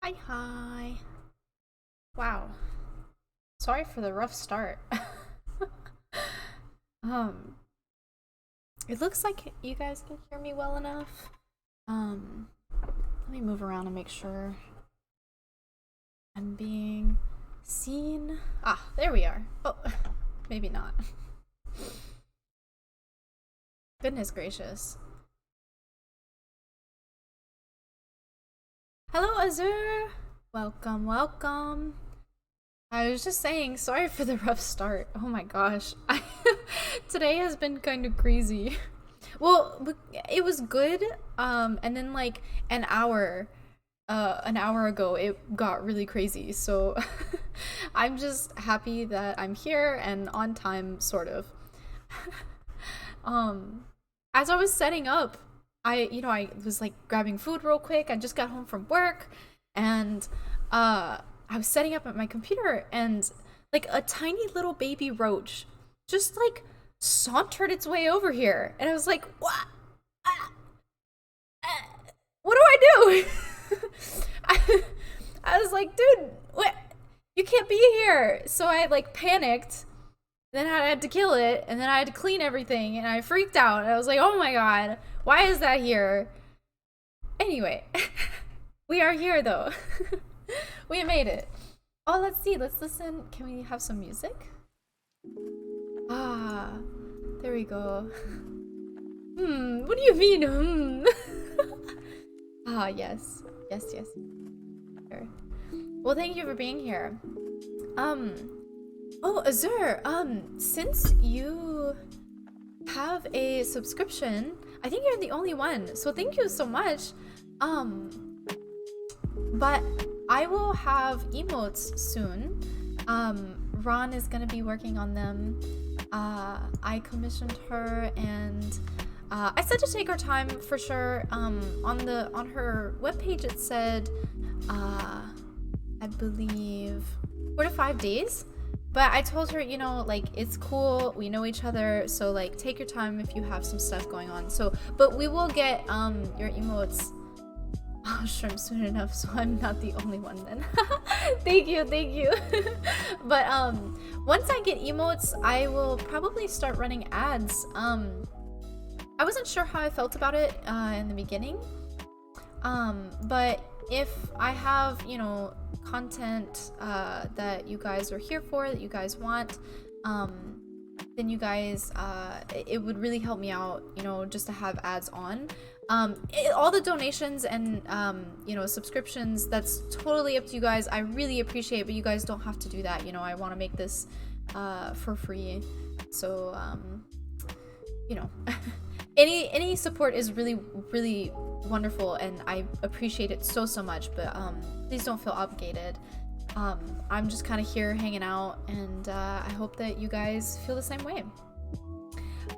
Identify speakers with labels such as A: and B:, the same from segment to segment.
A: Hi, hi. Wow. Sorry for the rough start. um, it looks like you guys can hear me well enough. Let me move around and make sure I'm being seen. Ah, there we are. Oh, maybe not. Goodness gracious. Hello, Azur. Welcome, welcome. I was just saying, sorry for the rough start. Oh my gosh. Today has been kind of crazy. Well, it was good. And then like an hour ago, it got really crazy. So I'm just happy that I'm here and on time, sort of. um, as I was setting up, I was like grabbing food real quick. I just got home from work, and I was setting up at my computer, and like a tiny little baby roach just like sauntered its way over here, and I was like, "What? Ah, what do I do?" I, I was like, "Dude, what? You can't be here!" So I like panicked. Then I had to kill it, and then I had to clean everything, and I freaked out. I was like, "Oh my god, why is that here?" Anyway, we are here though. We made it. Oh, let's see. Let's listen. Can we have some music? Ah, there we go. What do you mean? Ah, yes. Yes, yes. Sure. Well, thank you for being here. Um, oh, Azur, since you have a subscription, I think you're the only one. So thank you so much. Um, but I will have emotes soon. Ron is gonna be working on them. I commissioned her, and I said to take our time for sure. On her webpage it said, I believe 4 to 5 days. But I told her, like, it's cool. We know each other, so like take your time if you have some stuff going on. So, but we will get your emotes shrimp soon enough, so I'm not the only one then. Thank you, thank you. But once I get emotes, I will probably start running ads. I wasn't sure how I felt about it in the beginning. But if I have, content that you guys are here for, that you guys want, then you guys, it would really help me out, just to have ads on. All the donations and, subscriptions, that's totally up to you guys. I really appreciate it, but you guys don't have to do that. I want to make this for free. So, any support is really, really wonderful, and I appreciate it so much, but please don't feel obligated. I'm just kind of here hanging out, and I hope that you guys feel the same way.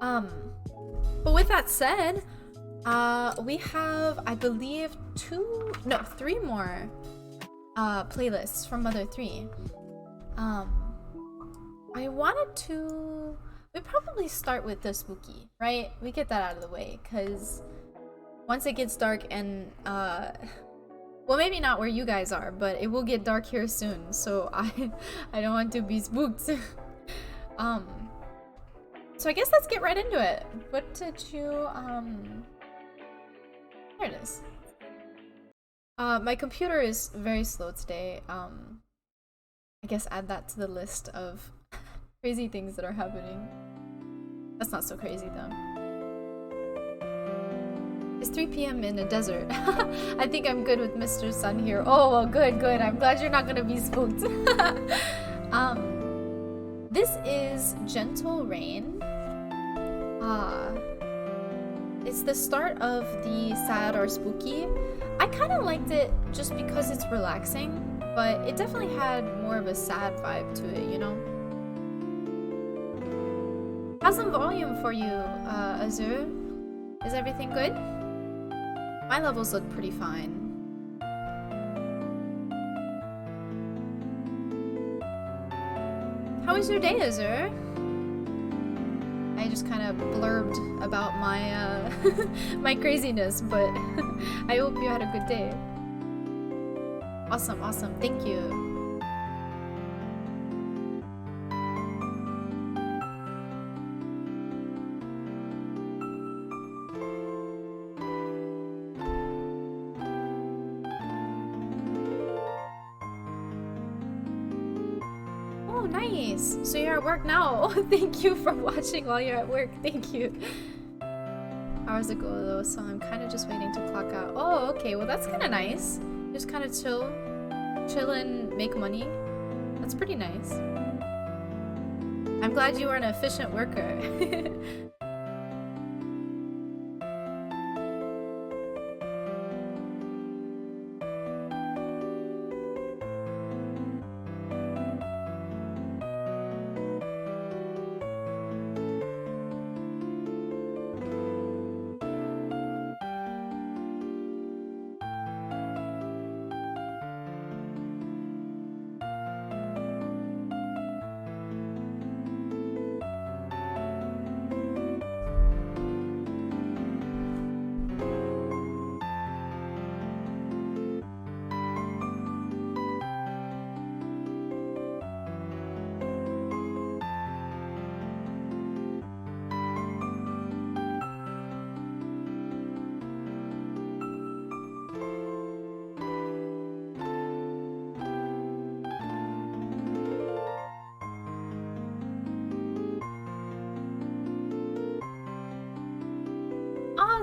A: But with that said, we have, I believe, three more playlists from Mother 3. I wanted to, we probably start with the spooky, right? We get that out of the way, because once it gets dark and, well, maybe not where you guys are, but it will get dark here soon, so I don't want to be spooked. So I guess let's get right into it. What did you, there it is. My computer is very slow today. I guess add that to the list of crazy things that are happening. That's not so crazy though. It's 3 p.m. in a desert. I think I'm good with Mr. Sun here. Oh, well, good. I'm glad you're not gonna be spooked. This is Gentle Rain. It's the start of the sad or spooky. I kind of liked it just because it's relaxing, but it definitely had more of a sad vibe to it, How's the volume for you, Azur? Is everything good? My levels look pretty fine. How was your day, Azur? I just kind of blurbed about my my craziness, but I hope you had a good day. Awesome, awesome. Thank you. Oh, nice. So you're at work now. Oh, thank you for watching while you're at work. Thank you. Hours ago though, so I'm kind of just waiting to clock out. Oh, okay. Well, that's kind of nice. Just kind of chill and make money. That's pretty nice. I'm glad you are an efficient worker.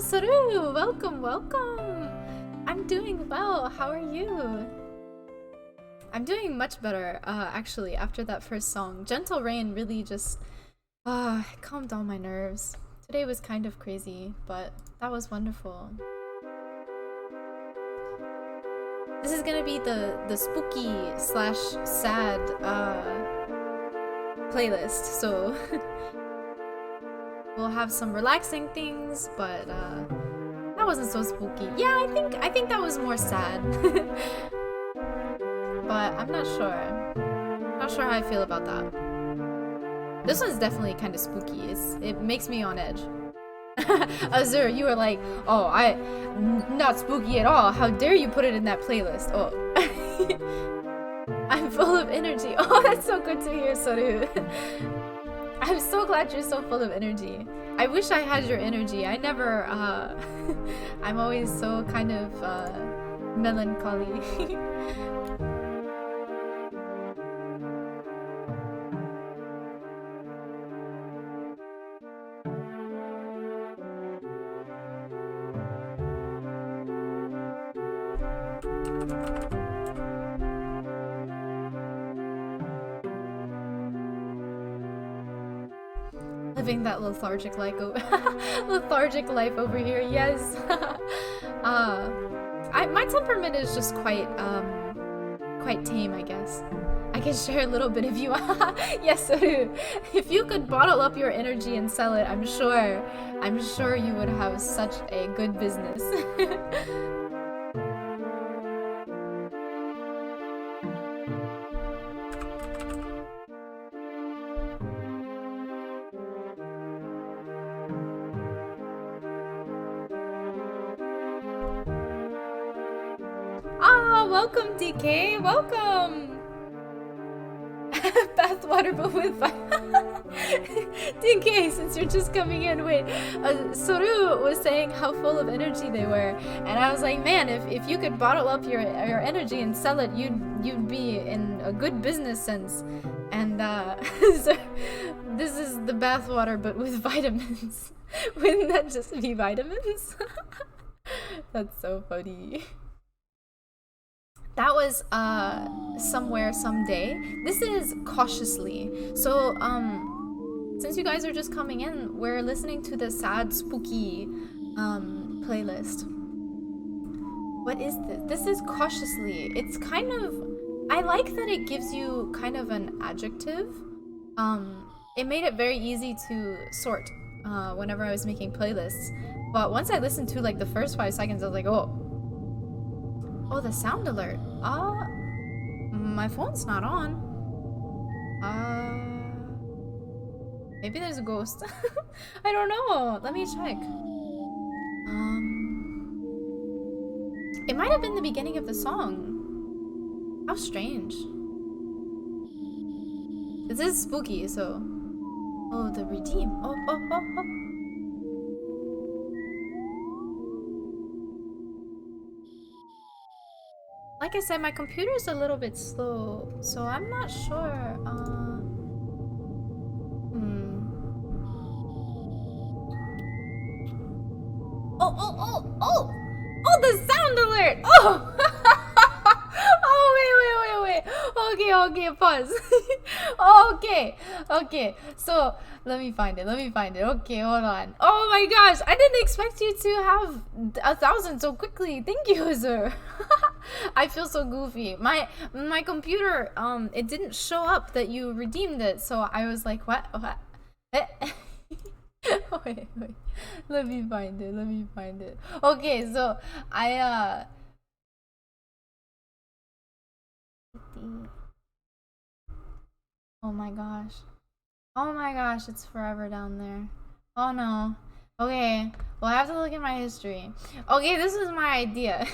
A: Saru, welcome, welcome. I'm doing well. How are you? I'm doing much better, actually, after that first song. Gentle Rain really just calmed down my nerves. Today was kind of crazy, but that was wonderful. This is gonna be the spooky slash sad playlist, so we'll have some relaxing things, but that wasn't so spooky. Yeah, I think that was more sad. But I'm not sure. Not sure how I feel about that. This one's definitely kind of spooky. It makes me on edge. Azur, you were like, oh, not spooky at all. How dare you put it in that playlist? Oh. I'm full of energy. Oh, that's so good to hear, Soru. I'm so glad you're so full of energy. I wish I had your energy. I never, I'm always so kind of, melancholy. Living that lethargic life over here. Yes. My temperament is just quite tame, I guess. I can share a little bit if you want. Yes, Soru. If you could bottle up your energy and sell it, I'm sure you would have such a good business. Welcome, DK. Welcome. Bathwater, but with DK, since you're just coming in, wait. Soru was saying how full of energy they were, and I was like, man, if you could bottle up your energy and sell it, you'd be in a good business sense. And so this is the bathwater, but with vitamins. Wouldn't that just be vitamins? That's so funny. That was Somewhere Someday. This is Cautiously. So since you guys are just coming in, we're listening to the sad spooky playlist. What is this? This is Cautiously. It's kind of, I like that it gives you kind of an adjective. It made it very easy to sort whenever I was making playlists. But once I listened to like the first 5 seconds, I was like, oh, the sound alert. My phone's not on. Maybe there's a ghost. I don't know. Let me check. It might have been the beginning of the song. How strange. This is spooky, so... Oh, the redeem. Oh, oh, oh, oh. Like I said, my computer's a little bit slow, so I'm not sure. Oh, oh, oh, oh! Oh, the sound alert! Oh! Oh, wait. Okay, pause. Okay, okay. So, let me find it. Okay, hold on. Oh my gosh, I didn't expect you to have 1,000 so quickly. Thank you, sir. I feel so goofy. My computer, it didn't show up that you redeemed it, so I was like, what? Wait. Let me find it. Okay, so I oh my gosh, it's forever down there. Oh no. Okay, well I have to look at my history. Okay, this is my idea.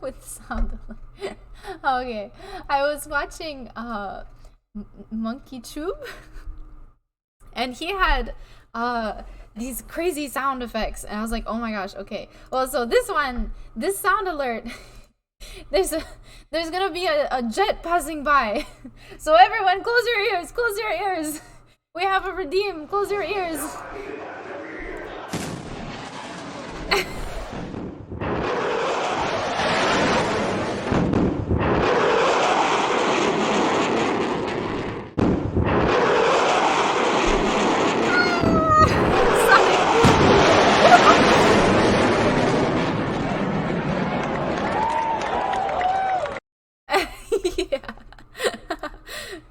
A: With sound alert. Okay, I was watching Monkey Tube, and he had these crazy sound effects, and I was like, oh my gosh, okay. Well, so this sound alert, there's gonna be a jet passing by. So everyone, close your ears. We have a redeem, close your ears.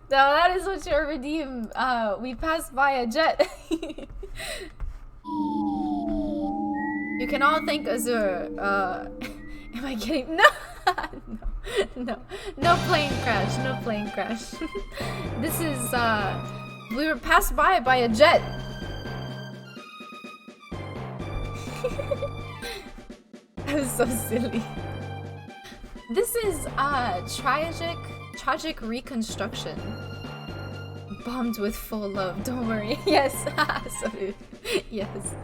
A: So that is what your redeem. We passed by a jet. You can all thank Azure. Am I kidding? No, no plane crash. This is we were passed by a jet. That was so silly. This is tragic reconstruction. Bombed with full love, don't worry. Yes. Sorry. Yes.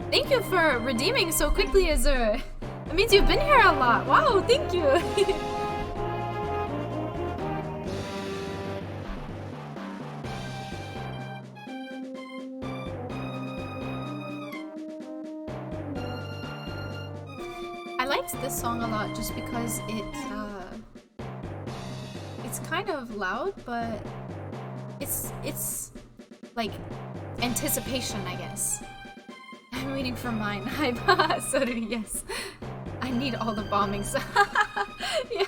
A: Thank you for redeeming so quickly, Azure. It means you've been here a lot. Wow, thank you. I liked this song a lot just because it's kind of loud, but it's like anticipation, I guess. I'm waiting for mine. Sorry, yes. I need all the bombings. Yeah.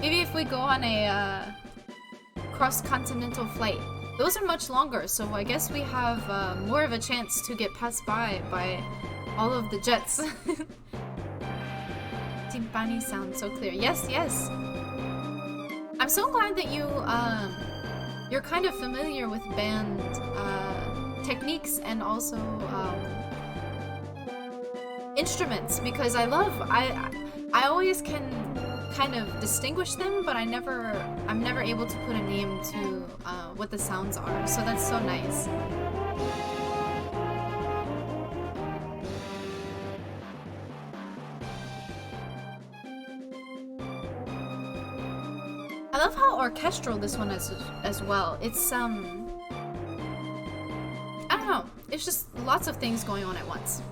A: Maybe if we go on a cross-continental flight. Those are much longer, so I guess we have more of a chance to get passed by all of the jets. Timpani sounds so clear. Yes. I'm so glad that you're kind of familiar with band techniques and also instruments, because I always can kind of distinguish them, but I'm never able to put a name to what the sounds are, so that's so nice. I love how orchestral this one is as well. It's I don't know, it's just lots of things going on at once.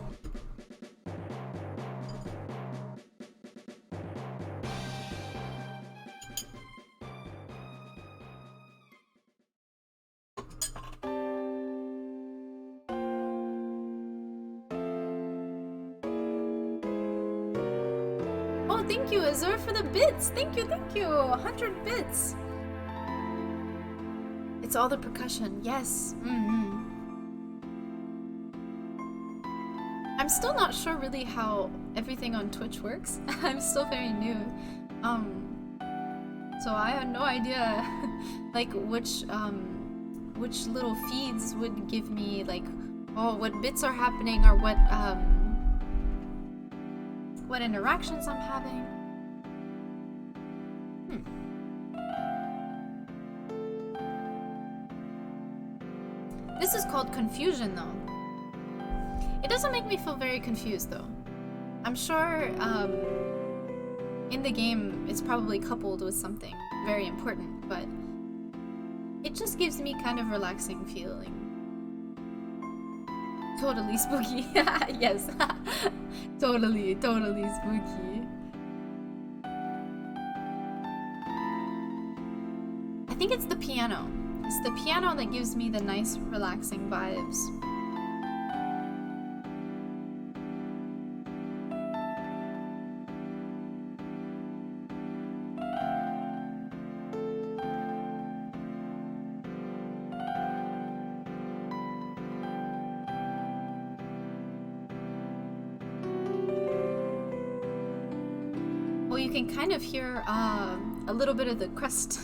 A: Oh, thank you, Azure, for the bits. Thank you. 100 bits. It's all the percussion. Yes. still not sure really how everything on Twitch works. I'm still very new. So I had no idea like which little feeds would give me like, oh, what bits are happening or what interactions I'm having. This is called confusion though. It doesn't make me feel very confused though. I'm sure in the game it's probably coupled with something very important, but it just gives me kind of relaxing feeling. Totally spooky. Yes. Totally spooky. I think it's the piano. It's the piano that gives me the nice relaxing vibes. You can kind of hear a little bit of the crust.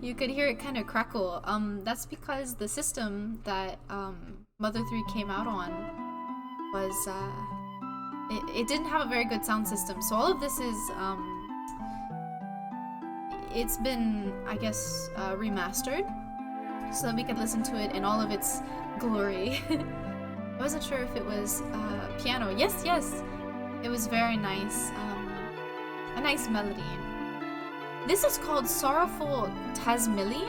A: You could hear it kind of crackle. That's because the system that Mother 3 came out on was it didn't have a very good sound system. So all of this is it's been, I guess, remastered so that we could listen to it in all of its glory. I wasn't sure if it was piano. Yes, it was very nice. A nice melody. This is called Sorrowful Tasmili.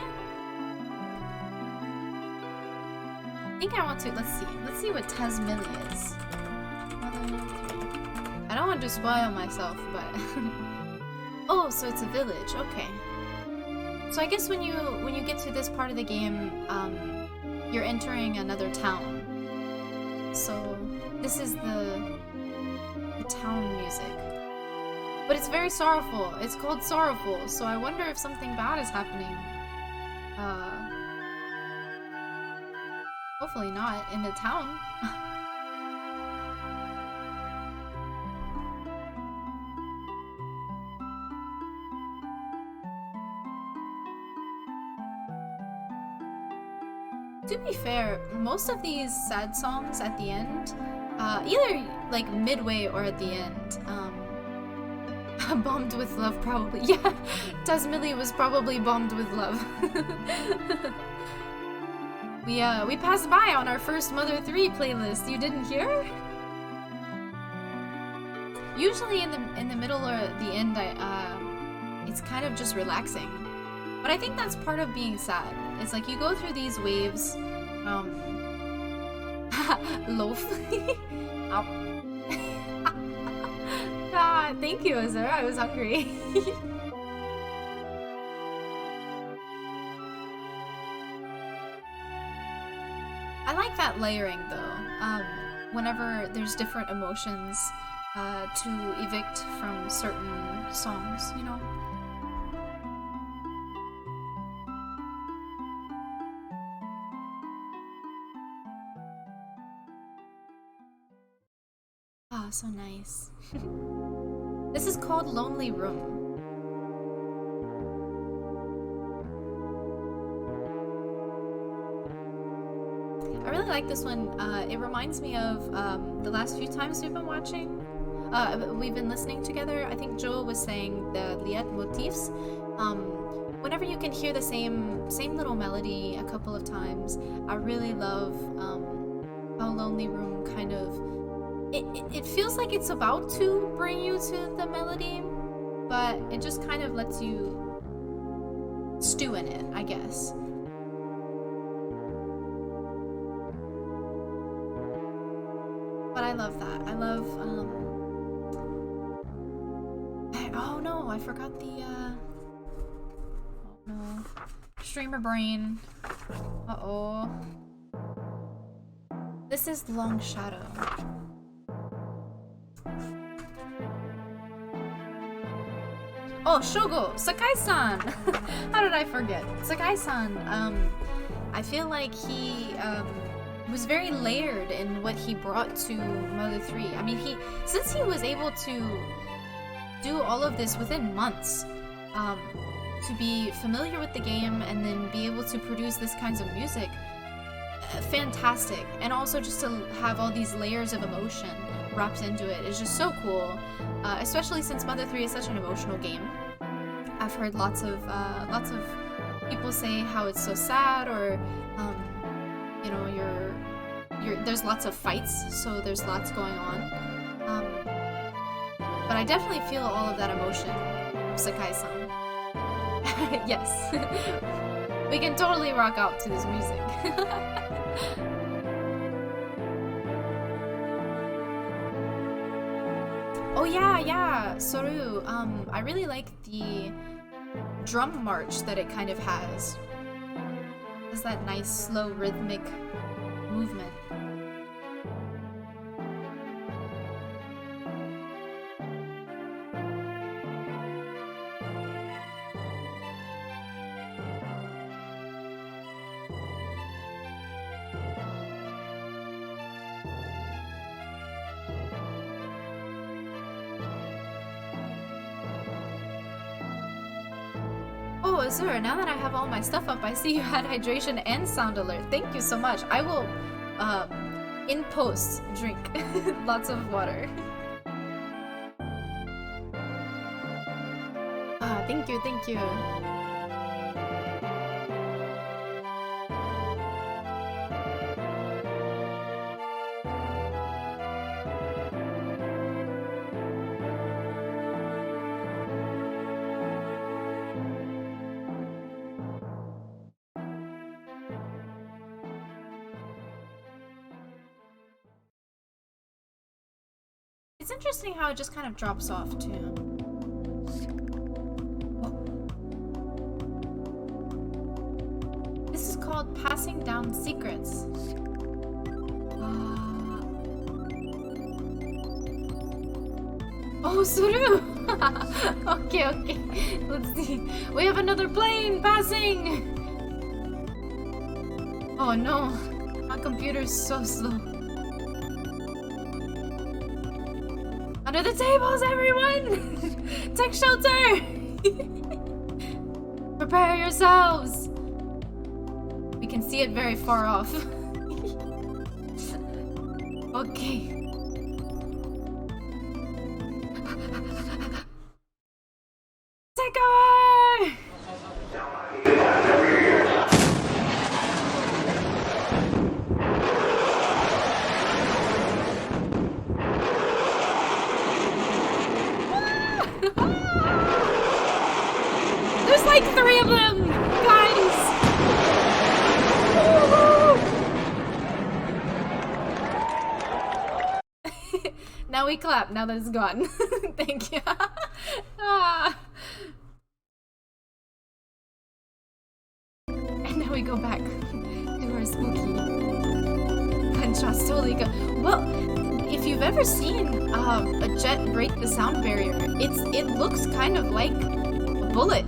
A: I think I want to, let's see what Tasmili is. I don't want to spoil myself, but oh, so it's a village, okay. So I guess when you get to this part of the game, you're entering another town. So this is the town music. But it's very sorrowful. It's called Sorrowful, so I wonder if something bad is happening. Hopefully not in the town. To be fair, most of these sad songs at the end, either like midway or at the end, bombed with love, probably. Yeah, Tasmili was probably bombed with love. We passed by on our first Mother 3 playlist. You didn't hear? Usually in the middle or the end, it's kind of just relaxing. But I think that's part of being sad. It's like you go through these waves. Loaf. Ah, thank you, Azur. I was hungry. I like that layering, though. Whenever there's different emotions to evict from certain songs, you know? Ah, so nice. This is called Lonely Room. I really like this one. It reminds me of the last few times we've been watching. We've been listening together. I think Joel was saying the Liet motifs. Whenever you can hear the same little melody a couple of times, I really love how Lonely Room kind of... It feels like it's about to bring you to the melody, but it just kind of lets you stew in it, I guess. But I love that. I love, oh no, I forgot the, oh no. Streamer brain. Uh-oh. This is Long Shadow. Oh, Shogo! Sakai-san! How did I forget? Sakai-san, I feel like was very layered in what he brought to Mother 3. I mean, since he was able to do all of this within months, to be familiar with the game and then be able to produce this kinds of music, fantastic. And also just to have all these layers of emotion wrapped into it is just so cool, especially since Mother 3 is such an emotional game. I've heard lots of people say how it's so sad, or you know, there's lots of fights, so there's lots going on. But I definitely feel all of that emotion, Sakai-san. Yes. We can totally rock out to this music. Oh yeah, Soru. I really like the drum march that it kind of has. It's that nice, slow, rhythmic movement. Oh, Azure, now that I have all my stuff up, I see you had hydration and sound alert. Thank you so much. I will, in post, drink lots of water. Thank you, thank you. It's interesting how it just kind of drops off, too. This is called Passing Down Secrets. Oh, Suru! Okay. Let's see. We have another plane passing! Oh no. My computer's so slow. Under the tables, everyone! Take shelter! Prepare yourselves! We can see it very far off. Okay. Take cover! There's like 3 of them, guys. Now we clap. Now that it's gone. Thank you. And now we go back to our spooky gunshots. Totally go. Well, if you've ever seen a jet break the sound barrier, it looks kind of like a bullet.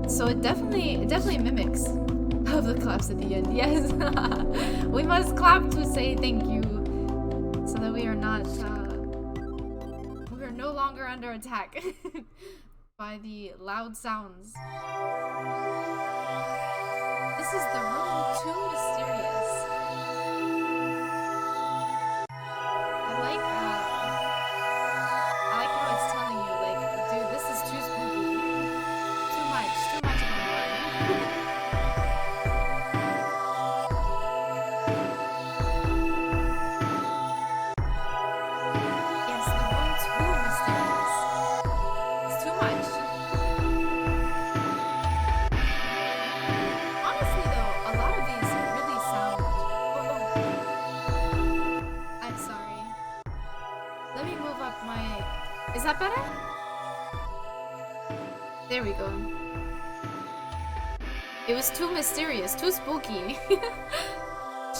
A: So it definitely mimics of the claps at the end. Yes, we must clap to say thank you, so that we are not we are no longer under attack by the loud sounds. This is the room too mysterious. I like how it's telling you, like, dude, this is too spooky. Too much going on. Yes, the room too mysterious. It's too much. Honestly though, a lot of these really sound... Oh. I'm sorry. Let me move up my... Is that better? There we go. It was too mysterious, too spooky.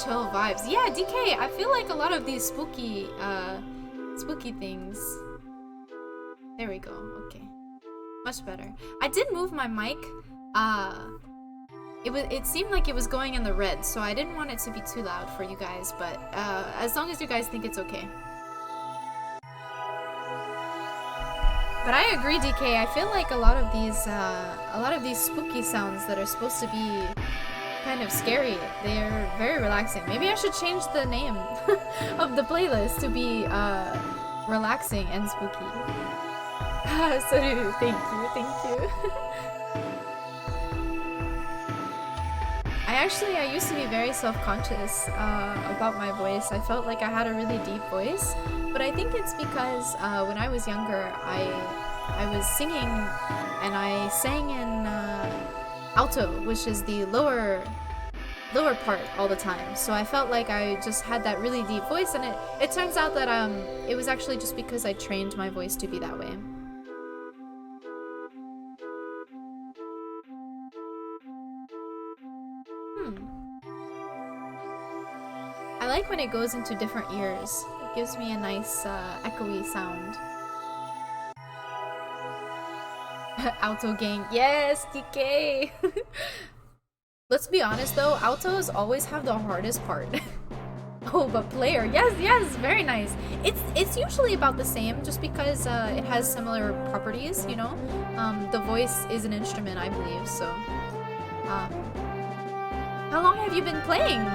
A: Chill vibes. Yeah, DK, I feel like a lot of these spooky things. There we go. Okay. Much better. I did move my mic It seemed like it was going in the red, so I didn't want it to be too loud for you guys, but as long as you guys think it's okay. But I agree, DK. I feel like a lot of these spooky sounds that are supposed to be kind of scary, they're very relaxing. Maybe I should change the name of the playlist to be relaxing and spooky. Soru, thank you. I used to be very self-conscious about my voice. I felt like I had a really deep voice, but I think it's because when I was younger, I was singing, and I sang in alto, which is the lower part all the time. So I felt like I just had that really deep voice, and it turns out that it was actually just because I trained my voice to be that way. I like when it goes into different ears. It gives me a nice echoey sound. Alto gang. Yes, DK! Let's be honest though, altos always have the hardest part. Oh, but player. Yes, very nice. It's usually about the same just because it has similar properties, you know? The voice is an instrument, I believe, so... how long have you been playing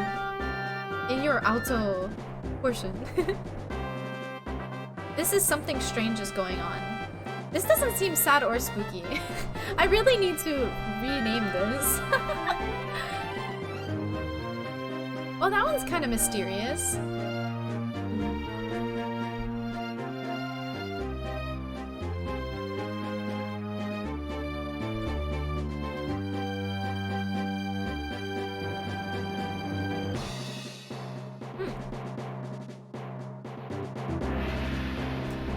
A: in your alto portion? This is something strange is going on. This doesn't seem sad or spooky. I really need to rename this. Oh, that one's kind of mysterious.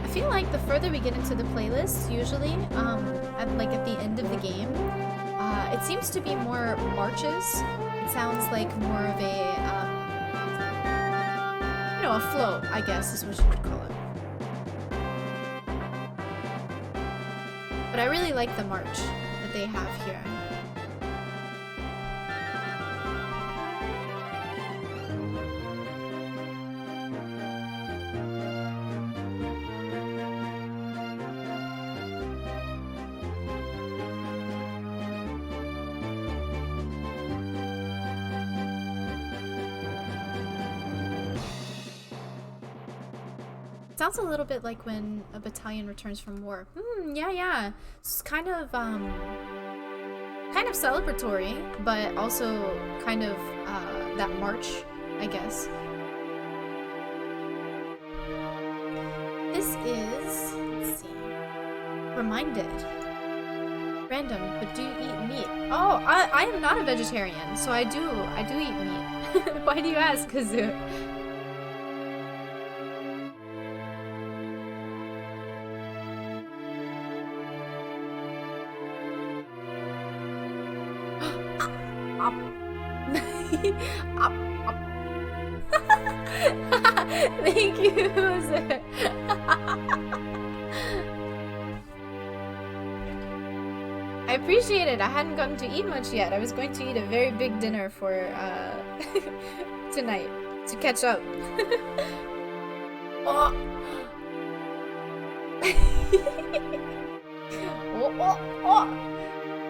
A: I feel like the further we get into the playlist, usually, at the end of the game, it seems to be more marches. It sounds like more of a, you know, a flow, I guess is what you could call it. But I really like the march that they have here. Sounds a little bit like when a battalion returns from war. Yeah. It's kind of celebratory, but also kind of that march, I guess. This is, let's see, reminded. Random, but do you eat meat? Oh, I am not a vegetarian, so I do eat meat. Why do you ask, Kazoo? Thank you, sir. I appreciate it. I hadn't gotten to eat much yet. I was going to eat a very big dinner for tonight to catch up. Oh. Oh.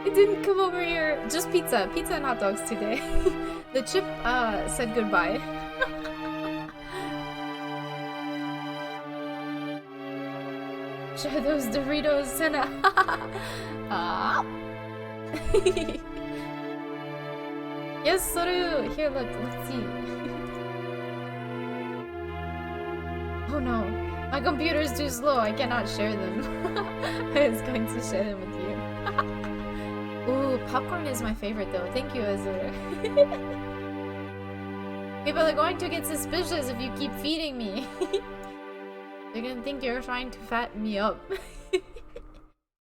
A: It didn't come over here. Just pizza and hot dogs today. The chip said goodbye. Share those Doritos, Senna. Yes, Soru. Here, look. Let's see. Oh no, my computer is too slow. I cannot share them. I was going to share them with you. Ooh, popcorn is my favorite though. Thank you, Azura. People are going to get suspicious if you keep feeding me. They're gonna think you're trying to fatten me up.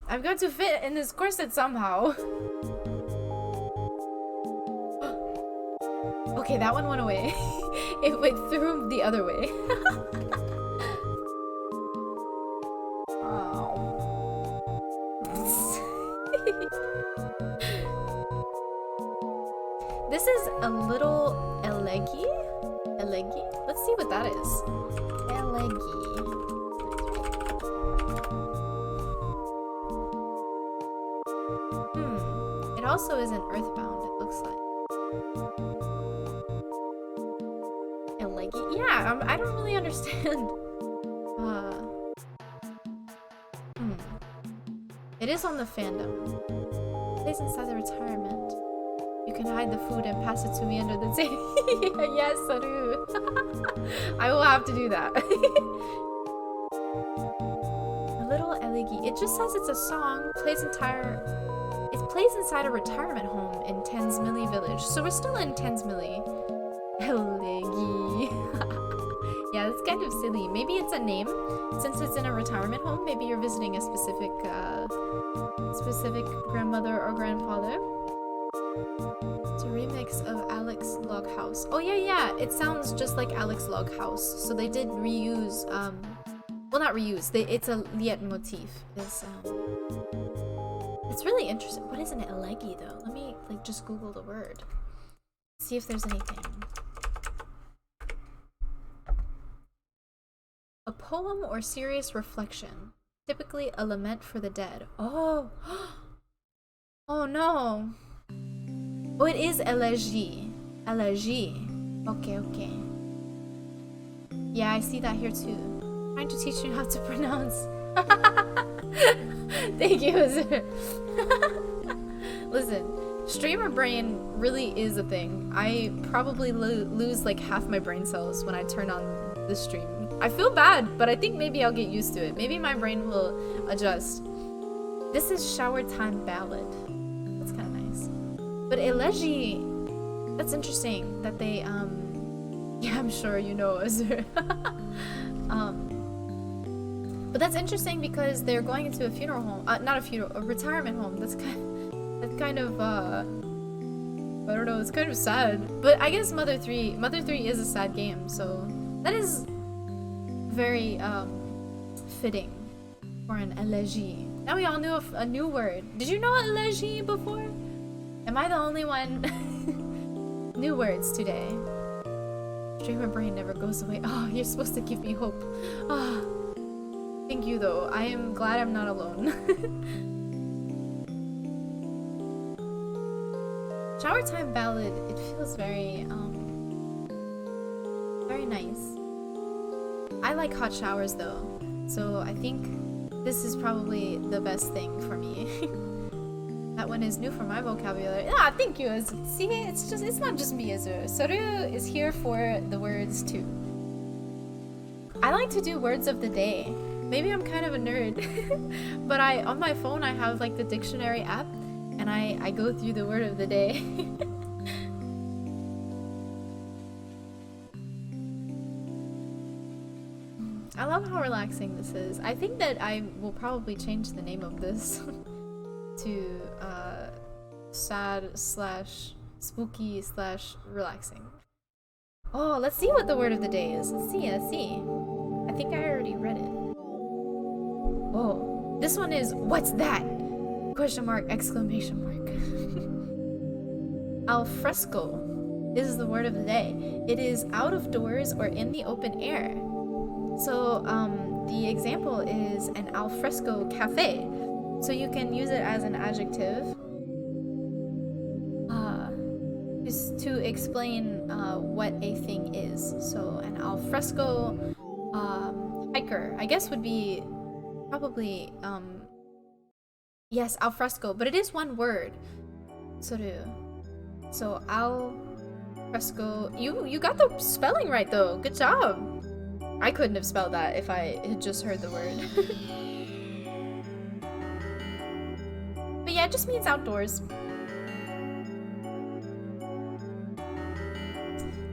A: I've got to fit in this corset somehow. Okay, that one went away. It went through the other way. This is a little elegi? Elegi? Let's see what that is. Elegi. It also isn't earthbound, it looks like. Elegi? Yeah, I don't really understand. It is on the fandom. Plays inside the retirement. You can hide the food and pass it to me under the table. Yes, Saru. I will have to do that. A little elegi. It just says it's a song. It plays inside a retirement home in Tensmili village. So we're still in Tensmili. Elegi. Yeah, it's kind of silly. Maybe it's a name. Since it's in a retirement home, maybe you're visiting a specific grandmother or grandfather. It's a remix of Alex Log House. Oh yeah, it sounds just like Alex Log House. So they did reuse, well, not reuse. It's a Liet motif. It's really interesting. What is an elegi though? Let me just Google the word. See if there's anything. A poem or serious reflection, typically a lament for the dead. Oh, oh no. Oh, it is elegy. Elegy. Okay. Yeah, I see that here too. I'm trying to teach you how to pronounce. Thank you, Azur. Listen, streamer brain really is a thing. I probably lose like half my brain cells when I turn on the stream. I feel bad, but I think maybe I'll get used to it. Maybe my brain will adjust. This is Shower Time Ballad. That's kind of nice. But elegy, that's interesting that they, yeah, I'm sure you know, Azur. But that's interesting because they're going into a funeral home, not a funeral, a retirement home. That's kind of, I don't know, it's kind of sad. But I guess Mother 3 is a sad game, so that is very fitting for an elegy. Now we all knew a new word. Did you know elegy before? Am I the only one? New words today. Streamer brain never goes away. Oh, you're supposed to give me hope. Ah, thank you though. I am glad I'm not alone. Shower Time Ballad, it feels very very nice. I like hot showers though, so I think this is probably the best thing for me. That one is new for my vocabulary. Ah, thank you. See, it's not just me, Azur. Soru is here for the words too. I like to do words of the day. Maybe I'm kind of a nerd, but on my phone I have like the dictionary app, and I go through the word of the day. I love how relaxing this is. I think that I will probably change the name of this to sad / spooky / relaxing. Oh, let's see what the word of the day is. Let's see. I think I already read it. Oh, this one is, what's that? Question mark, exclamation mark. Al fresco is the word of the day. It is out of doors or in the open air. So the example is an al fresco cafe. So you can use it as an adjective just to explain what a thing is. So an al fresco hiker, I guess, would be probably yes, al fresco, but it is one word. So al fresco. You got the spelling right though. Good job. I couldn't have spelled that if I had just heard the word. But yeah, it just means outdoors.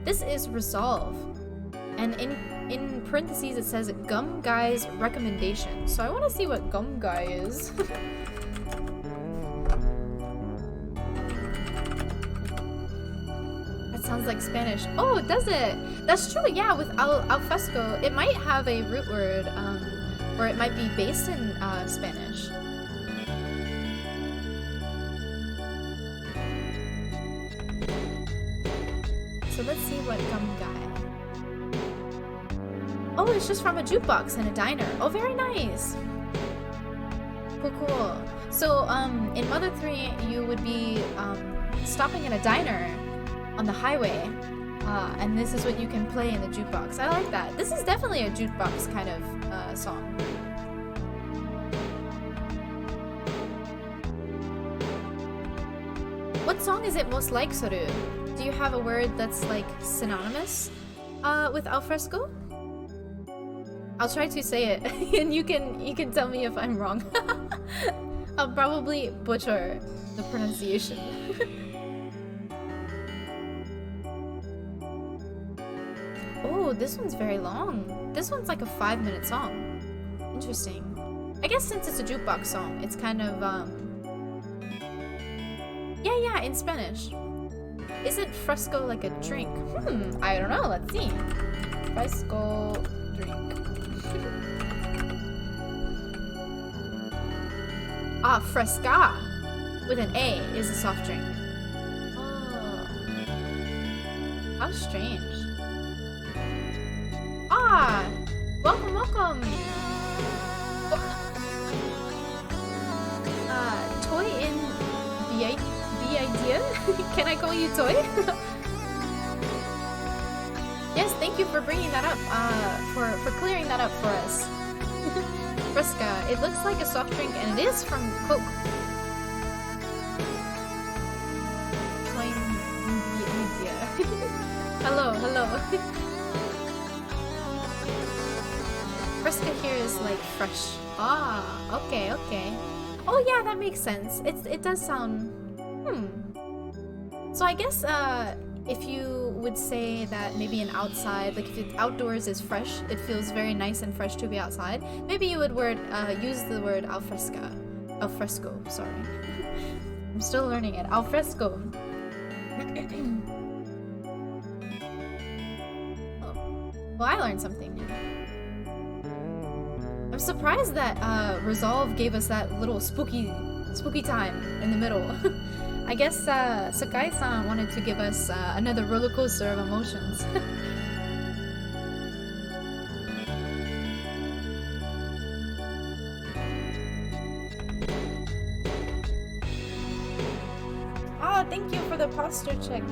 A: This is resolve. And in parentheses it says Gum Guy's recommendation. So I want to see what Gum Guy is. That sounds like Spanish. Oh, does it? That's true, yeah, with al fresco. It might have a root word, or it might be based in Spanish. So let's see what gum guy. Oh, it's just from a jukebox and a diner. Oh, very nice. Cool, cool. So, in Mother 3, you would be stopping at a diner on the highway, and this is what you can play in the jukebox. I like that. This is definitely a jukebox kind of song. What song is it most like, Soru? Do you have a word that's like synonymous with alfresco? I'll try to say it, and you can tell me if I'm wrong. I'll probably butcher the pronunciation. Oh, this one's very long. This one's like a 5-minute song. Interesting. I guess since it's a jukebox song, it's kind of yeah, in Spanish. Isn't fresco like a drink? I don't know. Let's see. Fresco drink. Ah, fresca with an A is a soft drink. Oh, how strange. Ah, welcome, welcome. Toy in the idea? Can I call you Toy? Yes, thank you for bringing that up. For clearing that up for us. Fresca. It looks like a soft drink, and it is from Coke. Toy in the idea. Hello, hello. Fresca here is like fresh. Ah, okay, okay. Oh yeah, that makes sense. It does sound. So I guess if you would say that maybe an outside, like if it outdoors is fresh, it feels very nice and fresh to be outside. Maybe you would use the word alfresco. Sorry, I'm still learning it. Alfresco. Oh, well, I learned something new. I'm surprised that Resolve gave us that little spooky time in the middle. I guess Sakai-san wanted to give us another roller coaster of emotions. Ah, thank you for the posture check.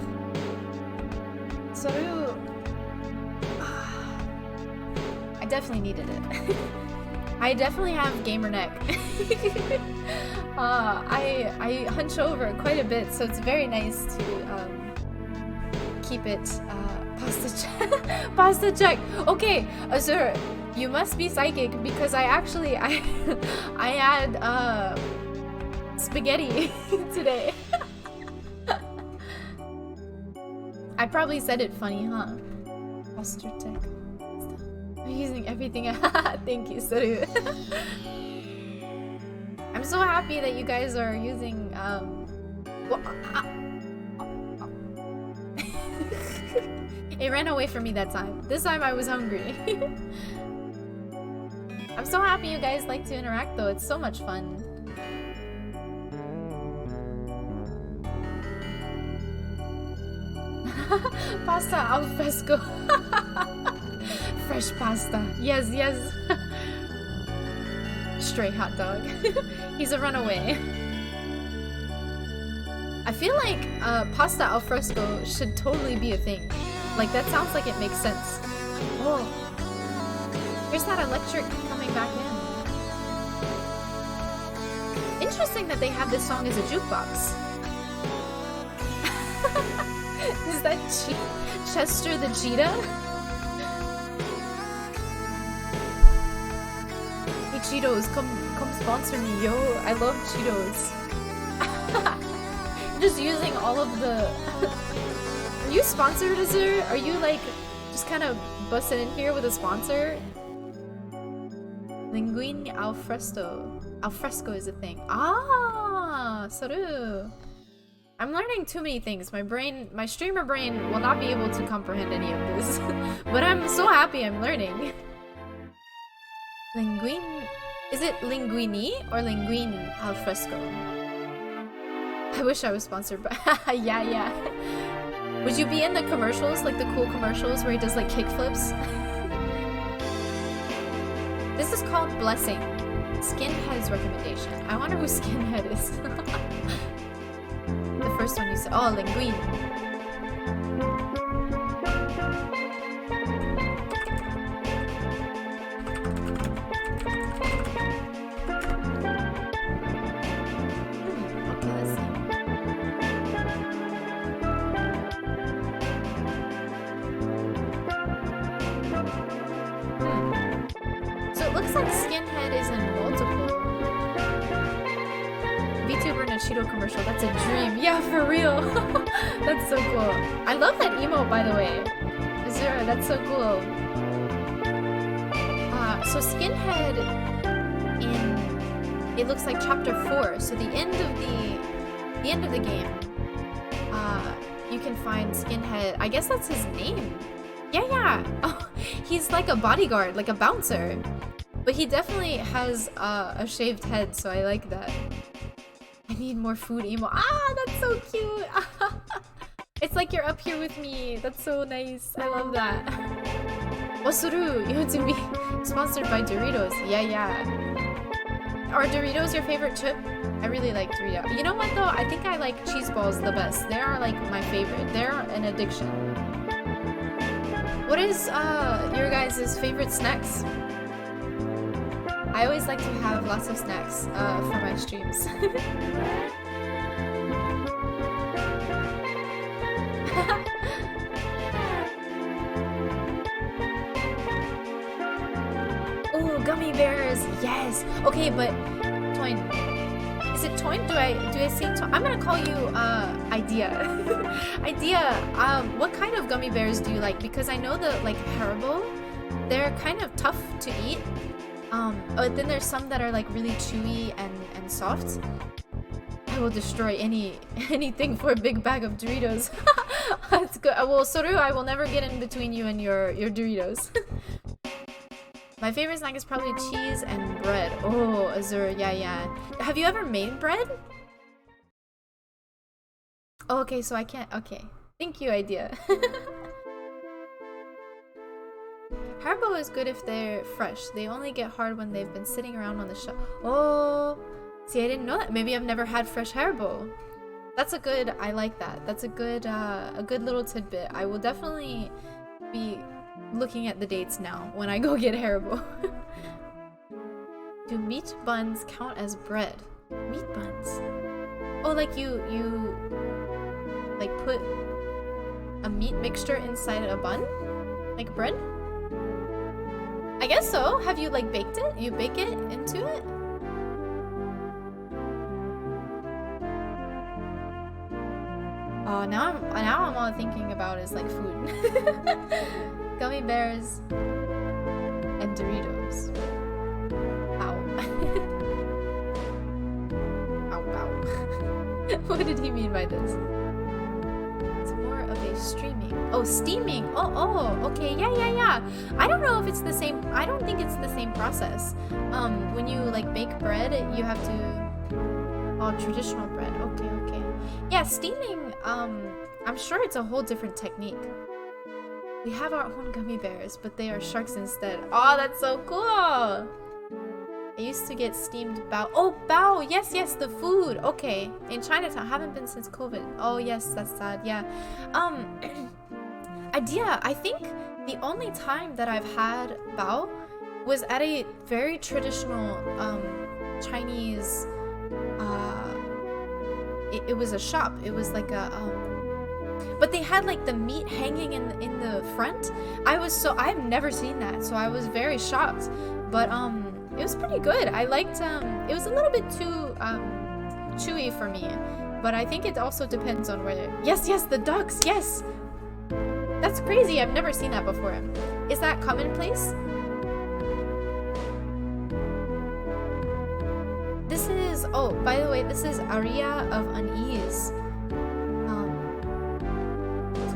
A: Soru. I definitely needed it. I definitely have gamer neck. I hunch over quite a bit, so it's very nice to keep it pasta check. Okay, Azur, you must be psychic because I had spaghetti today. I probably said it funny, huh? Posture check. I'm using everything. Thank you, Soru. I'm so happy that you guys are using It ran away from me that time. This time I was hungry. I'm so happy you guys like to interact though. It's so much fun. Pasta al fresco. Fresh pasta. Yes, yes. Stray hot dog. He's a runaway. I feel like pasta al fresco should totally be a thing. Like, that sounds like it makes sense. Oh. Here's that electric coming back in. Interesting that they have this song as a jukebox. Is that Chester the cheetah? Hey Cheetos, come sponsor me, yo. I love Cheetos. Just using all of the... Are you sponsored, Azur? Are you like just kind of busting in here with a sponsor? Linguine al fresco. Al fresco is a thing. Ah, Soru. I'm learning too many things. My streamer brain will not be able to comprehend any of this. But I'm so happy I'm learning. Linguine... Is it linguini or linguine al fresco? I wish I was sponsored by... yeah. Would you be in the commercials, like the cool commercials where he does like kickflips? This is called Blessing. Skinhead's recommendation. I wonder who Skinhead is. The first one you said. Oh, Linguine. Okay, let's see. So it looks like Skinhead is in multiple. VTuber and a Cheeto commercial. That's a dream. Yeah, for real. That's so cool. I love that emote, by the way. Azura, that's so cool. So Skinhead in it looks like chapter 4. So the end of the game. You can find Skinhead. I guess that's his name. Yeah. Oh, he's like a bodyguard, like a bouncer. But he definitely has a shaved head, so I like that. I need more food emo. Ah, that's so cute. It's like you're up here with me. That's so nice. I love that. Wasuru, Yotsumi, sponsored by Doritos. Yeah. Are Doritos your favorite chip? I really like Doritos. You know what though? I think I like cheese balls the best. They are like my favorite. They're an addiction. What is your guys' favorite snacks? I always like to have lots of snacks for my streams. Oh, gummy bears! Yes. Okay, but Toyn, is it Toyn? Do I say Toyn? I'm gonna call you Idea. Idea. What kind of gummy bears do you like? Because I know the like Haribo, they're kind of tough to eat. But then there's some that are like really chewy and soft. I will destroy anything for a big bag of Doritos. That's good. Well, Soru, I will never get in between you and your Doritos. My favorite snack is probably cheese and bread. Oh, Azur, yeah. Have you ever made bread? Oh, okay, so I can't. Okay, thank you, Idea. Haribo is good if they're fresh. They only get hard when they've been sitting around on the shelf. Oh, see, I didn't know that. Maybe I've never had fresh Haribo. That's a good. I like that. That's a good little tidbit. I will definitely be looking at the dates now when I go get Haribo. Do meat buns count as bread? Meat buns? Oh, like you like put a meat mixture inside a bun? Like bread? I guess so. Have you like baked it? You bake it into it? Oh, now I'm all thinking about is like food. Gummy bears and Doritos. Ow. Ow. What did he mean by this? It's more of a streaming. Oh, steaming. Oh, okay. Yeah. I don't know if it's the same. I don't think it's the same process. When you like bake bread, you have to. Oh, traditional bread. Okay. Yeah, steaming. I'm sure it's a whole different technique. We have our own gummy bears, but they are sharks instead. Oh, that's so cool! I used to get steamed bao. Oh, bao! Yes, the food! Okay. In Chinatown. Haven't been since COVID. Oh, yes, that's sad. Yeah. Idea. I think the only time that I've had bao was at a very traditional Chinese... It was a shop. It was like a... But they had like the meat hanging in the front. I've never seen that, so I was very shocked. But it was pretty good. I liked it was a little bit too chewy for me. But I think it also depends on where. Yes, the ducks, yes! That's crazy, I've never seen that before. Is that commonplace? This is, oh, by the way, this is Aria of Unease.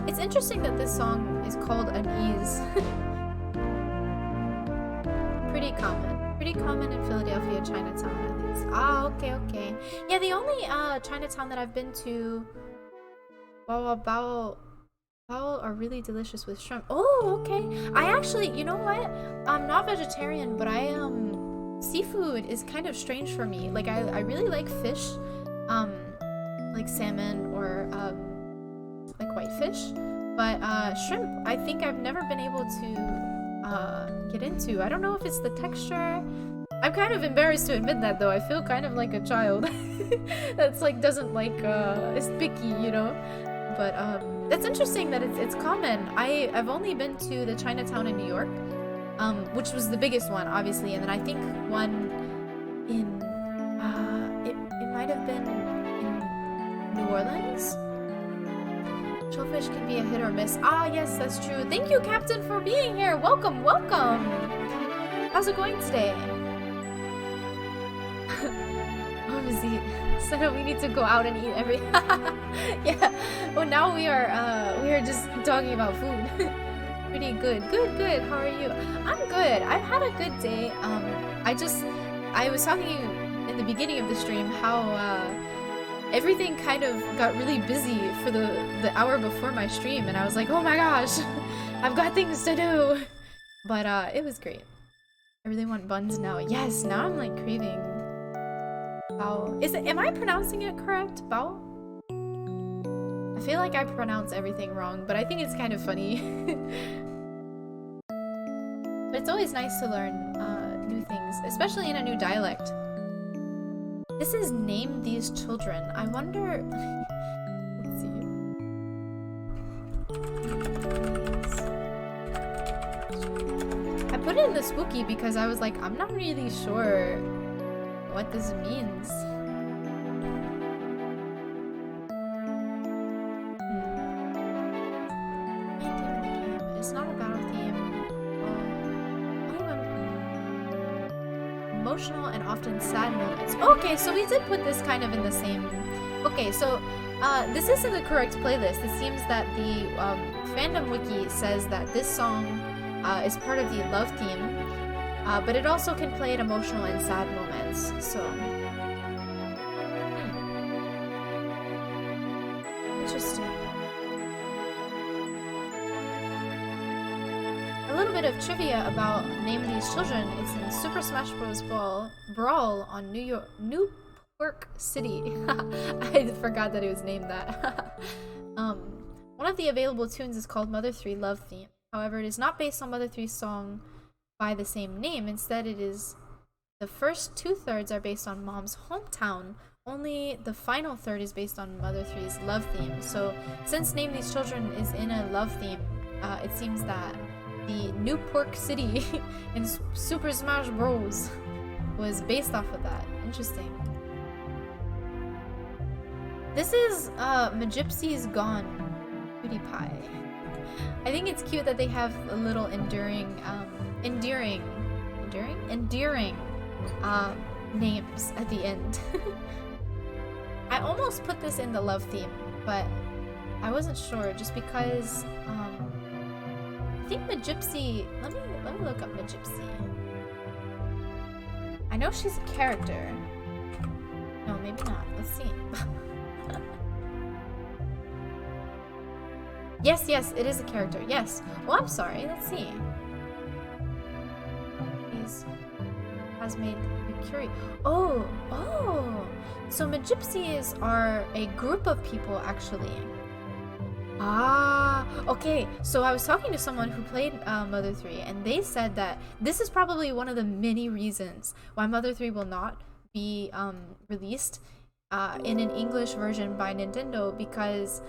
A: It's interesting that this song is called Unease. Pretty common in Philadelphia, Chinatown at least. Ah, okay. Yeah, the only Chinatown that I've been to, Bao Fowl are really delicious with shrimp. Oh, okay. I actually, you know what? I'm not vegetarian, but seafood is kind of strange for me. Like, I really like fish, like salmon or, like whitefish. But, shrimp, I think I've never been able to, get into. I don't know if it's the texture. I'm kind of embarrassed to admit that, though. I feel kind of like a child that's, like, doesn't like, is picky, you know? But, it's interesting that it's common. I've only been to the Chinatown in New York, which was the biggest one, obviously, and then I think one in, it might have been in New Orleans? Shellfish can be a hit or miss. Ah, yes, that's true. Thank you, Captain, for being here. Welcome, welcome. How's it going today? Obviously, so we need to go out and eat every. Yeah. Well, now we are just talking about food. Pretty good. Good. How are you? I'm good. I've had a good day. I was talking to you in the beginning of the stream how everything kind of got really busy for the hour before my stream, and I was like, oh my gosh, I've got things to do. But it was great. I really want buns now. Yes, now I'm like craving bao. Am I pronouncing it correct? Bao? I feel like I pronounce everything wrong, but I think it's kind of funny. But it's always nice to learn new things, especially in a new dialect. This is Name These Children. I wonder... Let's see. I put it in the spooky because I was like, I'm not really sure what this means. It's not a battle theme. Emotional and often sad moments. Okay, so we did put this kind of in the same... Okay, so this isn't the correct playlist. It seems that the fandom wiki says that this song is part of the love theme, but it also can play at emotional and sad moments, so... Interesting. A little bit of trivia about Name These Children. It's in Super Smash Bros. Brawl on New York City. I forgot that it was named that. One of the available tunes is called Mother 3 Love Theme. However, it is not based on Mother 3's song by the same name. Instead, it is the first 2/3 are based on Mom's hometown. Only the final third is based on Mother 3's love theme. So, since Name These Children is in a love theme, it seems that the New Pork City in Super Smash Bros. Was based off of that. Interesting. This is Magypsy's Gone Cutie Pie. I think it's cute that they have a little endearing names at the end. I almost put this in the love theme, but I wasn't sure just because I think Magypsy. Let me look up Magypsy. I know she's a character. No, maybe not. Let's see. Yes, it is a character. Yes. Well, I'm sorry. Let's see. Has made Yukuri. Oh. So Magypsies are a group of people, actually. Ah, okay. So I was talking to someone who played Mother 3, and they said that this is probably one of the many reasons why Mother 3 will not be released in an English version by Nintendo, because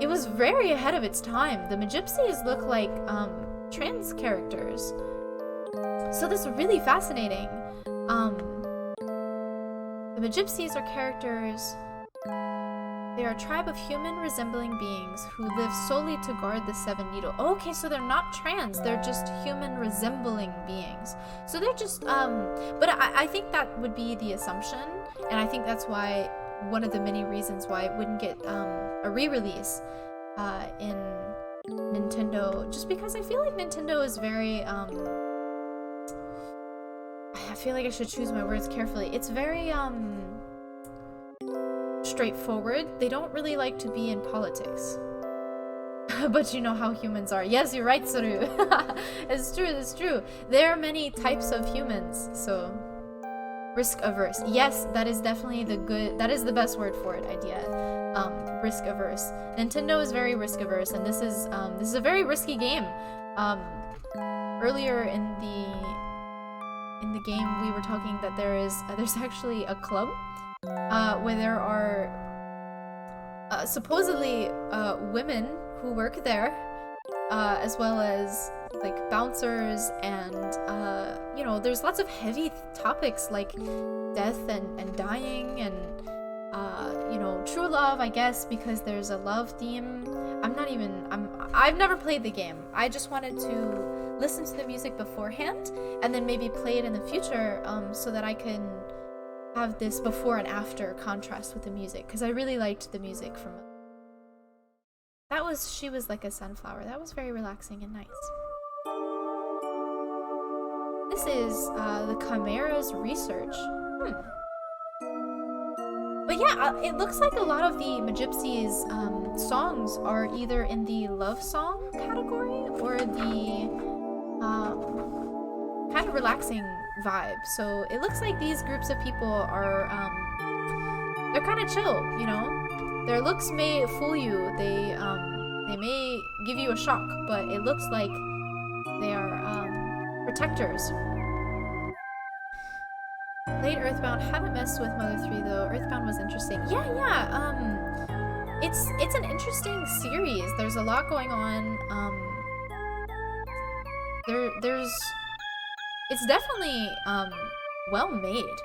A: it was very ahead of its time. The Magypsies look like trans characters. So this is really fascinating. The Magypsies are characters. They are a tribe of human resembling beings who live solely to guard the Seven Needle. Okay, so they're not trans. They're just human resembling beings. So they're just, but I think that would be the assumption. And I think that's why, one of the many reasons why it wouldn't get a re-release in Nintendo. Just because I feel like Nintendo is very, I feel like I should choose my words carefully. It's very, straightforward. They don't really like to be in politics. But you know how humans are. Yes, you're right, Suru. It's true, it's true. There are many types of humans, so risk averse. Yes, that is definitely that is the best word for it, idea. Risk averse. Nintendo is very risk averse, and this is a very risky game. Earlier in the game we were talking that there's actually a club where there are supposedly women who work there, as well as like bouncers, and you know, there's lots of heavy topics like death and dying, and you know, true love, I guess, because there's a love theme. I've never played the game. I just wanted to listen to the music beforehand and then maybe play it in the future, so that I can have this before and after contrast with the music, because I really liked the music from she was like a sunflower. That was very relaxing and nice. This is the Chimera's research. But yeah, it looks like a lot of the Magypsies songs are either in the love song category or the kind of relaxing vibe. So it looks like these groups of people are they're kind of chill, you know. Their looks may fool you. They may give you a shock, but it looks like they are protectors. Played Earthbound. Haven't messed with Mother 3 though. Earthbound was interesting. Yeah. It's an interesting series. There's a lot going on. It's definitely well made.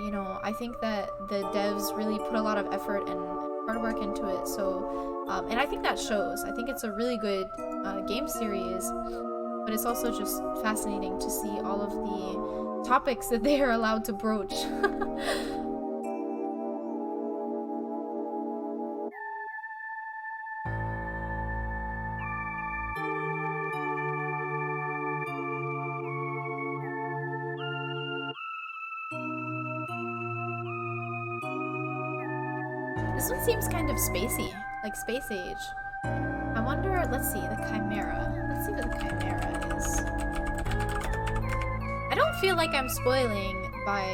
A: You know, I think that the devs really put a lot of effort and hard work into it. So, and I think that shows. I think it's a really good game series, but it's also just fascinating to see all of the topics that they are allowed to broach. This one seems kind of spacey, like space age. I wonder, let's see, the Chimera. Let's see what the Chimera is. I don't feel like I'm spoiling by,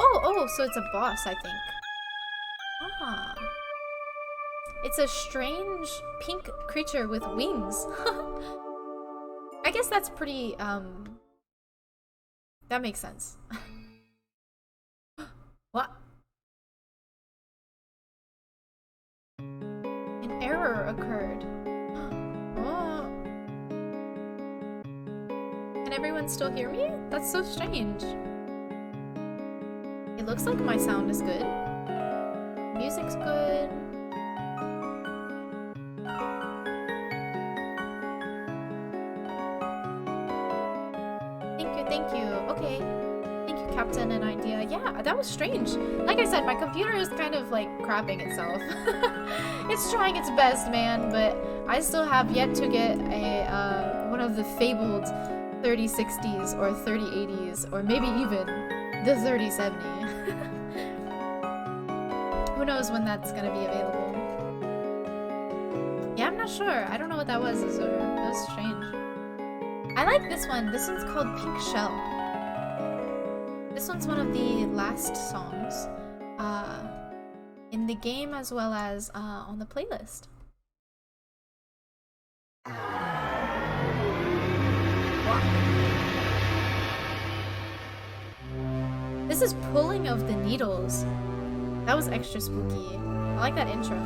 A: Oh, so it's a boss, I think. Ah. It's a strange pink creature with wings. I guess that's pretty, that makes sense. What? An error occurred. Oh. Can everyone still hear me? That's so strange. It looks like my sound is good. Music's good. Thank you. Okay. Thank you, Captain and Idea. Yeah, that was strange. Like I said, my computer is kind of like crapping itself. It's trying its best, man, but I still have yet to get a one of the fabled 3060s or 3080s, or maybe even the 3070. Who knows when that's gonna be available? Yeah, I'm not sure. I don't know what that was, Azur. It was strange. I like this one. This one's called Pink Shell. This one's one of the last songs in the game, as well as on the playlist. Wow. This is Pulling of the Needles. That was extra spooky. I like that intro.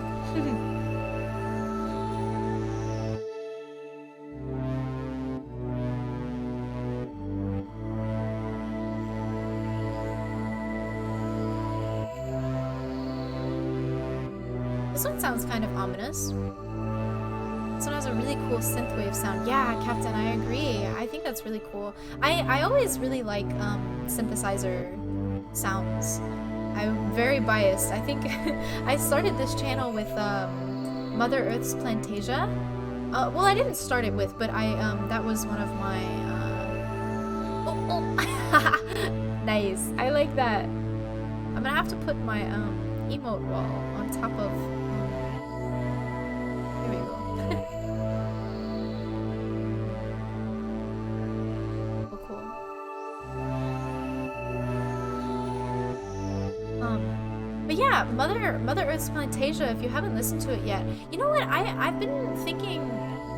A: This one sounds kind of ominous. This one has a really cool synthwave sound. Yeah, Captain, I agree. I think that's really cool. I always really like synthesizer sounds. I'm very biased. I think I started this channel with Mother Earth's Plantasia. Well, I didn't start it with, but that was one of my nice. I like that. I'm gonna have to put my emote wall on top of yeah, Mother Earth's Plantasia, if you haven't listened to it yet. You know what? I've been thinking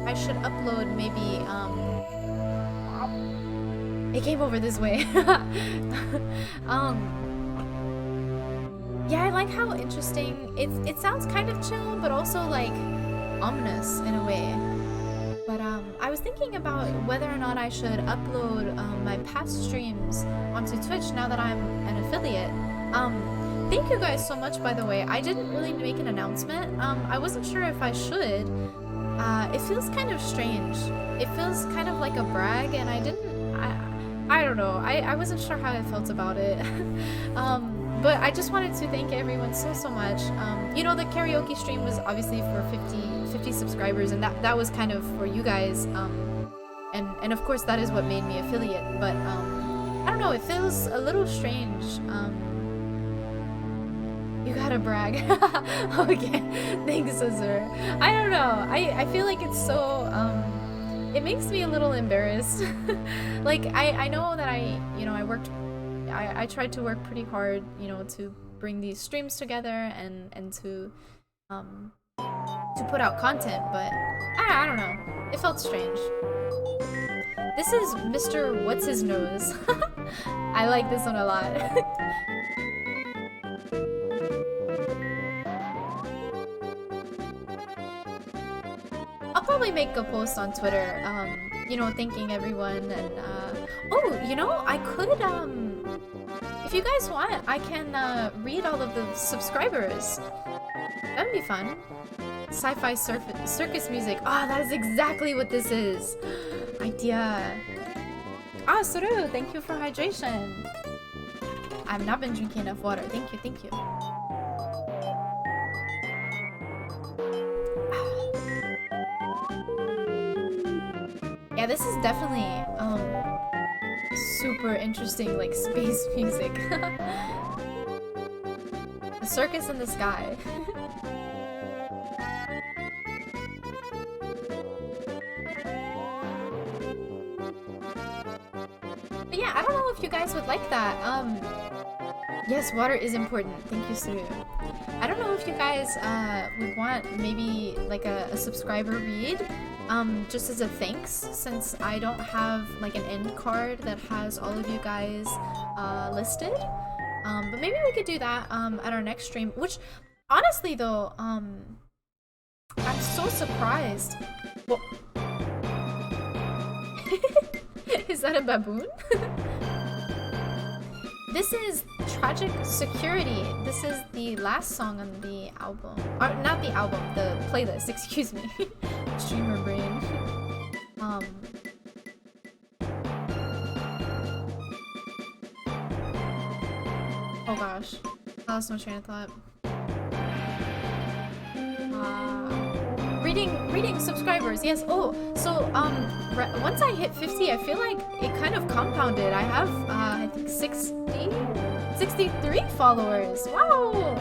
A: I should upload maybe it came over this way. Yeah, I like how interesting it sounds kind of chill, but also like ominous in a way. But I was thinking about whether or not I should upload my past streams onto Twitch now that I'm an affiliate. Thank you guys so much, by the way. I didn't really make an announcement. I wasn't sure if I should. It feels kind of strange. It feels kind of like a brag, and I don't know. I wasn't sure how I felt about it. But I just wanted to thank everyone so much. You know, the karaoke stream was obviously for 50 subscribers, and that was kind of for you guys. And of course that is what made me affiliate. But I don't know, it feels a little strange. You gotta brag. Okay, thanks, Azur. I don't know. I feel like it's so it makes me a little embarrassed. Like I know that I tried to work pretty hard, you know, to bring these streams together and to put out content, but I don't know. It felt strange. This is Mr. What's His Nose. I like this one a lot. I'll probably make a post on Twitter, you know, thanking everyone, and oh, you know, I could if you guys want, I can read all of the subscribers. That'd be fun. Sci-fi circus music. Ah, that is exactly what this is. Idea. Ah, Suru, thank you for hydration. I've not been drinking enough water. Thank you, thank you. Yeah, this is definitely super interesting, like space music. A circus in the sky. But yeah, I don't know if you guys would like that. Yes, water is important. Thank you, Suru. I don't know if you guys would want maybe like a subscriber read. Just as a thanks, since I don't have like an end card that has all of you guys listed. But maybe we could do that at our next stream, which honestly though, I'm so surprised. Well, is that a baboon? This is Tragic Security. This is the last song on the album. Or not the album, the playlist, excuse me. Streamer brain. Oh gosh. I lost my train of thought. Reading subscribers, yes. Oh, so once I hit 50, I feel like it kind of compounded. I have I think 63 followers. Wow,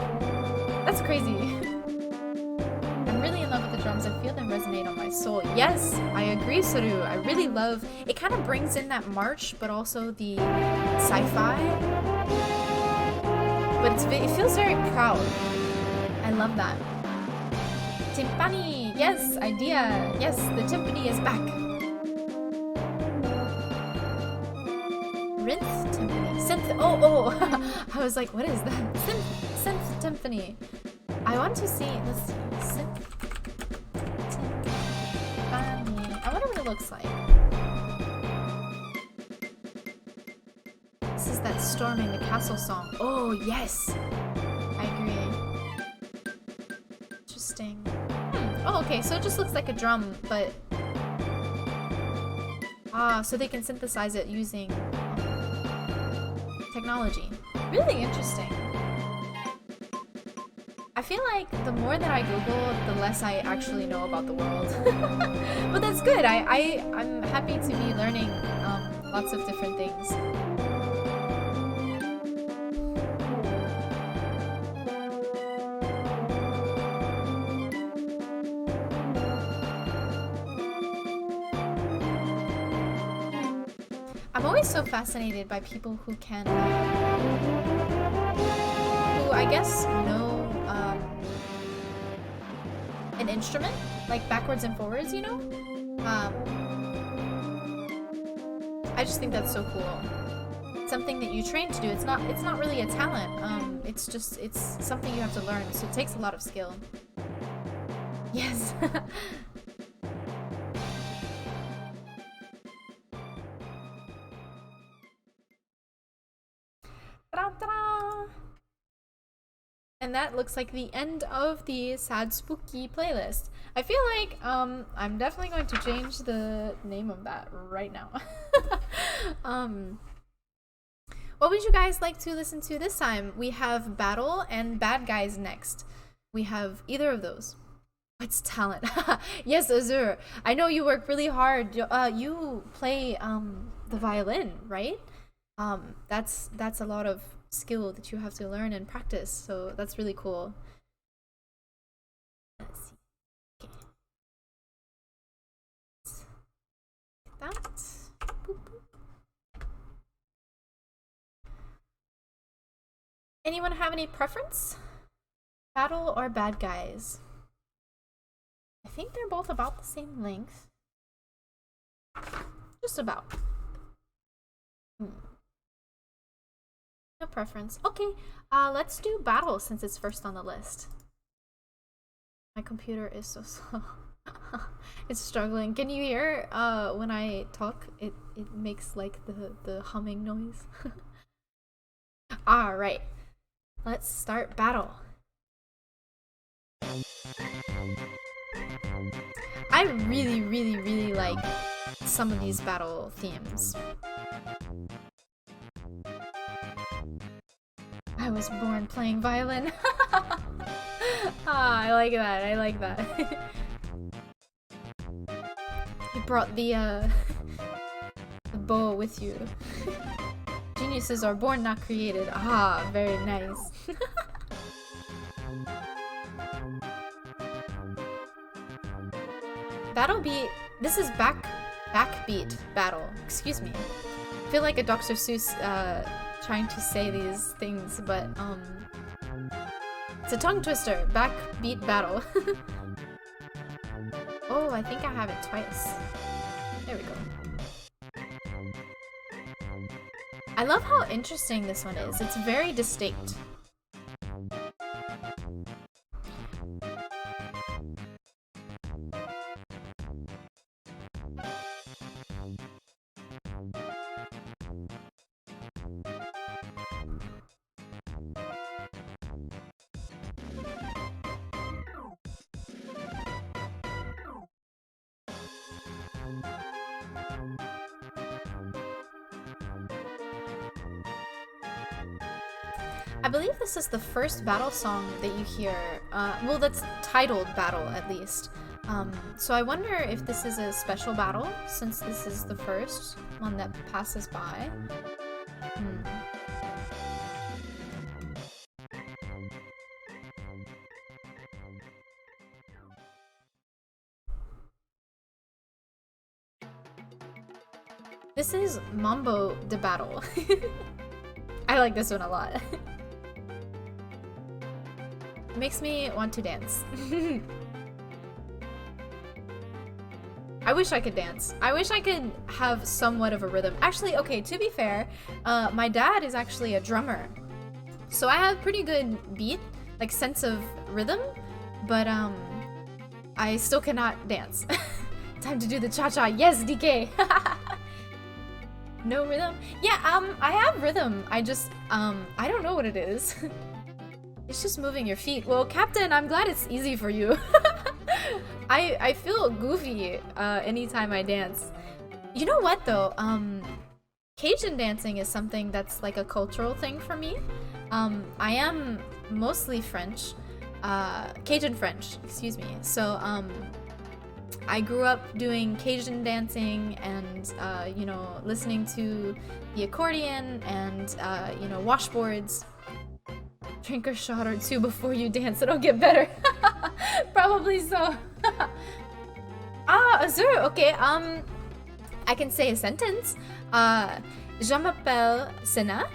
A: that's crazy. I'm really in love with the drums. I feel them resonate on my soul. Yes, I agree, Suru. I really love it. Kind of brings in that march, but also the sci-fi. But it feels very proud. I love that. Timpani, yes, idea, yes, the timpani is back. Rinth timpani, synth, oh, I was like, what is that? Synth timpani. I want to see, let's see, synth timpani. I wonder what it looks like. This is that storming the castle song. Oh, yes, I agree. Interesting. Oh, okay, so it just looks like a drum, but... so they can synthesize it using technology. Really interesting. I feel like the more that I Google, the less I actually know about the world. But that's good. I'm happy to be learning lots of different things. I'm always so fascinated by people who can, who I guess know an instrument, like backwards and forwards, you know? I just think that's so cool. Something that you train to do. It's not really a talent. It's something you have to learn. So it takes a lot of skill. Yes. Ta-da! And that looks like the end of the sad spooky playlist. I feel like I'm definitely going to change the name of that right now. What would you guys like to listen to this time? We have Battle and Bad Guys next. We have either of those. What's talent? Yes, Azur. I know you work really hard. You play the violin, right? That's a lot of skill that you have to learn and practice, so that's really cool. Let's see. Okay. Like that. Boop, boop. Anyone have any preference? Battle or Bad Guys? I think they're both about the same length. Just about. No preference. Okay, let's do Battle since it's first on the list. My computer is so slow. It's struggling. Can you hear when I talk? It makes like the humming noise. Alright. Let's start Battle. I really like some of these battle themes. I was born playing violin. I like that. I like that. You brought the bow with you. Geniuses are born, not created. Ah, very nice. Battle beat. This is backbeat battle. Excuse me. I feel like a Dr. Seuss trying to say these things, but it's a tongue twister. Backbeat battle. Oh, I think I have it twice. There we go. I love how interesting this one is. It's very distinct. I believe this is the first battle song that you hear, well, that's titled Battle at least. So I wonder if this is a special battle, since this is the first one that passes by. This is Mambo de Battle. I like this one a lot. Makes me want to dance. I wish I could dance. I wish I could have somewhat of a rhythm. Actually, okay, to be fair, my dad is actually a drummer. So I have pretty good beat, like sense of rhythm, but I still cannot dance. Time to do the cha-cha. Yes, DK. No rhythm? Yeah, I have rhythm. I just, I don't know what it is. It's just moving your feet. Well, Captain, I'm glad it's easy for you. I feel goofy anytime I dance. You know what though? Cajun dancing is something that's like a cultural thing for me. I am mostly French, Cajun French, excuse me. So I grew up doing Cajun dancing and you know, listening to the accordion and you know, washboards. Drink a shot or two before you dance, it'll get better. Probably so. Azur, okay, I can say a sentence. Je m'appelle Sena.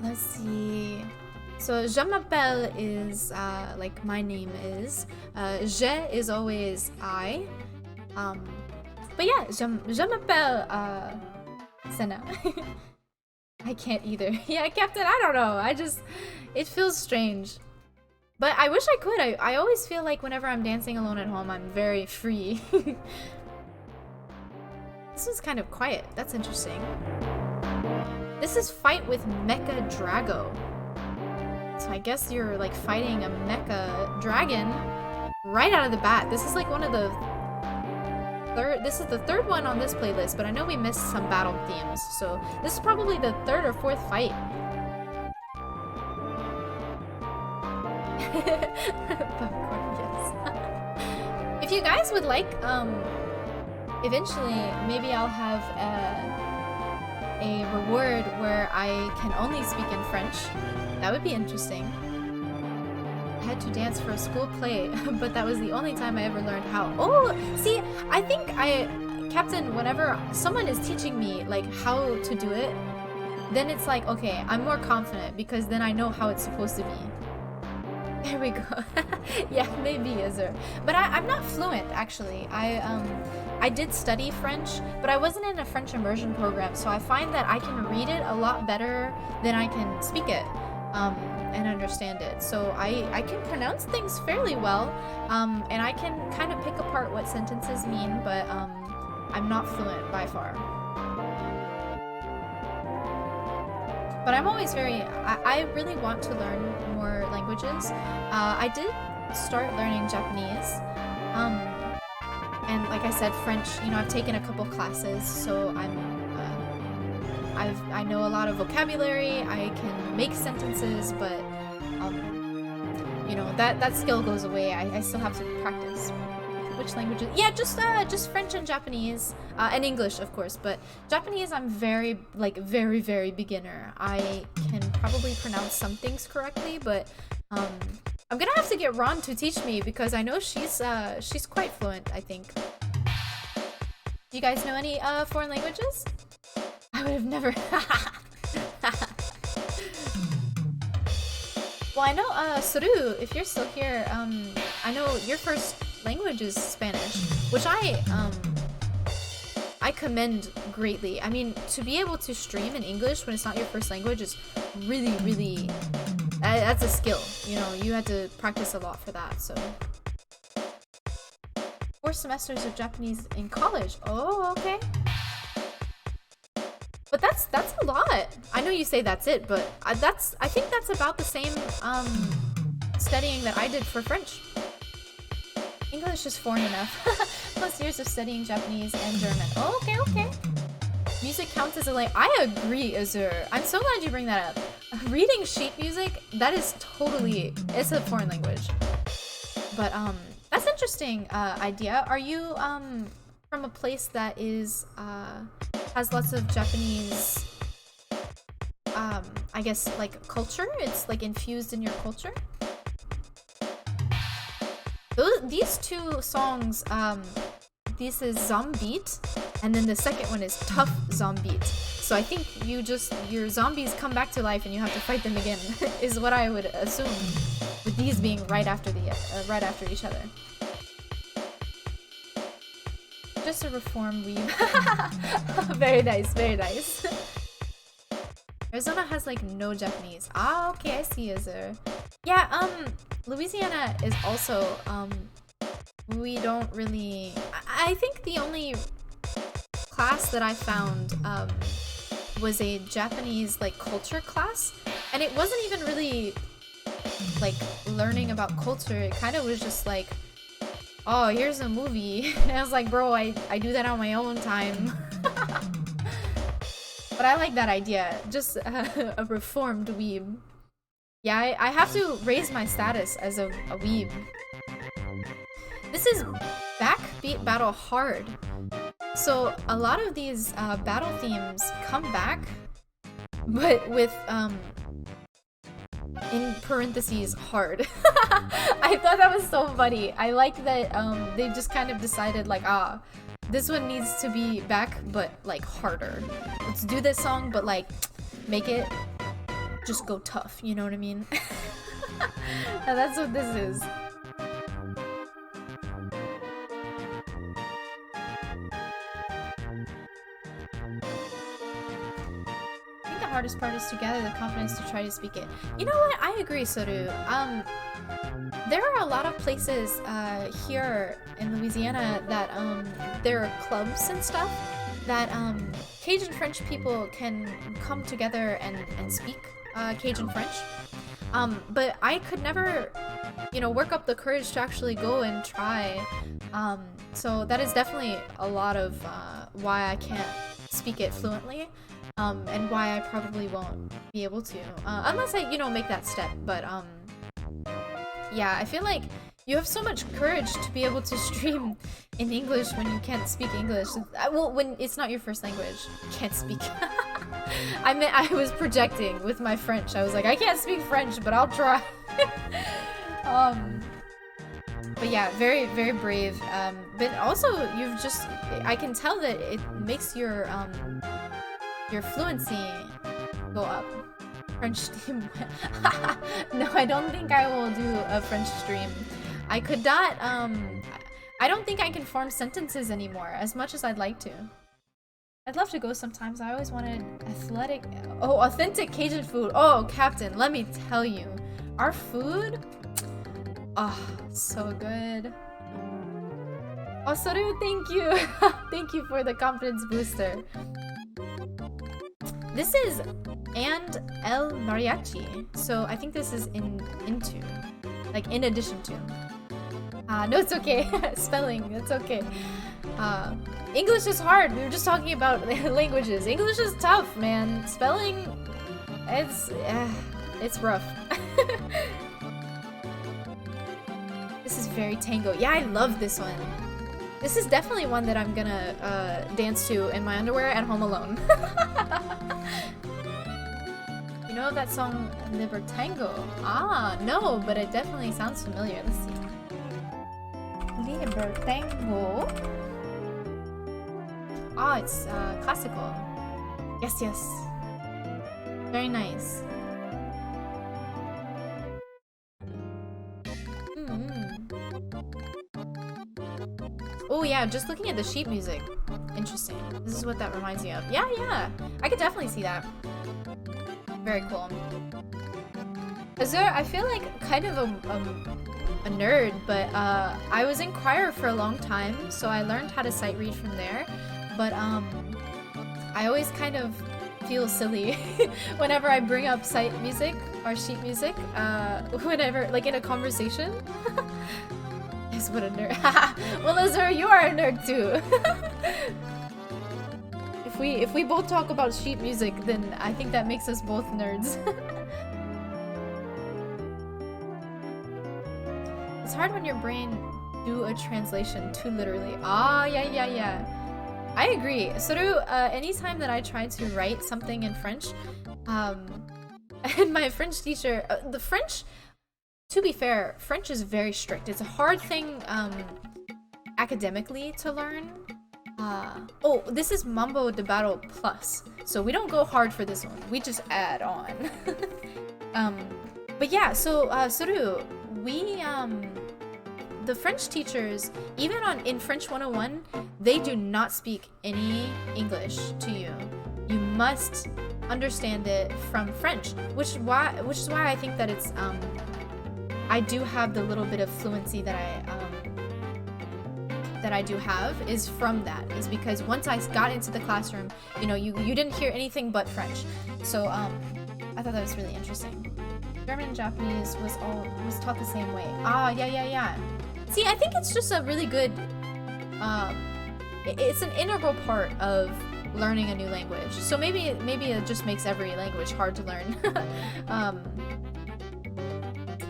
A: Let's see. So je m'appelle is like my name is. Je is always I. But yeah, je m'appelle Senna. I can't either. Yeah, Captain, I don't know. It feels strange. But I wish I could. I always feel like whenever I'm dancing alone at home, I'm very free. This is kind of quiet. That's interesting. This is fight with Mecha Drago. So I guess you're like fighting a mecha dragon right out of the bat. This is like one of the this is the third one on this playlist, but I know we missed some battle themes. So this is probably the third or fourth fight. Popcorn, yes. If you guys would like, eventually maybe I'll have a reward where I can only speak in French. That would be interesting. I had to dance for a school play, but that was the only time I ever learned how. Oh, see, I think Captain, whenever someone is teaching me like how to do it, then it's like, okay, I'm more confident because then I know how it's supposed to be. There we go. Yeah, maybe, Azur. But I'm not fluent, actually. I did study French, but I wasn't in a French immersion program, so I find that I can read it a lot better than I can speak it and understand it. So I can pronounce things fairly well, and I can kind of pick apart what sentences mean, but I'm not fluent by far. But I'm always I really want to learn more languages. I did start learning Japanese. And like I said, French, you know, I've taken a couple classes, so I know a lot of vocabulary, I can make sentences, but, you know, that skill goes away. I still have to practice. Which languages? Yeah, just French and Japanese, and English, of course, but Japanese I'm very beginner. I can probably pronounce some things correctly, but, I'm gonna have to get Ron to teach me because I know she's quite fluent, I think. Do you guys know any foreign languages? I would have never. Well, I know Suru, if you're still here, I know your first language is Spanish, which I commend greatly. I mean, to be able to stream in English when it's not your first language is really that's a skill, you know, you had to practice a lot for that, so. 4 semesters of Japanese in college. Oh, okay. But that's a lot. I know you say that's it, but I think that's about the same studying that I did for French. English is foreign enough. Plus years of studying Japanese and German. Oh, okay. Music counts as a language. I agree, Azur. I'm so glad you bring that up. Reading sheet music, that is totally, it's a foreign language. But that's interesting idea. Are you from a place that is has lots of Japanese I guess like culture? It's like infused in your culture? These 2 songs, this is Zombeat, and then the second one is Tough Zombeat. So I think your zombies come back to life and you have to fight them again, is what I would assume, with these being right after each other. Just a reformed weeb. Very nice, very nice. Arizona has like no Japanese. Ah, okay, I see, Azur. Yeah, Louisiana is also, we don't really, I think the only class that I found, was a Japanese, like, culture class, and it wasn't even really, like, learning about culture. It kind of was just like, oh, here's a movie. And I was like, bro, I do that on my own time. But I like that idea. Just a reformed weeb. Yeah, I have to raise my status as a weeb. This is Backbeat Battle Hard. So a lot of these battle themes come back, but with in parentheses hard. I thought that was so funny. I like that they just kind of decided like, this one needs to be back, but like harder. Let's do this song, but like make it just go tough, you know what I mean? And that's what this is. I think the hardest part is to gather the confidence to try to speak it. You know what? I agree, Soru. There are a lot of places here in Louisiana that there are clubs and stuff that Cajun French people can come together and speak Cajun French. But I could never, you know, work up the courage to actually go and try. So that is definitely a lot of why I can't speak it fluently, and why I probably won't be able to, unless I, you know, make that step. But yeah, I feel like you have so much courage to be able to stream in English when you can't speak English. Well, when it's not your first language, you can't speak. I meant I was projecting with my French. I was like, I can't speak French, but I'll try. But yeah, very, very brave. But also, you've just, I can tell that it makes your fluency go up. French stream. No, I don't think I will do a French stream. I could not, I don't think I can form sentences anymore, as much as I'd like to. I'd love to go sometimes. I always wanted authentic Cajun food. Oh, Captain, let me tell you. Our food? Oh, so good. Oh, Soru, thank you. Thank you for the confidence booster. This is and El Mariachi. So I think this is into. Like, in addition to. No, it's okay. Spelling, it's okay. English is hard. We were just talking about languages. English is tough, man. Spelling, it's rough. This is very tango. Yeah, I love this one. This is definitely one that I'm gonna dance to in my underwear at home alone. You know that song Libertango? Ah, no, but it definitely sounds familiar. Let's see. Libertango. Ah, it's classical. Yes, yes. Very nice. Oh yeah, just looking at the sheet music. Interesting. This is what that reminds me of. Yeah, yeah. I could definitely see that. Very cool. Azur, I feel like kind of a nerd, but I was in choir for a long time, so I learned how to sight read from there. But I always kind of feel silly whenever I bring up sight music or sheet music, whenever, like, in a conversation. Is what a nerd. Well, Azur, you are a nerd too. If we both talk about sheet music, then I think that makes us both nerds. It's hard when your brain do a translation too literally. Ah, yeah. I agree. Soru, anytime that I try to write something in French, and my French teacher, the French, to be fair, French is very strict. It's a hard thing academically to learn. Oh, this is Mambo de Battle Plus, so we don't go hard for this one. We just add on. But yeah, so Soru, we the French teachers, even in French 101, they do not speak any English to you. You must understand it from French, which is why I think that it's I do have the little bit of fluency that I do have is from that, is because once I got into the classroom, you know, you didn't hear anything but French. So I thought that was really interesting. German and Japanese was taught the same way. Ah, yeah. See, I think it's just a really good it's an integral part of learning a new language. So maybe it just makes every language hard to learn.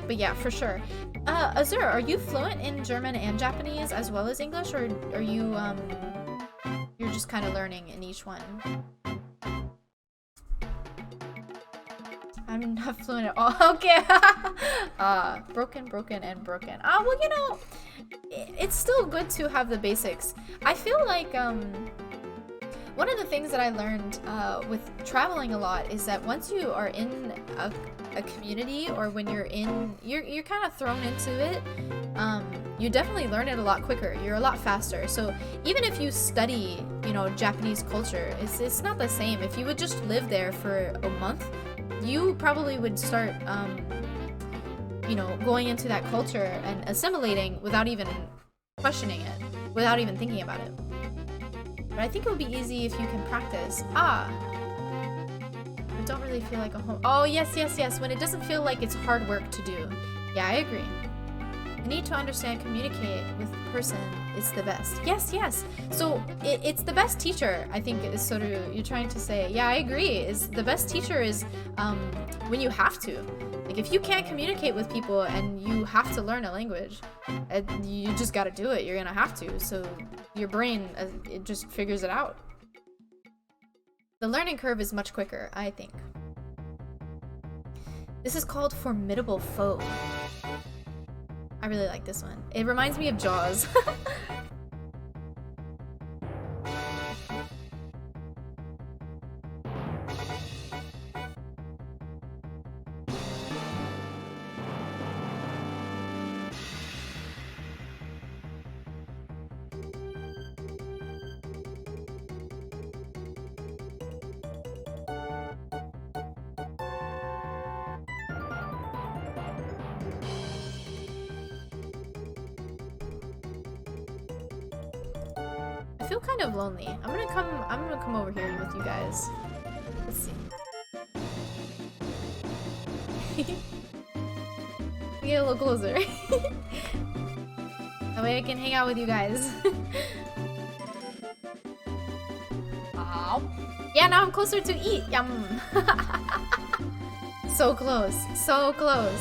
A: But yeah, for sure. Azur, are you fluent in German and Japanese as well as English, or are you you're just kind of learning in each one? I'm not fluent at all. Okay. Broken. Well, you know, it's still good to have the basics. I feel like one of the things that I learned with traveling a lot is that once you are in a community, or when you're kind of thrown into it, you definitely learn it a lot quicker. You're a lot faster. So even if you study, you know, Japanese culture, it's not the same. If you would just live there for a month, you probably would start, you know, going into that culture and assimilating without even questioning it, without even thinking about it. But I think it would be easy if you can practice. I don't really feel like a home. Oh, yes, yes, yes. When it doesn't feel like it's hard work to do. Yeah, I agree. You need to understand, communicate with the person. It's the best. Yes, yes. So it's the best teacher, I think, is sort of, you're trying to say. Yeah, I agree. Is the best teacher is when you have to. Like, if you can't communicate with people and you have to learn a language, you just got to do it. You're going to have to. So your brain, it just figures it out. The learning curve is much quicker, I think. This is called Formidable Foe. I really like this one. It reminds me of Jaws. I feel kind of lonely. I'm gonna come over here with you guys. Let's see. Get a little closer. That way I can hang out with you guys. Yeah, now I'm closer to eat. Yum. So close. So close.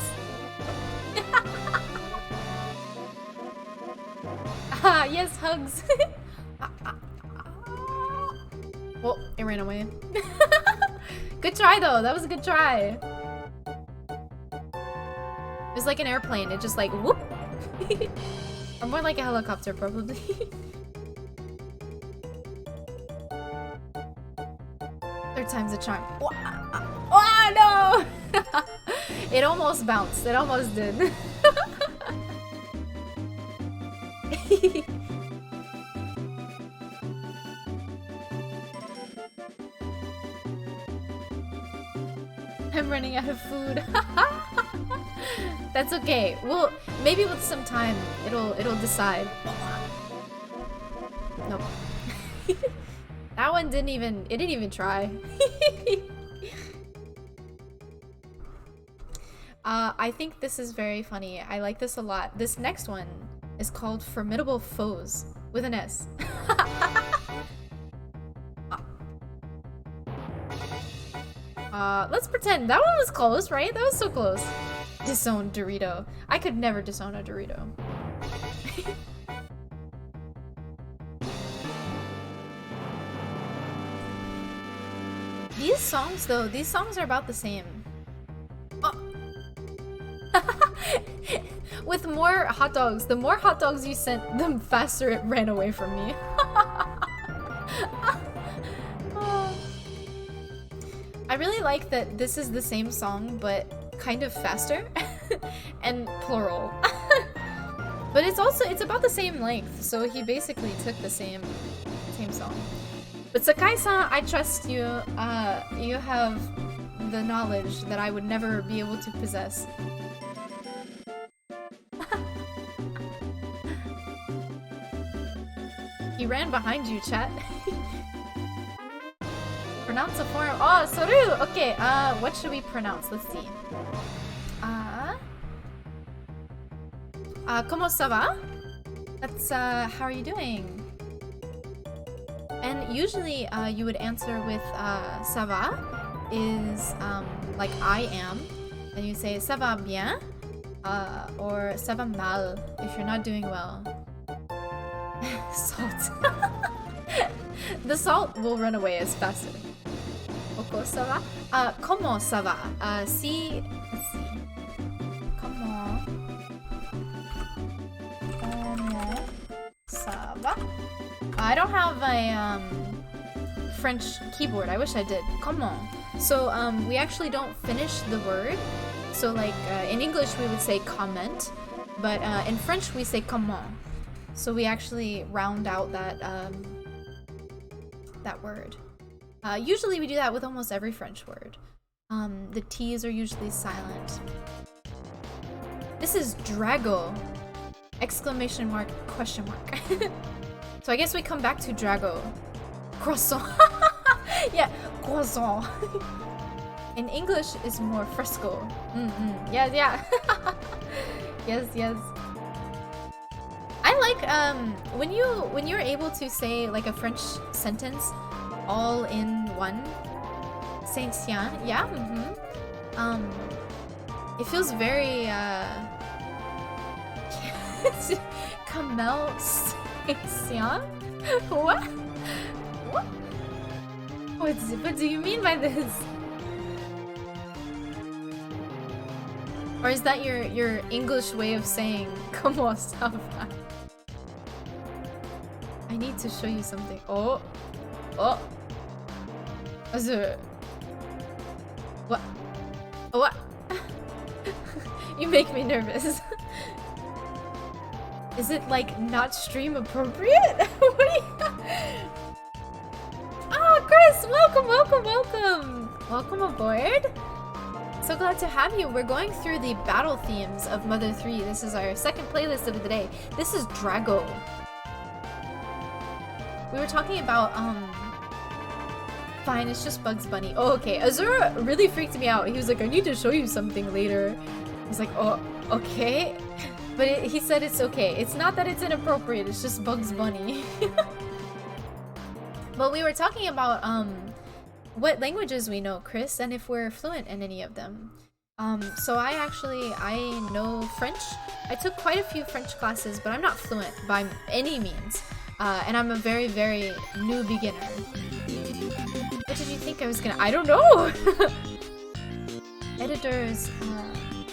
A: Yes, hugs. Oh, it ran away. Good try though. That was a good try. It was like an airplane. It just like whoop. Or more like a helicopter, probably. Third time's a charm. Oh no! It almost bounced. It almost did. I'm running out of food. That's okay. Well, maybe with some time, it'll decide. Nope. That one didn't even try. I think this is very funny. I like this a lot. This next one is called Formidable Foes with an S. Let's pretend that one was close, right? That was so close. Disown Dorito. I could never disown a Dorito. These songs, though, these songs are about the same. Oh. With more hot dogs. The more hot dogs you sent, the faster it ran away from me. I really like that this is the same song, but kind of faster and plural. But it's about the same length, so he basically took the same song. But Sakai-san, I trust you. You have the knowledge that I would never be able to possess. He ran behind you, chat. Pronounce a form. Oh, Soru! Okay, what should we pronounce? Let's see. Como ça va? That's, how are you doing? And usually, you would answer with, ça va is, like I am. And you say, ça va bien? Or ça va mal if you're not doing well. Salt. The salt will run away as faster. Oko ça va? Comment ça va? Let's see. Comment ça va? I don't have French keyboard. I wish I did. Comment. So we actually don't finish the word. So like in English we would say comment, but in French we say comment. So we actually round out that that word. Usually we do that with almost every French word. The T's are usually silent. This is Drago! Exclamation mark, question mark. So I guess we come back to Drago. Croissant. Yeah, croissant. In English is more fresco. Yeah, yeah. Yes, yes. I like when you're able to say like a French sentence all in one. Saint-Cyan, yeah. It feels very Kamel Saint-Cyan? What? What do you mean by this? Or is that your English way of saying "Comment ça va"? I need to show you something. Oh. What? What? You make me nervous. Is it like not stream appropriate? What are you? Oh, Chris, welcome. Welcome aboard. So glad to have you. We're going through the battle themes of Mother 3. This is our second playlist of the day. This is Drago. We were talking about, fine, it's just Bugs Bunny. Oh, okay. Azura really freaked me out. He was like, I need to show you something later. He's like, oh, okay. But he said it's okay. It's not that it's inappropriate, it's just Bugs Bunny. But we were talking about, what languages we know, Chris, and if we're fluent in any of them. So I know French. I took quite a few French classes, but I'm not fluent by any means. And I'm a very, very new beginner. What did you think I was gonna? I don't know! Editors,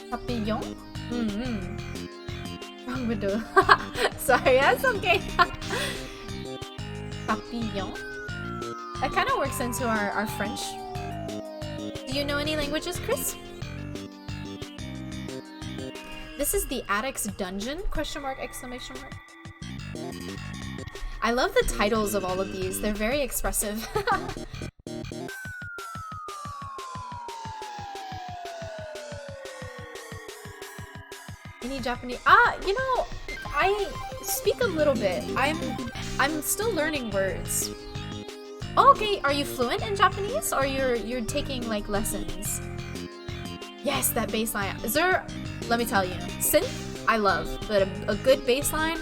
A: papillon? Wrong window. Sorry, that's okay. Papillon? That kind of works into our French. Do you know any languages, Chris? This is the Addict's Dungeon? Question mark, exclamation mark. I love the titles of all of these. They're very expressive. Any Japanese? You know, I speak a little bit. I'm still learning words. Oh, okay, are you fluent in Japanese, or you're taking like lessons? Yes, that bass line. Let me tell you, synth I love, but a good bass line,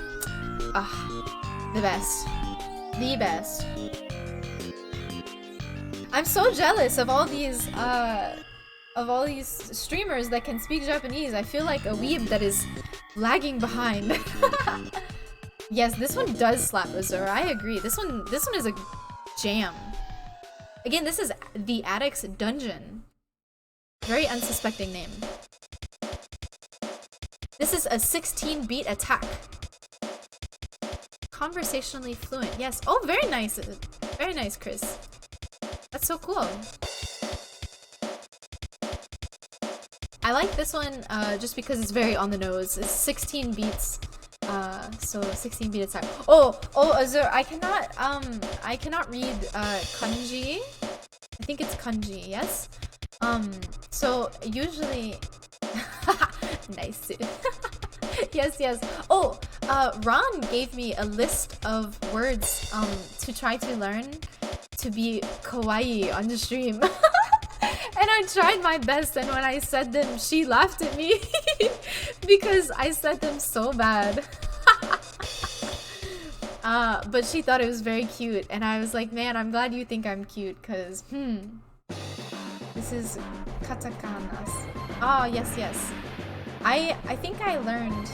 A: the best. I'm so jealous of all these streamers that can speak Japanese. I feel like a weeb that is lagging behind. Yes, this one does slap, Azura. I agree. This one is a jam. Again, this is the Addict's Dungeon. Very unsuspecting name. This is a 16-beat attack. Conversationally fluent. Yes. Oh, very nice. Very nice, Chris. That's so cool. I like this one just because it's very on the nose. It's 16 beats. So 16-beat attack. Oh, Azur, I cannot read kanji. I think it's kanji, yes? So usually nice. Yes. Oh, Ron gave me a list of words to try to learn to be kawaii on the stream. And I tried my best, and when I said them, she laughed at me because I said them so bad. But she thought it was very cute, and I was like, man, I'm glad you think I'm cute, cause this is katakanas. Oh, yes. I think I learned.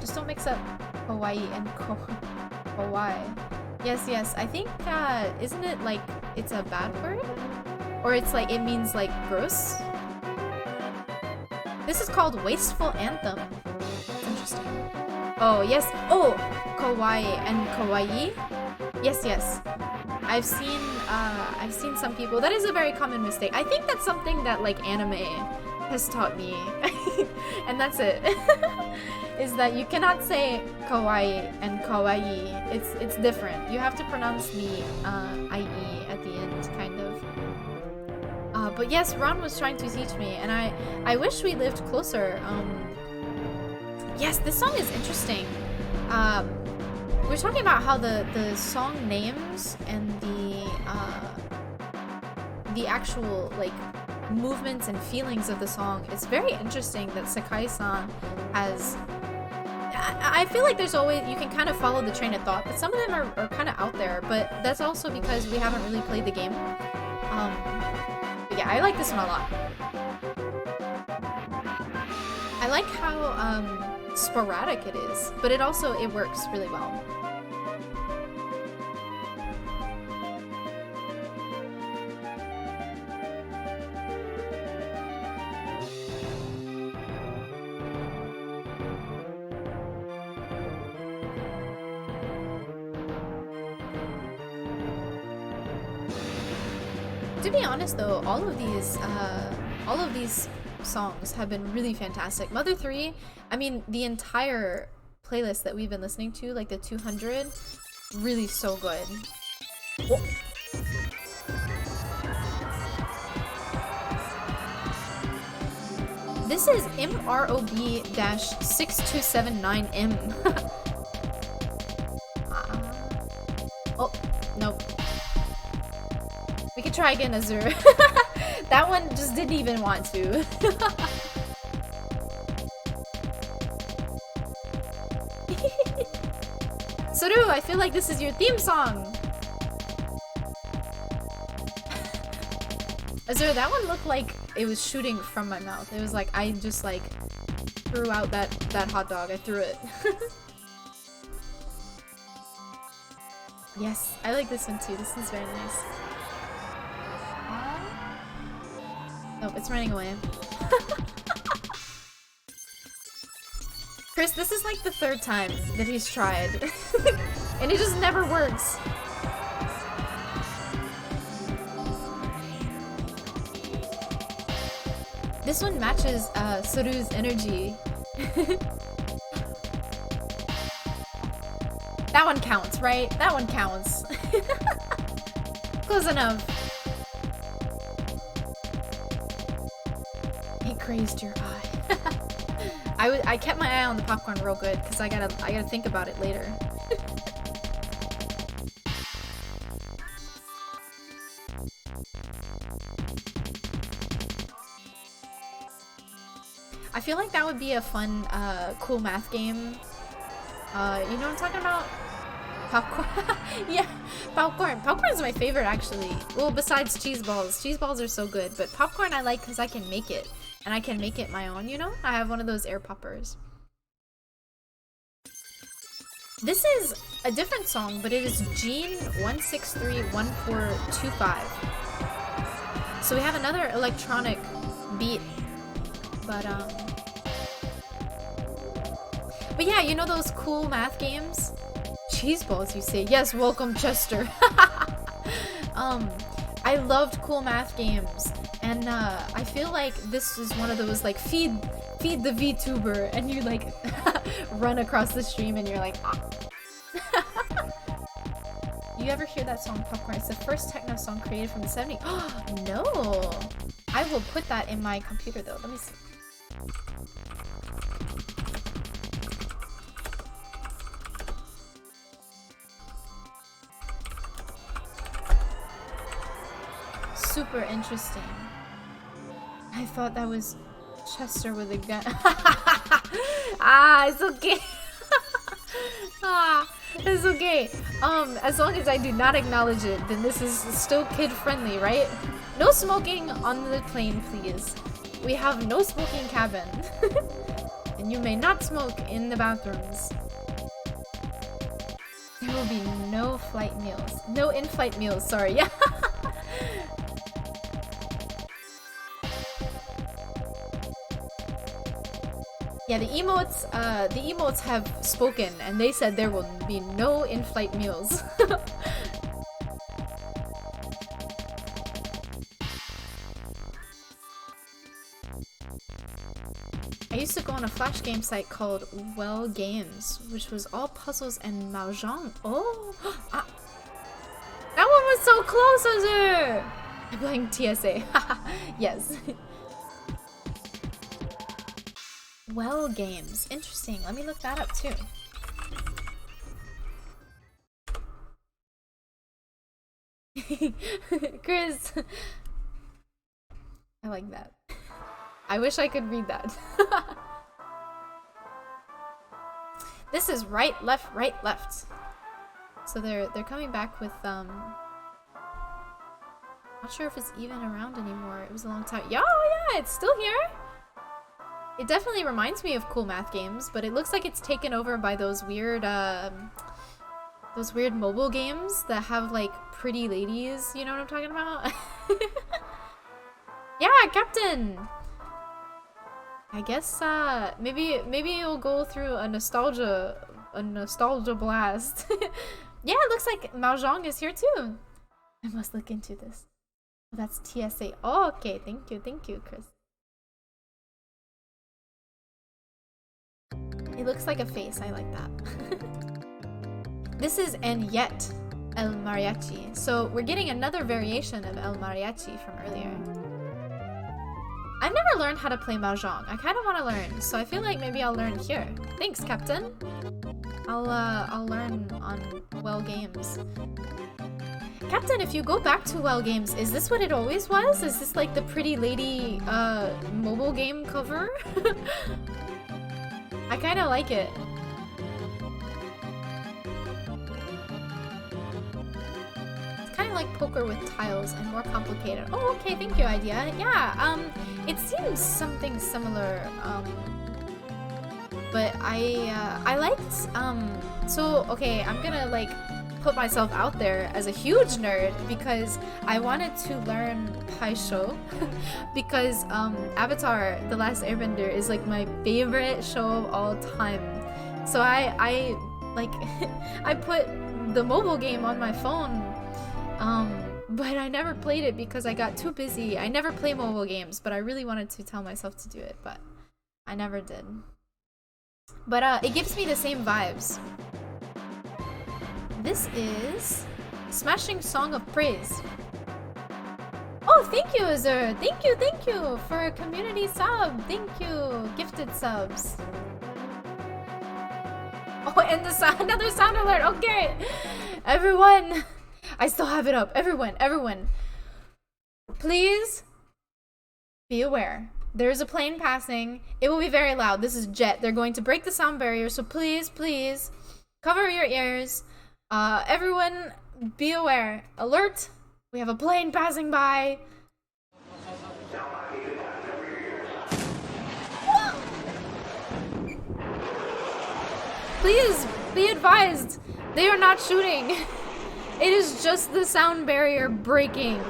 A: Just don't mix up kawaii and kawaii. Yes. I think isn't it like it's a bad word? Or it's like, it means like gross. This is called Wasteful Anthem. That's interesting. Oh, yes. Oh, kawaii and kawaii. Yes. I've seen some people. That is a very common mistake. I think that's something that like anime has taught me, and that's it. Is that you cannot say kawaii and kawaii. It's different. You have to pronounce the ie at the end, kind of. But yes, Ron was trying to teach me, and I wish we lived closer. Yes, this song is interesting. We're talking about how the song names and the actual like movements and feelings of the song. It's very interesting that Sakai-san has. I feel like there's always, you can kind of follow the train of thought, but some of them are kind of out there. But that's also because we haven't really played the game. But yeah, I like this one a lot. I like how sporadic it is, but it works really well. To be honest though, all of these songs have been really fantastic. Mother 3, I mean, the entire playlist that we've been listening to, like the 200, really so good. Whoa. This is MROB-6279M. Oh, nope. We could try again, Azure. That one just didn't even want to. Saru, I feel like this is your theme song. Azure, that one looked like it was shooting from my mouth. It was like I just like threw out that hot dog. I threw it. Yes, I like this one too. This one's very nice. Nope, it's running away. Chris, this is like the 3rd time that he's tried. And it just never works. This one matches Saru's energy. That one counts, right? That one counts. Close enough. It grazed your eye. I kept my eye on the popcorn real good because I gotta think about it later. I feel like that would be a fun, cool math game. You know what I'm talking about? Popcorn? Yeah, popcorn. Popcorn's my favorite, actually. Well, besides cheese balls. Cheese balls are so good, but popcorn I like because I can make it. And I can make it my own, you know? I have one of those air poppers. This is a different song, but it is Gene 1631425. So we have another electronic beat. But yeah, you know those cool math games? Cheese balls, you say? Yes, welcome, Chester. I loved cool math games, and I feel like this is one of those like feed the VTuber, and you like run across the stream, and you're like, ah. You ever hear that song Popcorn? It's the first techno song created from the 70s. No, I will put that in my computer though. Let me see. Super interesting. I thought that was Chester with a gun. Ah, it's okay. Ah, it's okay. As long as I do not acknowledge it, then this is still kid friendly, right? No smoking on the plane, please. We have no smoking cabin. And you may not smoke in the bathrooms. There will be no flight meals. No in-flight meals, sorry. Yeah. Yeah, the emotes have spoken, and they said there will be no in-flight meals. used to go on a flash game site called Well Games, which was all puzzles and mahjong. Oh, ah, that one was so close, Azur! I'm playing TSA. Yes. Well Games. Interesting. Let me look that up too. Chris. I like that. I wish I could read that. This is right, left, right, left. So they're coming back with not sure if it's even around anymore. It was a long time. Yeah, oh yeah, it's still here. It definitely reminds me of cool math games, but it looks like it's taken over by those weird mobile games that have like pretty ladies, you know what I'm talking about? Yeah, Captain. I guess maybe you'll go through a nostalgia blast. Yeah, it looks like mahjong is here too. I must look into this. Oh, that's TSA. Oh, okay, thank you, Chris. It looks like a face. I like that. This is And Yet El Mariachi. So we're getting another variation of El Mariachi from earlier. I've never learned how to play mahjong. I kind of want to learn, so I feel like maybe I'll learn here. Thanks, Captain. I'll learn on Well Games. Captain, if you go back to Well Games, is this what it always was? Is this like the pretty lady mobile game cover? I kind of like it. It's kind of like poker with tiles and more complicated. Oh, okay, thank you, idea. Yeah, it seems something similar. But I liked so okay, I'm gonna like put myself out there as a huge nerd because I wanted to learn Paisho because Avatar The Last Airbender is like my favorite show of all time. So I like I put the mobile game on my phone, but I never played it because I got too busy. I never play mobile games, but I really wanted to tell myself to do it, but I never did. But it gives me the same vibes. This is Smashing Song of Praise. Oh, thank you, Azur. Thank you for a community sub. Thank you, gifted subs. Oh, and another sound alert. Okay, everyone, I still have it up. Everyone, please be aware. There's a plane passing. It will be very loud. This is Jet. They're going to break the sound barrier, so please cover your ears. Everyone, be aware. Alert! We have a plane passing by. Please be advised. They are not shooting. It is just the sound barrier breaking.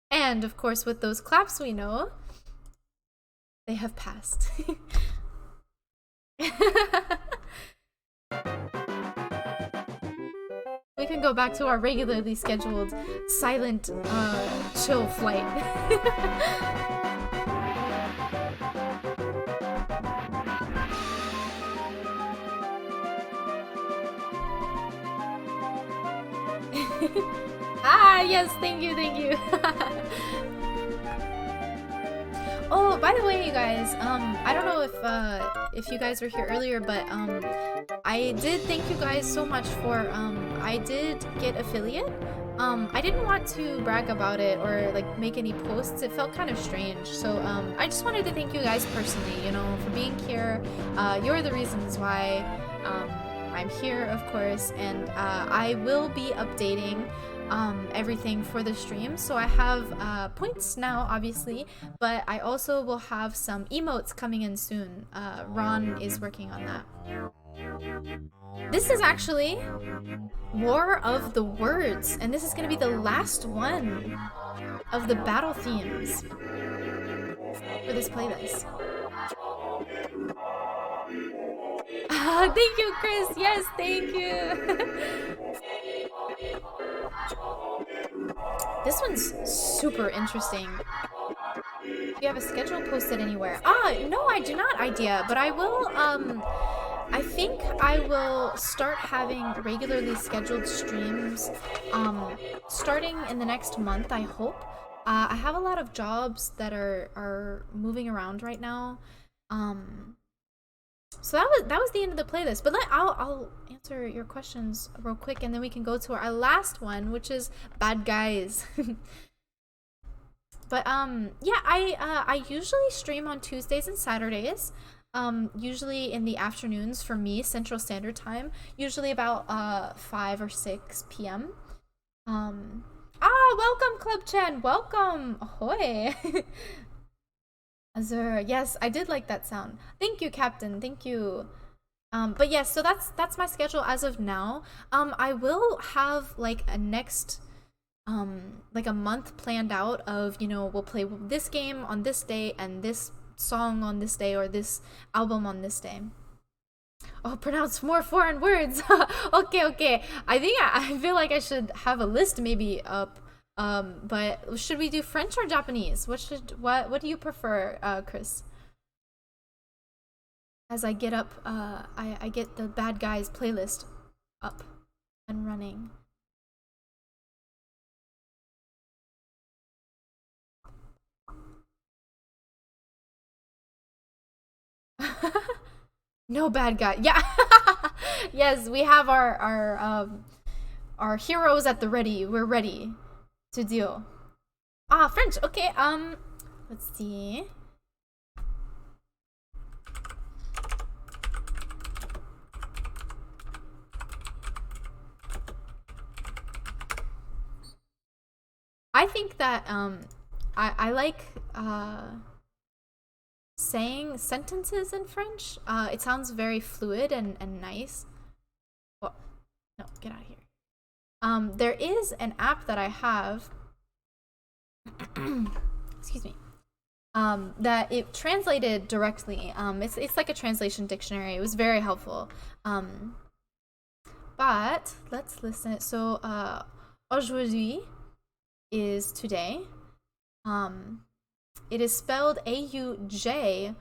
A: And of course, with those claps, we know they have passed. We can go back to our regularly scheduled silent, chill flight. Ah, yes, thank you. Oh, by the way, you guys, I don't know if you guys were here earlier, but I did thank you guys so much for I did get affiliate. I didn't want to brag about it or like make any posts. It felt kind of strange. So I just wanted to thank you guys personally, you know, for being here. You're the reasons why I'm here, of course, and I will be updating everything for the stream. So I have points now, obviously, but I also will have some emotes coming in soon. Ron is working on that. This is actually War of the Words, and this is going to be the last one of the battle themes for this playlist. Thank you, Chris. Yes, thank you. This one's super interesting. Do you have a schedule posted anywhere? No, I do not, idea, but I will, I think I will start having regularly scheduled streams, starting in the next month, I hope. I have a lot of jobs that are moving around right now. So that was the end of the playlist. But I'll answer your questions real quick, and then we can go to our last one, which is bad guys. But yeah, I usually stream on Tuesdays and Saturdays. Usually in the afternoons for me, Central Standard Time. Usually about 5 or 6 p.m. Welcome Club Chan. Welcome. Ahoy. Azure. Yes, I did like that sound. Thank you, Captain. Thank you. But yes, so that's my schedule as of now. I will have like a next like a month planned out of, you know, we'll play this game on this day and this song on this day or this album on this day. Oh, pronounce more foreign words. Okay. I feel like I should have a list maybe up. But should we do French or Japanese? What do you prefer, Chris? As I get up, I get the bad guys playlist up and running. No bad guy. Yeah. Yes, we have our heroes at the ready. We're ready to deal. French. Okay. Let's see. I think that I like saying sentences in French. It sounds very fluid and nice. Oh, no, get out of here. There is an app that I have. Excuse me. That it translated directly. It's like a translation dictionary. It was very helpful. But let's listen. So, aujourd'hui is today. It is spelled AUJOURD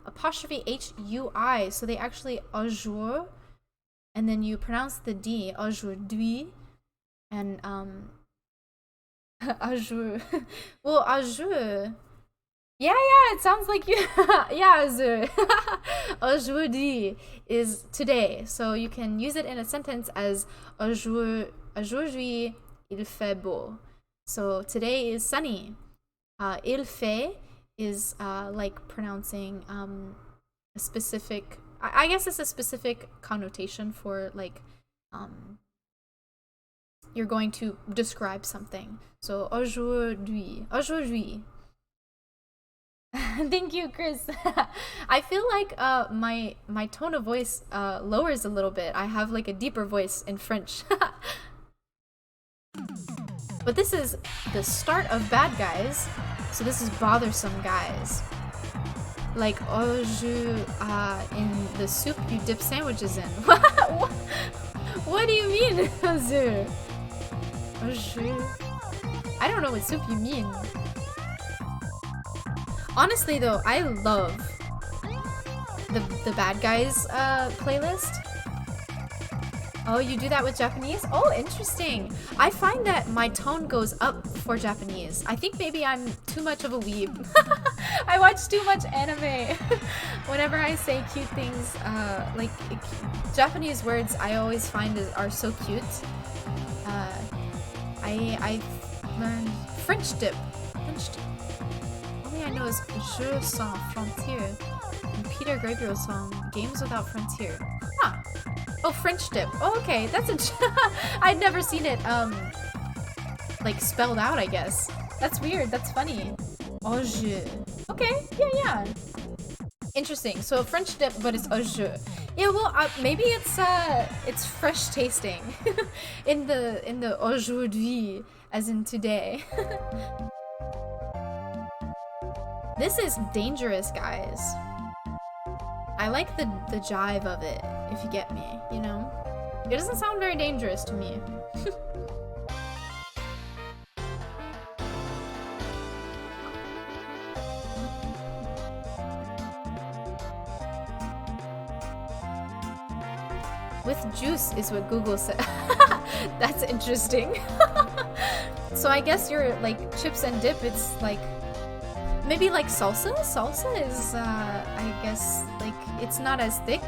A: apostrophe HUI. So they actually ajour, and then you pronounce the D, aujourd'hui, and ajour. Well, ajour. Yeah, it sounds like you. Yeah, ajour. Aujourd'hui is today, so you can use it in a sentence as aujourd'hui il fait beau. So today is sunny. Il fait is like pronouncing a specific. I guess it's a specific connotation for like you're going to describe something. So aujourd'hui. Thank you, Chris. I feel like my tone of voice lowers a little bit. I have like a deeper voice in French. But this is the start of bad guys, so this is bothersome guys. Like, in the soup you dip sandwiches in. What do you mean, I don't know what soup you mean. Honestly though, I love the bad guys playlist. Oh, you do that with Japanese? Oh, interesting. I find that my tone goes up for Japanese. I think maybe I'm too much of a weeb. I watch too much anime. Whenever I say cute things, like Japanese words, I always find are so cute. I learned French dip. Only I know is Je Sans Frontier and Peter Gabriel's song Games Without Frontier. Huh. Oh, French dip. Oh, okay. That's I'd never seen it, like, spelled out, I guess. That's weird. That's funny. Oh, je. Okay. Yeah. Interesting. So, French dip, but it's au jus. Yeah, well, maybe it's fresh tasting. in the aujourd'hui, as in today. This is dangerous, guys. I like the jive of it, if you get me, you know? It doesn't sound very dangerous to me. With juice is what Google said. That's interesting. So I guess your like chips and dip, it's like maybe like salsa. Salsa is I guess like it's not as thick.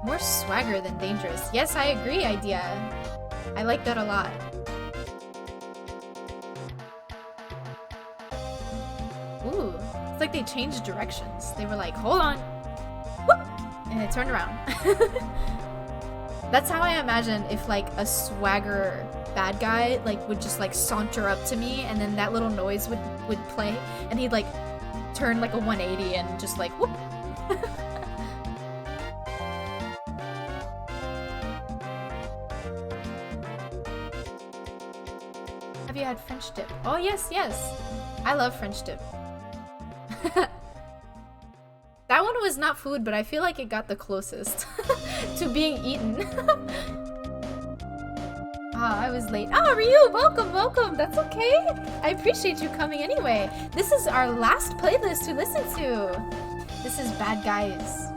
A: More swagger than dangerous. Yes, I agree, idea. I like that a lot. Ooh, it's like they changed directions. They were like, hold on. Whoop! And they turned around. That's how I imagine if like a swagger bad guy like would just like saunter up to me, and then that little noise would play, and he'd like turn like a 180 and just like whoop. Have you had French dip? Oh yes, yes. I love French dip. That one was not food, but I feel like it got the closest to being eaten. Ah, I was late. Ah, Ryu, welcome, welcome. That's okay. I appreciate you coming anyway. This is our last playlist to listen to. This is Bad Guys.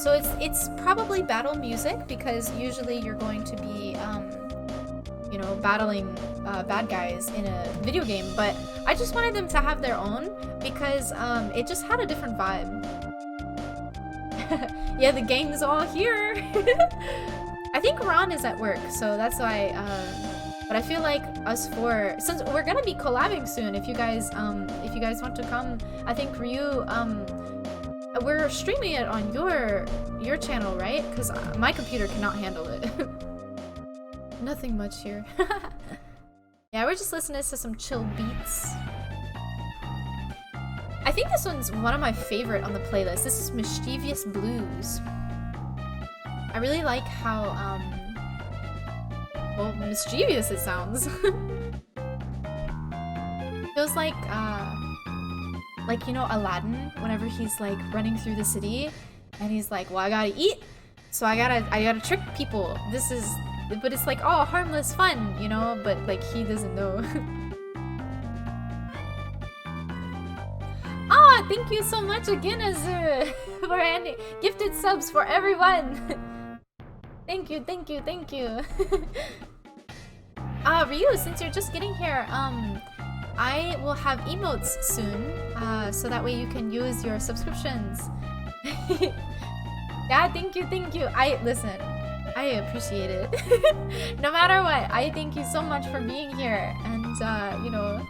A: So it's probably battle music, because usually you're going to be you know, battling bad guys in a video game, but I just wanted them to have their own because it just had a different vibe. Yeah, the gang's all here. I think Ron is at work, so that's why. But I feel like us four, since we're gonna be collabing soon, if you guys want to come, I think Ryu, we're streaming it on your channel, right? Because my computer cannot handle it. Nothing much here. Yeah, we're just listening to some chill beats. I think this one's one of my favorite on the playlist. This is Mischievous Blues. I really like how, well, mischievous it sounds. Feels like, you know, Aladdin, whenever he's, like, running through the city, and he's like, well, I gotta eat, so I gotta trick people. This is... But it's like, oh, harmless fun, you know? But, like, he doesn't know. Ah, thank you so much again, Azur, for gifted subs for everyone. Thank you, thank you, thank you. Ryu, since you're just getting here, I will have emotes soon, so that way you can use your subscriptions. Yeah, thank you, thank you. Listen. I appreciate it. No matter what, I thank you so much for being here and you know,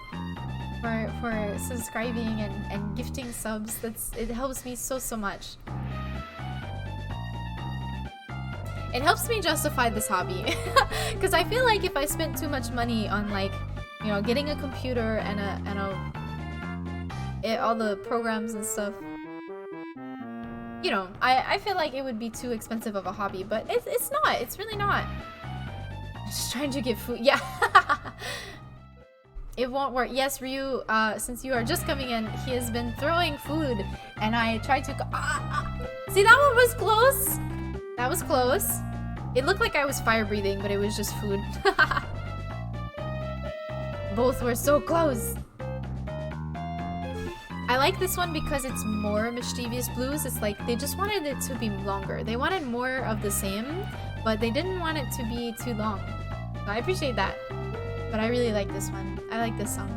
A: for subscribing and gifting subs. It helps me so much. It helps me justify this hobby. Because I feel like if I spent too much money on, like, you know, getting a computer and all the programs and stuff, you know, I feel like it would be too expensive of a hobby, but it's not. It's really not. I'm just trying to get food. Yeah. It won't work. Yes, Ryu, since you are just coming in, he has been throwing food, and I tried to... See, that one was close. That was close. It looked like I was fire breathing, but it was just food. Both were so close. I like this one because it's more Mischievous Blues. It's like they just wanted it to be longer. They wanted more of the same, but they didn't want it to be too long. So I appreciate that. But I really like this one. I like this song.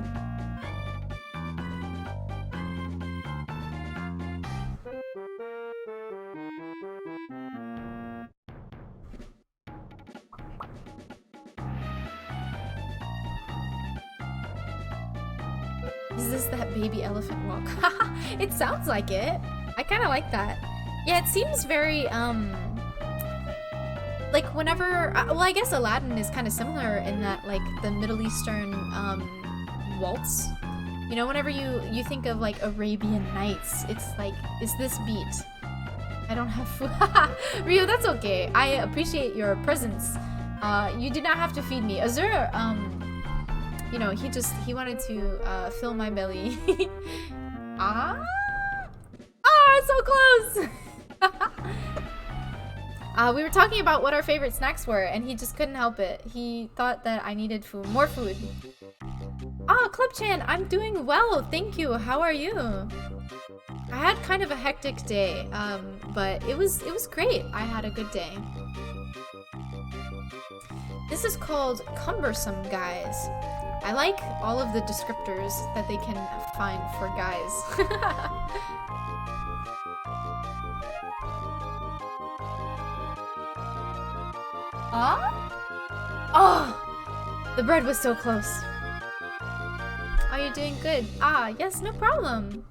A: Is this that baby elephant walk? It sounds like it. I kind of like that. Yeah, it seems very, like whenever, well, I guess Aladdin is kind of similar in that, like, the Middle Eastern, waltz. You know, whenever you think of, like, Arabian Nights, it's like, it's this beat. I don't have food. Ryu, that's okay. I appreciate your presence. You did not have to feed me. Azur, you know, he wanted to fill my belly. So close. We were talking about what our favorite snacks were, and he just couldn't help it. He thought that I needed food, more food. Club Chan, I'm doing well, thank you. How are you? I had kind of a hectic day, but it was great. I had a good day. This is called Cumbersome Guys. I like all of the descriptors that they can find for guys. Oh! The bread was so close. Oh, you're doing good. Ah, yes, no problem.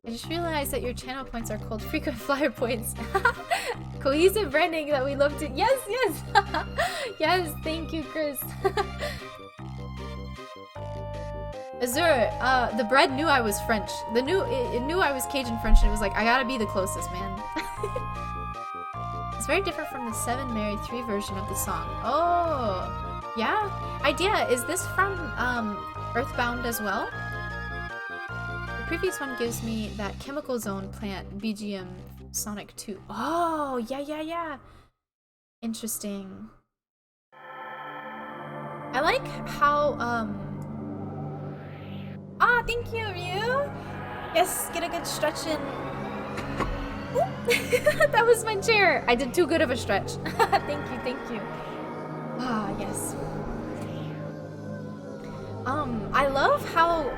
A: I just realized that your channel points are called frequent flyer points. Cohesive branding that we love to. Yes, yes. Yes, thank you, Chris. Azure, the bread knew I was French. It knew I was Cajun French, and it was like, I gotta be the closest, man. It's very different from the 7 Mary 3 version of the song. Oh, yeah. Idea, is this from Earthbound as well? The previous one gives me that Chemical Zone plant BGM Sonic 2. Oh, yeah. Interesting. I like how, Ah, thank you, Ryu! Yes, get a good stretch in. That was my chair! I did too good of a stretch. Thank you. Ah, yes. I love how,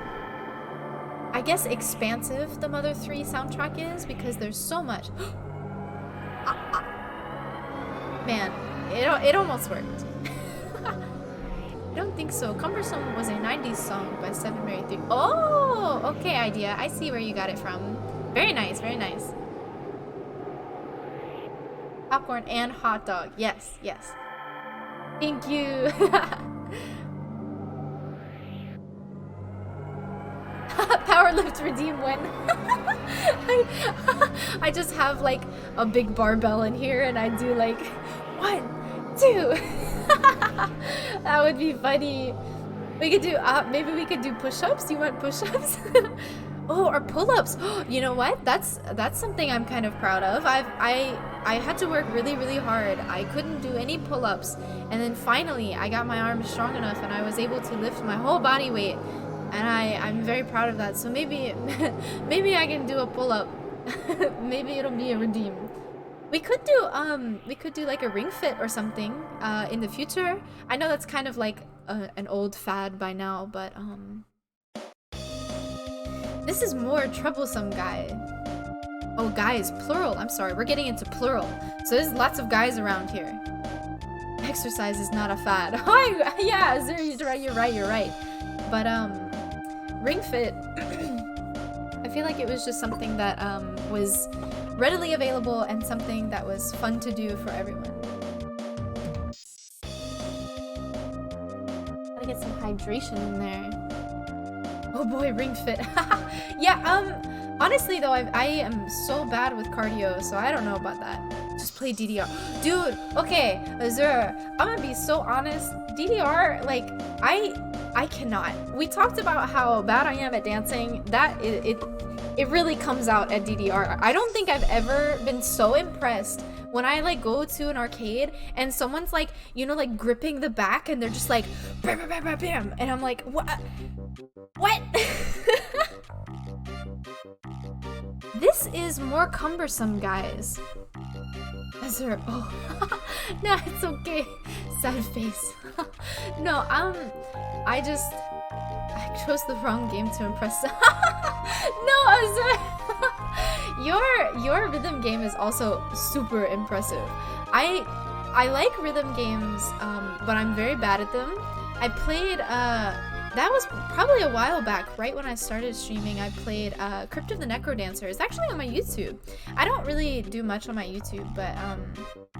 A: I guess, expansive the Mother 3 soundtrack is, because there's so much. Man, it almost worked. I don't think so. Cumbersome was a 90s song by 7 Mary 3. Oh, okay, Idea. I see where you got it from. Very nice, very nice. Popcorn and hot dog. Yes. Thank you. Power lift redeem win. I just have like a big barbell in here and I do like 1, 2. That would be funny. We could do maybe we could do push-ups. You want push-ups? Oh, or pull-ups. You know what? That's something I'm kind of proud of. I had to work really hard. I couldn't do any pull-ups, and then finally I got my arms strong enough and I was able to lift my whole body weight, and I'm very proud of that. So maybe I can do a pull-up. Maybe it'll be a redeem. We could do like a ring fit or something in the future. I know that's kind of like an old fad by now, but this is more troublesome guy. Oh, guys, plural. I'm sorry, we're getting into plural. So there's lots of guys around here. Exercise is not a fad. Oh, yeah, you're right. But ring fit. I feel like it was just something that was readily available and something that was fun to do for everyone. Gotta get some hydration in there. Oh boy, ring fit. Yeah, honestly though, I am so bad with cardio, so I don't know about that. Just play DDR. Dude, okay, Azure, I'm gonna be so honest. DDR, like, I cannot. We talked about how bad I am at dancing. It really comes out at DDR. I don't think I've ever been so impressed when I like go to an arcade and someone's like, you know, like gripping the back and they're just like bam, bam, bam, bam, bam. And I'm like, what? This is more cumbersome, guys. Azure, oh. No, it's okay. Sad face. No, I chose the wrong game to impress. No, Azure. Your rhythm game is also super impressive. I like rhythm games, but I'm very bad at them. I played that was probably a while back, right when I started streaming. I played Crypt of the Necrodancer. It's actually on my YouTube. I don't really do much on my YouTube, but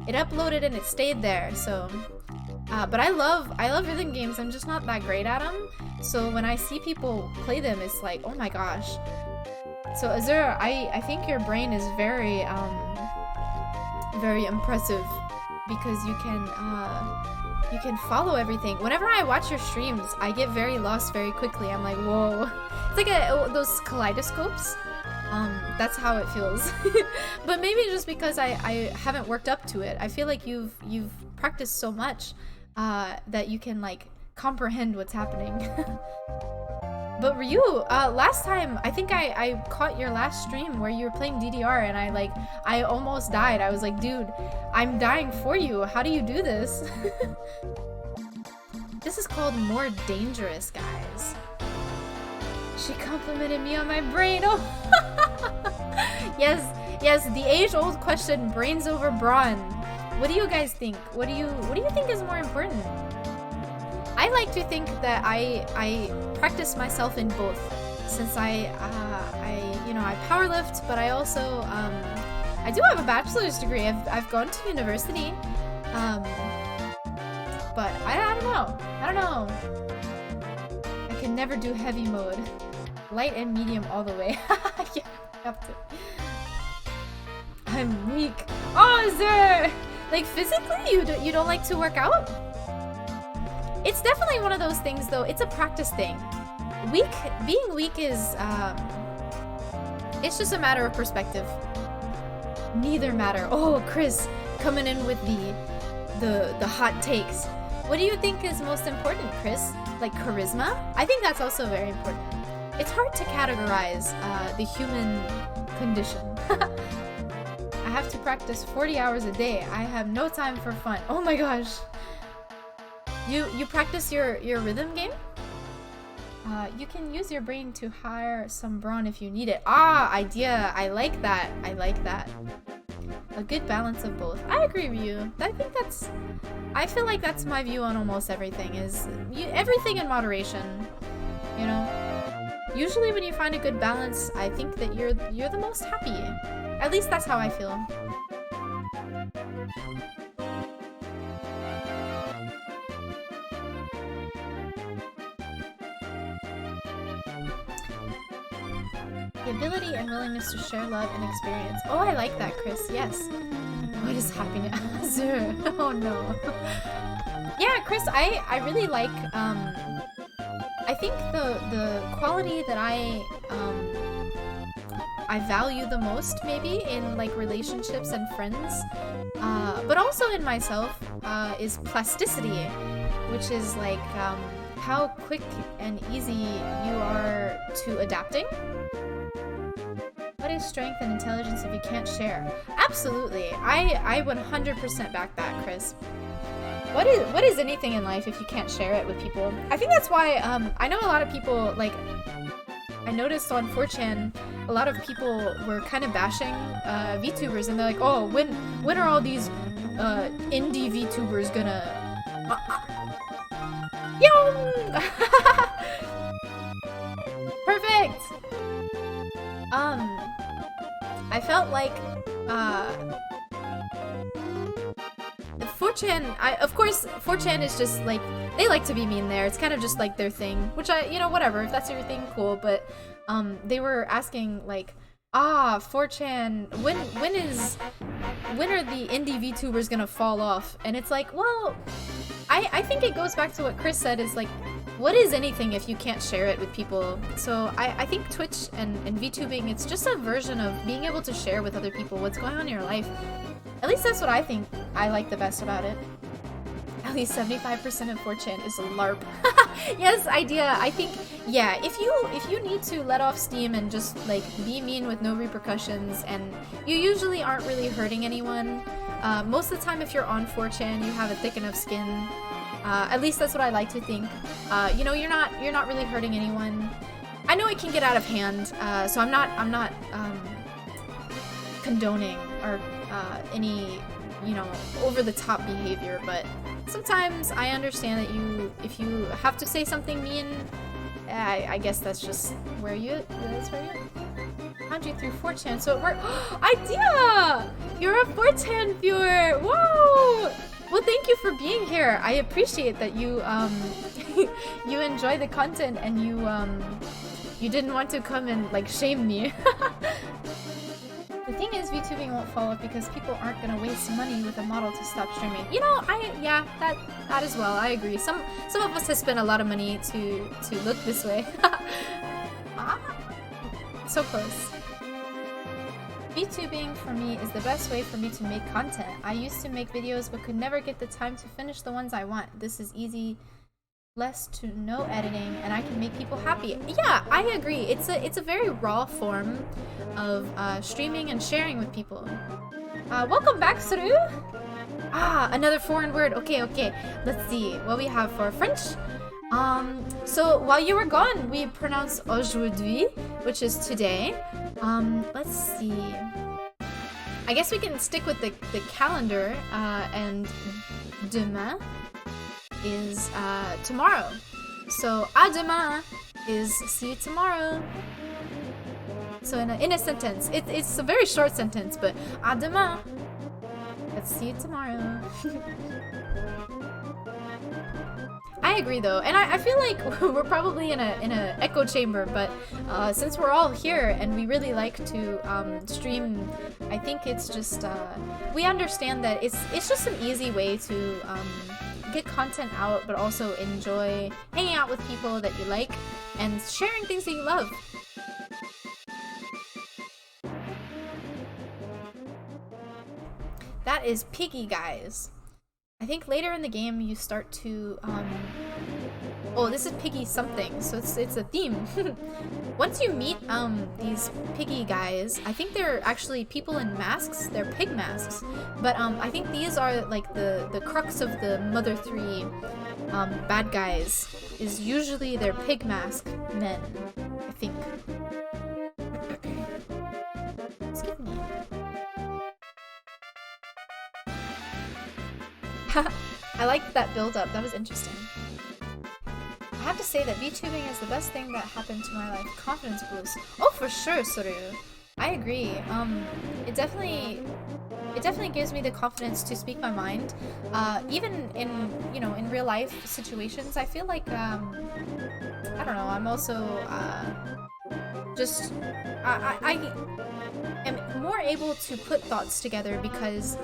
A: it uploaded and it stayed there. So but I love rhythm games. I'm just not that great at them. So when I see people play them, it's like, oh my gosh. So Azure, I think your brain is very very impressive because you can follow everything. Whenever I watch your streams, I get very lost very quickly. I'm like, whoa. It's like those kaleidoscopes. That's how it feels. But maybe just because I haven't worked up to it. I feel like you've practiced so much that you can like comprehend what's happening. But Ryu, last time, I think I caught your last stream where you were playing DDR and I almost died. I was like, dude, I'm dying for you. How do you do this? This is called More Dangerous, guys. She complimented me on my brain. Oh, yes, the age-old question, brains over brawn. What do you guys think? What do you think is more important? I like to think that I practice myself in both, since I powerlift, but I also I do have a bachelor's degree. I've gone to university, but I don't know. I can never do heavy mode. Light and medium all the way. Yeah, I have to. I'm weak. Oh, is there like physically you don't like to work out? It's definitely one of those things, though. It's a practice thing. Being weak is, it's just a matter of perspective. Neither matter. Oh, Chris, coming in with the hot takes. What do you think is most important, Chris? Like charisma? I think that's also very important. It's hard to categorize the human condition. I have to practice 40 hours a day. I have no time for fun. Oh my gosh. You practice your rhythm game? You can use your brain to hire some brawn if you need it. Ah, idea. I like that. I like that. A good balance of both. I agree with you. I feel like that's my view on almost everything, is everything in moderation. You know? Usually when you find a good balance, I think that you're the most happy. At least that's how I feel. The ability and willingness to share love and experience. Oh, I like that, Chris. Yes. What is happening? Azur. Oh no. Yeah, Chris, I really like, I think the quality that I value the most, maybe, in like relationships and friends, but also in myself, is plasticity, which is like how quick and easy you are to adapting. What is strength and intelligence if you can't share? Absolutely. I 100% back that, Chris. What is anything in life if you can't share it with people? I think that's why I know a lot of people, like, I noticed on 4chan a lot of people were kind of bashing VTubers, and they're like, oh, when are all these indie VTubers gonna Perfect. I felt like 4chan, of course 4chan is just like, they like to be mean there. It's kind of just like their thing, which whatever, if that's your thing, cool. But they were asking like, 4chan, when are the indie VTubers gonna fall off? And it's like, well, I think it goes back to what Chris said, is like, what is anything if you can't share it with people? So I think Twitch and VTubing, it's just a version of being able to share with other people what's going on in your life. At least that's what I think I like the best about it. At least 75% of 4chan is a LARP. Yes, idea. I think, yeah, if you need to let off steam and just like be mean with no repercussions, and you usually aren't really hurting anyone. Most of the time, if you're on 4chan, you have a thick enough skin. At least that's what I like to think. You're not really hurting anyone. I know it can get out of hand, so I'm not condoning or any over the top behavior, but sometimes I understand that if you have to say something mean, I guess that's just where you found you through 4chan, so it worked. Idea! You're a 4chan viewer! Whoa! Well, thank you for being here. I appreciate that you you enjoy the content, and you didn't want to come and like shame me. The thing is, VTubing won't fall off because people aren't gonna waste money with a model to stop streaming. That as well. I agree. Some of us have spent a lot of money to look this way. So close. VTubing for me is the best way for me to make content. I used to make videos but could never get the time to finish the ones I want. This is easy less to no editing, and I can make people happy. Yeah, I agree. It's a very raw form of streaming and sharing with people. Welcome back, Suru. Ah, another foreign word. Okay, okay. Let's see what we have for French. So while you were gone, we pronounced aujourd'hui, which is today. Let's see. I guess we can stick with the calendar, and demain is tomorrow. So à demain is see you tomorrow. So in a sentence, it's a very short sentence, but à demain. Let's see you tomorrow. I agree though, and I feel like we're probably in a echo chamber, but since we're all here and we really like to stream, I think it's just we understand that it's just an easy way to get content out, but also enjoy hanging out with people that you like and sharing things that you love. That is Piggy, guys. I think later in the game you start to oh, this is Piggy something, so it's a theme. Once you meet these Piggy guys, I think they're actually people in masks. They're pig masks, but I think these are like the crux of the Mother 3 bad guys. Is usually they're pig mask men, I think. Excuse me. I liked that build-up. That was interesting. I have to say that VTubing is the best thing that happened to my life. Confidence boost. Oh, for sure, Soru. I agree. It definitely gives me the confidence to speak my mind. Even in, you know, in real life situations, I feel like, I don't know, I'm also, just, I am more able to put thoughts together because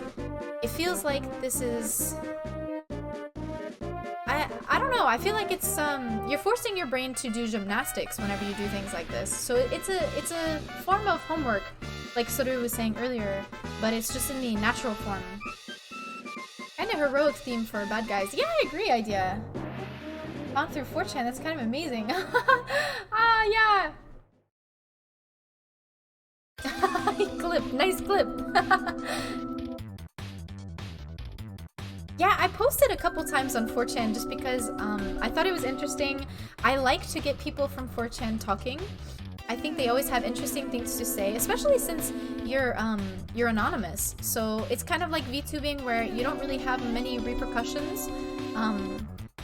A: it feels like this is... I don't know, I feel like it's, you're forcing your brain to do gymnastics whenever you do things like this. So it's a form of homework, like Soru was saying earlier, but it's just in the natural form. Kinda heroic theme for bad guys. Yeah, I agree, idea. Gone through 4chan, that's kind of amazing. Ah, yeah! Clip, nice clip! Yeah, I posted a couple times on 4chan just because I thought it was interesting. I like to get people from 4chan talking. I think they always have interesting things to say, especially since you're anonymous. So it's kind of like VTubing where you don't really have many repercussions.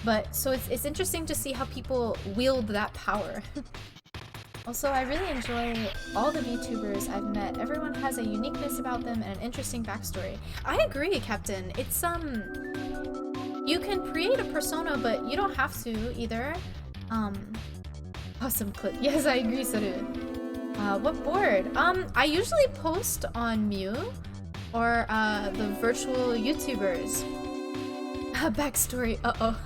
A: But so it's interesting to see how people wield that power. Also, I really enjoy all the VTubers I've met. Everyone has a uniqueness about them and an interesting backstory. I agree, Captain. It's, you can create a persona, but you don't have to either. Awesome clip. Yes, I agree, Saru. What board? I usually post on Mew or, the virtual YouTubers. Backstory, uh-oh.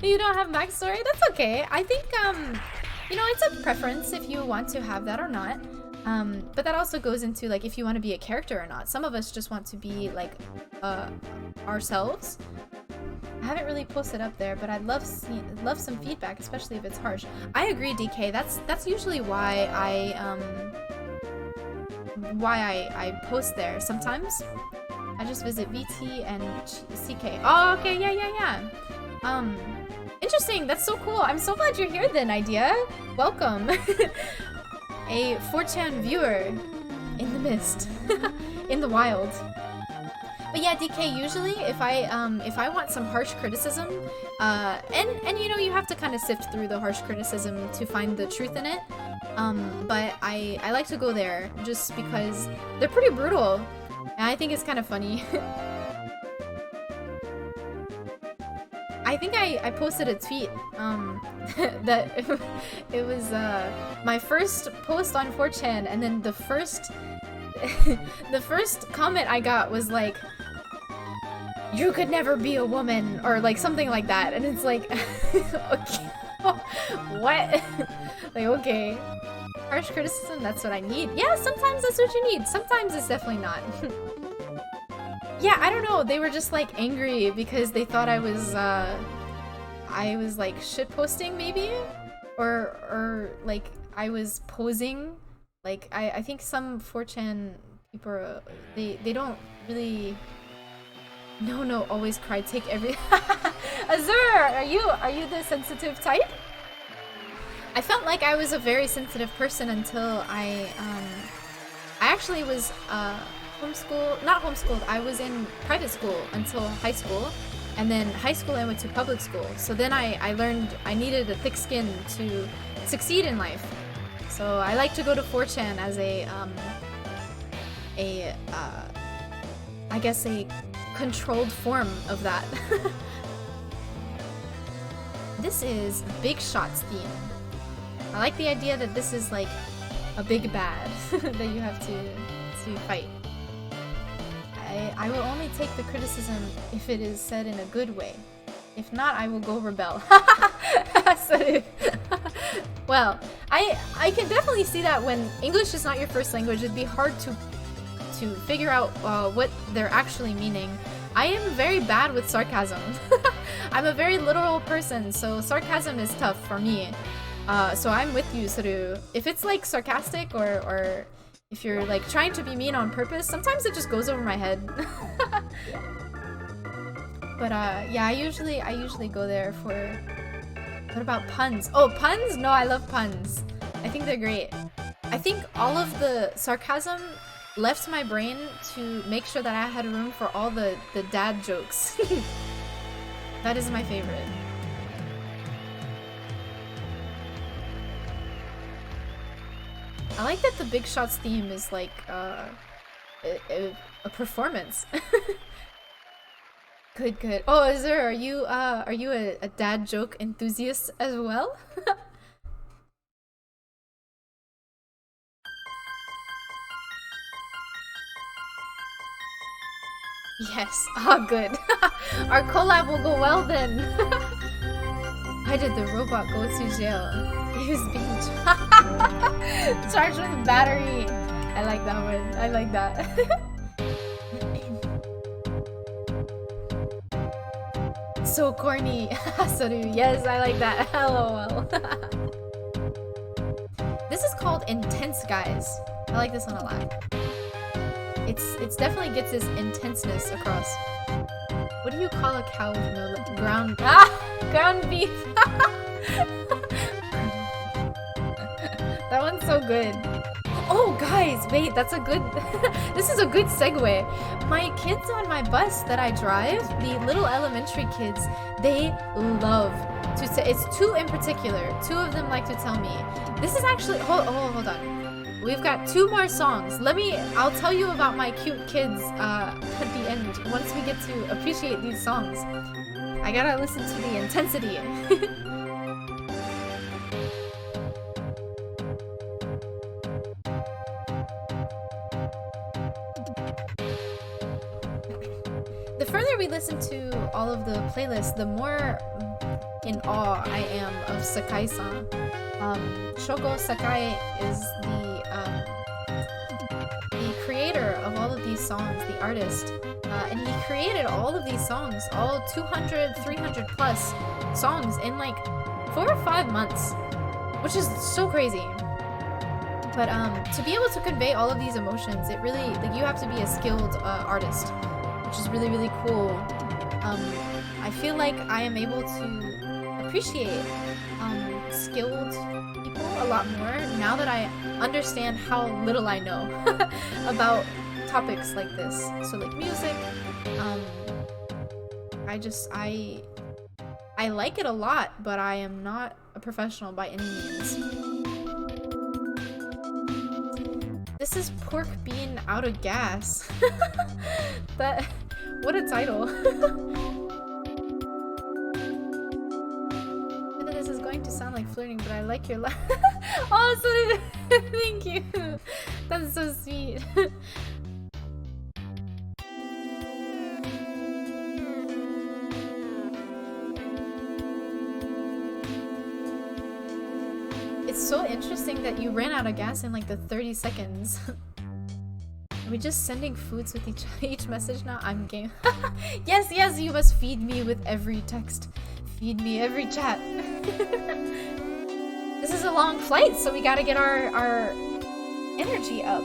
A: You don't have backstory? That's okay. I think, you know, it's a preference if you want to have that or not. But that also goes into, like, if you want to be a character or not. Some of us just want to be, like, ourselves. I haven't really posted up there, but I'd love some feedback, especially if it's harsh. I agree, DK. That's usually why I post there. Sometimes I just visit VT and CK. Oh, okay, yeah. Interesting. That's so cool. I'm so glad you're here then, Idea. Welcome. A 4chan viewer in the mist. In the wild. But yeah, DK, usually if I want some harsh criticism, and you know, you have to kind of sift through the harsh criticism to find the truth in it. But I like to go there just because they're pretty brutal. And I think it's kind of funny. I think I posted a tweet that it was my first post on 4chan, and then the first the first comment I got was like, "You could never be a woman," or like something like that, and it's like, okay, what? Like, okay, harsh criticism, that's what I need. Yeah, sometimes that's what you need. Sometimes it's definitely not. Yeah, I don't know. They were just like angry because they thought I was I was like shit posting maybe, or like I was posing. Like I think some 4chan people, they don't really. No, always cry. Take every. Azur, are you the sensitive type? I felt like I was a very sensitive person until I actually was not homeschooled. I was in private school until high school, and then high school I went to public school. So then I learned I needed a thick skin to succeed in life. So I like to go to 4chan as I guess a controlled form of that. This is Big Shot's theme. I like the idea that this is like a big bad that you have to fight. I will only take the criticism if it is said in a good way. If not, I will go rebel. So, well, I can definitely see that when English is not your first language, it'd be hard to figure out what they're actually meaning. I am very bad with sarcasm. I'm a very literal person, so sarcasm is tough for me. So I'm with you, Saru. If it's like sarcastic or if you're like trying to be mean on purpose, sometimes it just goes over my head. But yeah, I usually go there for. What about puns? Oh, puns? No, I love puns. I think they're great. I think all of the sarcasm left my brain to make sure that I had room for all the dad jokes. That is my favorite. I like that the Big Shots theme is like a performance. Good. Oh, Azur, are you a dad joke enthusiast as well? Yes. Oh, good. Our collab will go well then. Why did the robot go to jail? He was being charged with battery. I like that one. I like that. So corny. Saru. Yes, I like that. LOL. This is called Intense, guys. I like this one a lot. It's definitely gets its intenseness across. What do you call a cow with no ground beef? That one's so good. Oh, guys, wait, that's a good. This is a good segue. My kids on my bus that I drive, the little elementary kids, they love to say. It's two in particular. Two of them like to tell me. This is actually. Hold on. We've got 2 more songs. I'll tell you about my cute kids at the end once we get to appreciate these songs. I gotta listen to the intensity. The further we listen to all of the playlists, the more in awe I am of Sakai-san. Shogo Sakai is the creator of all of these songs, the artist, and he created all of these songs, all 200, 300 plus songs in like 4 or 5 months, which is so crazy. But to be able to convey all of these emotions, it really, like, you have to be a skilled artist, which is really, really cool. I feel like I am able to appreciate skilled people a lot more now that I understand how little I know about topics like this. So like music, I like it a lot, but I am not a professional by any means. This is Pork Bean Out of Gas. What a title. This is going to sound like flirting, but I like your laugh. Oh, so thank you. That's so sweet. It's so interesting that you ran out of gas in like the 30 seconds. Are we just sending foods with each message now? I'm game. Yes, you must feed me with every text. Feed me every chat. This is a long flight, so we gotta get our energy up.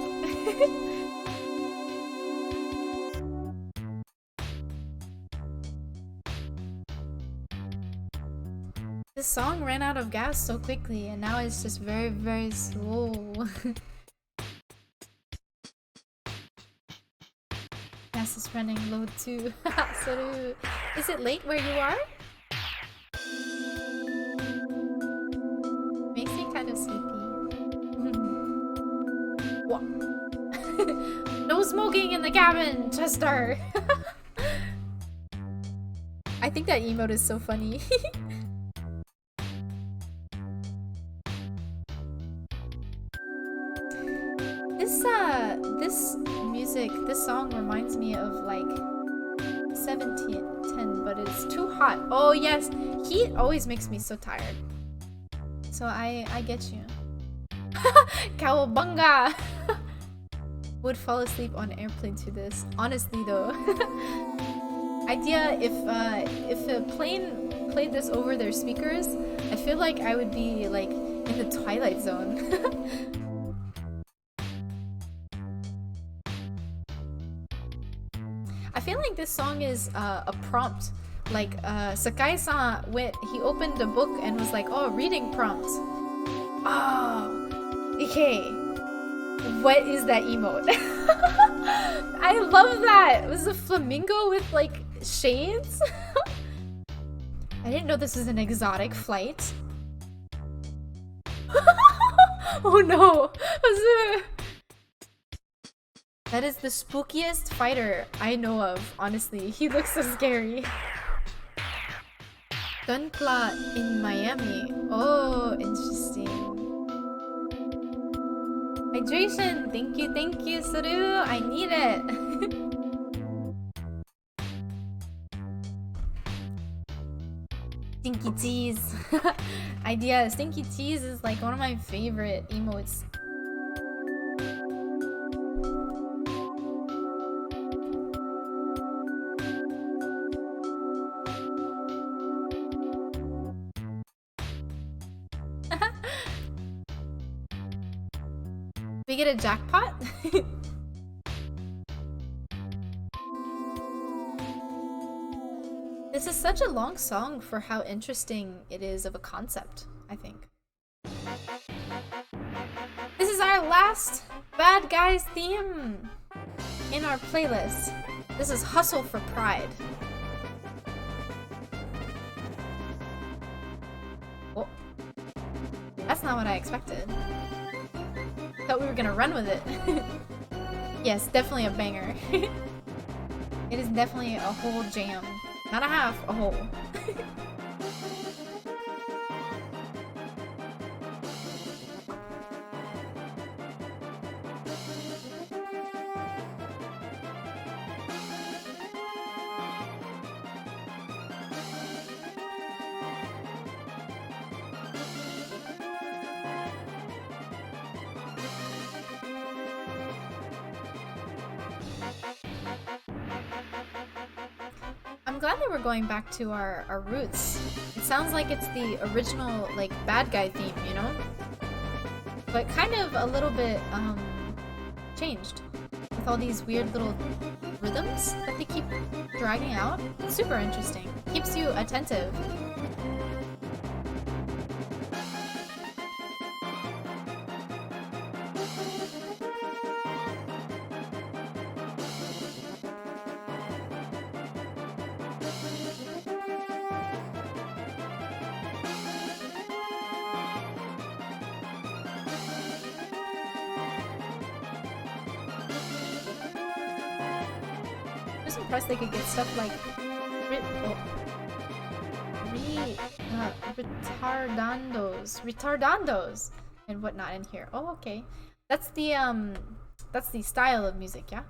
A: This song ran out of gas so quickly, and now it's just very, very slow. Gas is running low too. So, is it late where you are? Makes me kind of sleepy. What? No smoking in the cabin, Chester! I think that emote is so funny. This music, this song reminds me of like 1710, but it's too hot. Oh yes, heat always makes me so tired. So I get you. Cowabunga! Would fall asleep on airplane to this. Honestly though. Idea if a plane played this over their speakers, I feel like I would be like in the Twilight Zone. I feel like this song is a prompt. Like Sakai-san he opened a book and was like, oh, reading prompt. Oh, okay. What is that emote? I love that. It was a flamingo with like shades. I didn't know this was an exotic flight. Oh no. That is the spookiest fighter I know of, honestly. He looks so scary. Gunpla in Miami. Oh, interesting. Hydration! Thank you, Suru! I need it! Stinky cheese! Idea, stinky cheese is like one of my favorite emotes. We get a jackpot? This is such a long song for how interesting it is of a concept, I think. This is our last Bad Guys theme in our playlist. This is Hustle for Pride. Oh, that's not what I expected. Thought we were gonna run with it. Yes, definitely a banger. It is definitely a whole jam. Not a half, a whole. I'm glad that we're going back to our roots. It sounds like it's the original, like, bad guy theme, you know? But kind of a little bit, changed. With all these weird little rhythms that they keep dragging out. It's super interesting. Keeps you attentive. Impressed they could get stuff like retardandos and whatnot in here. Oh, okay. That's the style of music, yeah.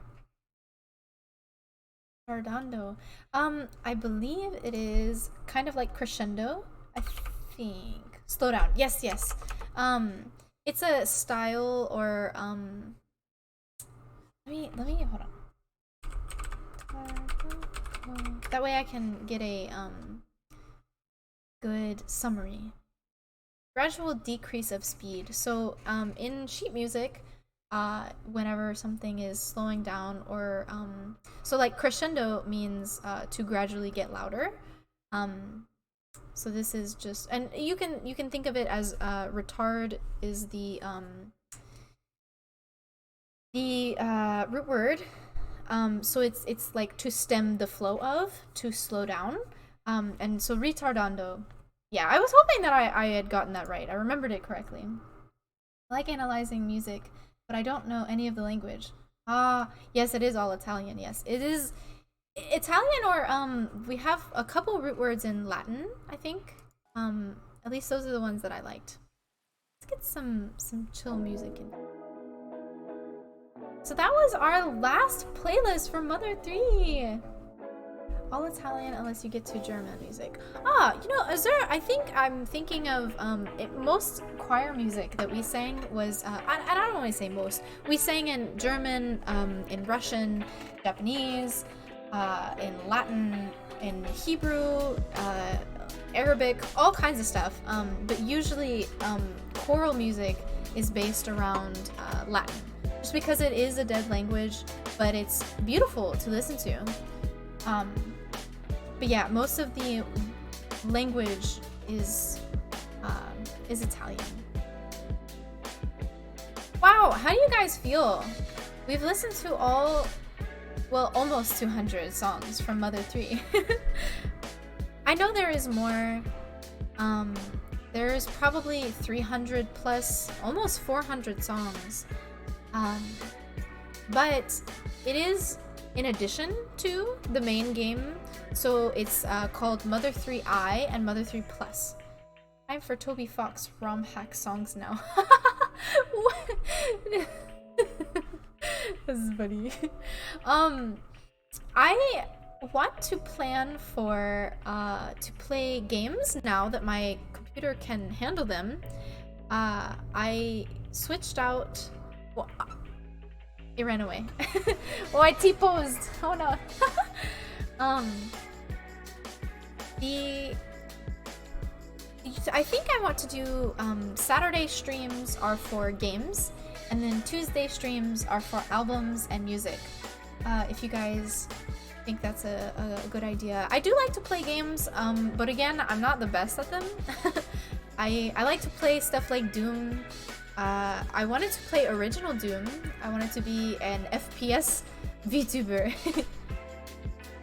A: Retardando. I believe it is kind of like crescendo. I think. Slow down. Yes, yes. It's a style or let me hold on. That way I can get a good summary. Gradual decrease of speed. So in sheet music, whenever something is slowing down or so like crescendo means to gradually get louder. So this is just, and you can think of it as retard is the root word. So it's like to stem the flow of, to slow down. And so retardando. Yeah, I was hoping that I had gotten that right. I remembered it correctly. I like analyzing music, but I don't know any of the language. Yes, it is all Italian. Yes, it is Italian, or we have a couple root words in Latin, I think. At least those are the ones that I liked. Let's get some chill music in. So that was our last playlist for Mother 3. All Italian unless you get to German music. You know, I think I'm thinking of most choir music that we sang was I don't want to say most. We sang in German, in Russian, Japanese, in Latin, in Hebrew, Arabic, all kinds of stuff. But usually choral music is based around Latin, just because it is a dead language, but it's beautiful to listen to. But yeah, most of the language is Italian. Wow, how do you guys feel? We've listened to almost 200 songs from Mother 3. I know there is more. There's probably 300 plus, almost 400 songs. But it is in addition to the main game. So it's called Mother 3i and Mother 3 Plus. Time for Toby Fox ROM hack songs now. What? This is funny. I want to plan for to play games now that my computer can handle them. I switched out. Well, it ran away. Oh, I T-posed. Oh no. I think I want to do Saturday streams are for games, and then Tuesday streams are for albums and music. If you guys think that's a good idea. I do like to play games, but again, I'm not the best at them. I like to play stuff like Doom. I wanted to play original Doom. I wanted to be an FPS VTuber.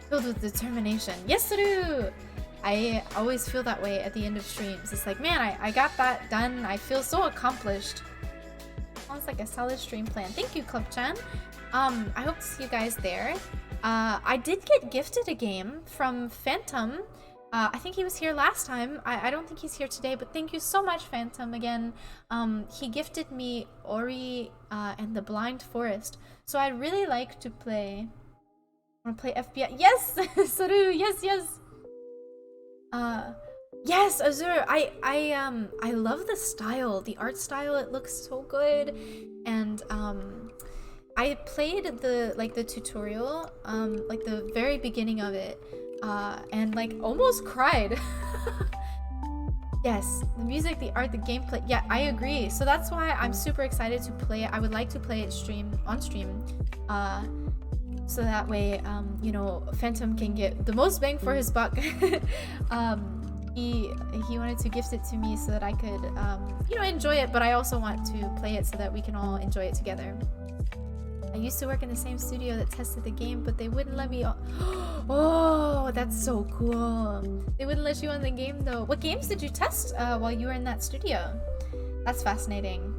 A: Filled with determination. Yes, Saru! I always feel that way at the end of streams. It's like, man, I got that done. I feel so accomplished. Sounds like a solid stream plan. Thank you, Club-chan. I hope to see you guys there. I did get gifted a game from Phantom. I think he was here last time. I don't think he's here today, but thank you so much, Phantom, again. He gifted me Ori and the Blind Forest. So I'd really like to play... I want to play FBI. Yes! Saru, yes, yes! Yes, Azur! I love the style, the art style. It looks so good. And, I played the tutorial, like the very beginning of it, and like almost cried. Yes, the music, the art, the gameplay. Yeah, I agree. So that's why I'm super excited to play it. I would like to play it on stream, so that way, you know, Phantom can get the most bang for his buck. He wanted to gift it to me so that I could, you know, enjoy it, but I also want to play it so that we can all enjoy it together. I used to work in the same studio that tested the game, but they wouldn't let me. Oh, that's so cool. They wouldn't let you on the game though. What games did you test while you were in that studio? That's fascinating.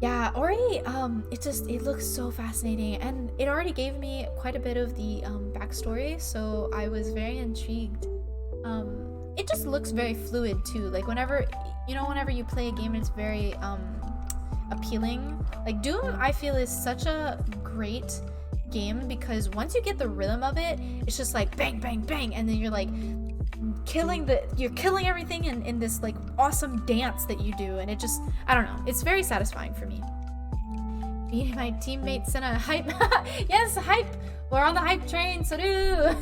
A: Yeah, Ori, it looks so fascinating, and it already gave me quite a bit of the backstory, so I was very intrigued. It just looks very fluid too. Like whenever you play a game, it's very appealing. Like Doom, I feel, is such a great game because once you get the rhythm of it, it's just like bang, bang, bang, and then you're like you're killing everything in this like awesome dance that you do, and it just, I don't know, it's very satisfying for me. Beating my teammates in a hype. Yes, hype. We're on the hype train, Saru.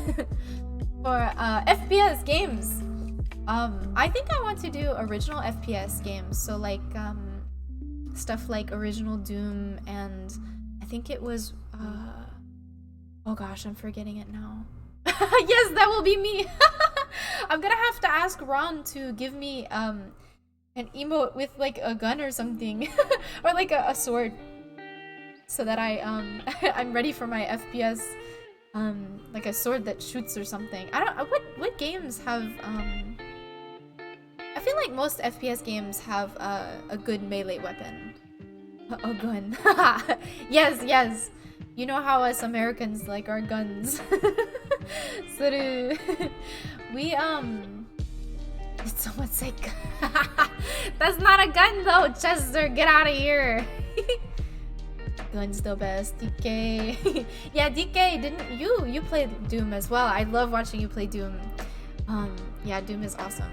A: for FPS games. I think I want to do original FPS games. So like stuff like original Doom, and I think it was oh gosh, I'm forgetting it now. Yes, that will be me. I'm gonna have to ask Ron to give me an emote with like a gun or something, or like a sword, so that I'm ready for my FPS, like a sword that shoots or something. I don't what games have I feel like most FPS games have a good melee weapon. A gun. Yes, yes. You know how us Americans like our guns. So we did someone say that's not a gun though, Chester, get out of here. Gun's the best, DK. Yeah, DK, didn't you played Doom as well? I love watching you play Doom. Yeah, Doom is awesome.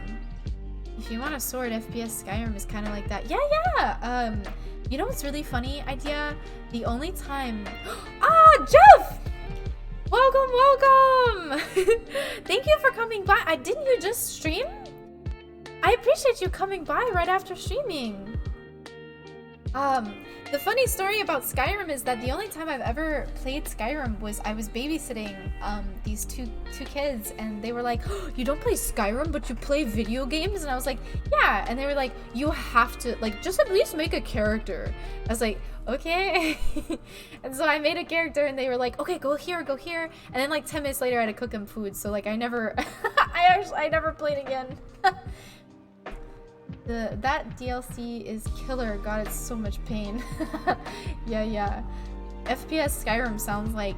A: If you want a sword, FPS Skyrim is kind of like that. Yeah, yeah. You know what's really funny idea? The only time Jeff! Welcome, welcome! Thank you for coming by. Didn't you just stream? I appreciate you coming by right after streaming. The funny story about Skyrim is that the only time I've ever played Skyrim was I was babysitting these two kids, and they were like, oh, you don't play Skyrim but you play video games? And I was like, yeah. And they were like, you have to like just at least make a character. I was like, okay. And so I made a character, and they were like, okay, go here. And then like 10 minutes later I had to cook them food, so like I never I never played again. That DLC is killer. God, it's so much pain. Yeah. FPS Skyrim sounds like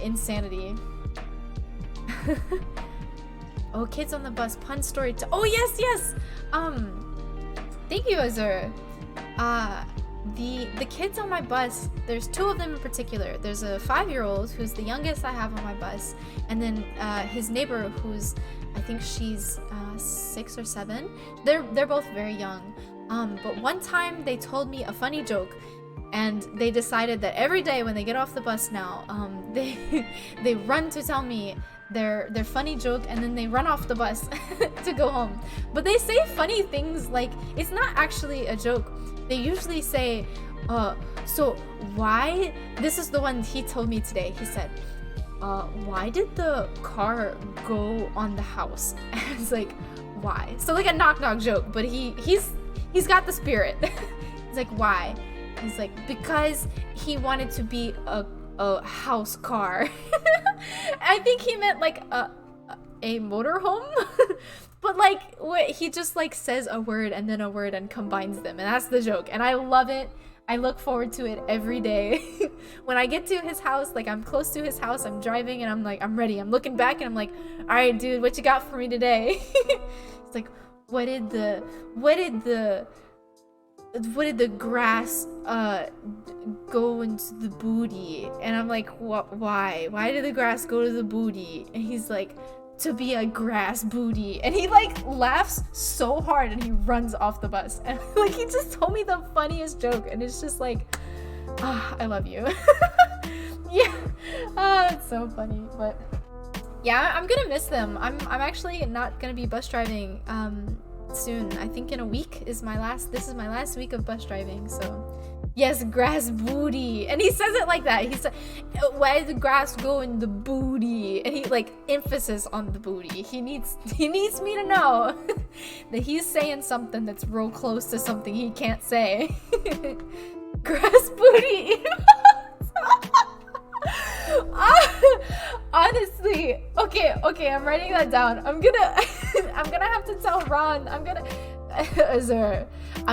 A: insanity. Oh, kids on the bus, pun story. Oh yes. Thank you, Azur. The kids on my bus, there's two of them in particular. There's a 5-year-old who's the youngest I have on my bus, and then his neighbor who's, I think she's 6 or 7. They're both very young. But one time they told me a funny joke, and they decided that every day when they get off the bus now, they run to tell me their funny joke, and then they run off the bus to go home. But they say funny things like it's not actually a joke. They usually say, so why, this is the one he told me today. He said, why did the car go on the house? And I was like, why? So like a knock joke, but he's got the spirit. He's like, why? He's like, because he wanted to be a house car. I think he meant like a motorhome. But like he just like says a word and then a word and combines them, and that's the joke, and I love it. I look forward to it every day. When I get to his house, like I'm close to his house, I'm driving and I'm like, I'm ready. I'm looking back and I'm like, all right, dude, what you got for me today? It's like, what did the grass go into the booty? And I'm like, what? Why did the grass go to the booty? And he's like, to be a grass booty. And he like laughs so hard and he runs off the bus, and like he just told me the funniest joke, and it's just like, I love you. Yeah. It's so funny. But yeah, I'm gonna miss them. I'm actually not gonna be bus driving soon. I think in a week this is my last week of bus driving. So yes, grass booty. And he says it like that. He said, why did the grass go in the booty? And he like emphasis on the booty. He needs me to know that he's saying something that's real close to something he can't say. Grass booty. Honestly, okay, I'm writing that down. I'm gonna have to tell Ron. I'm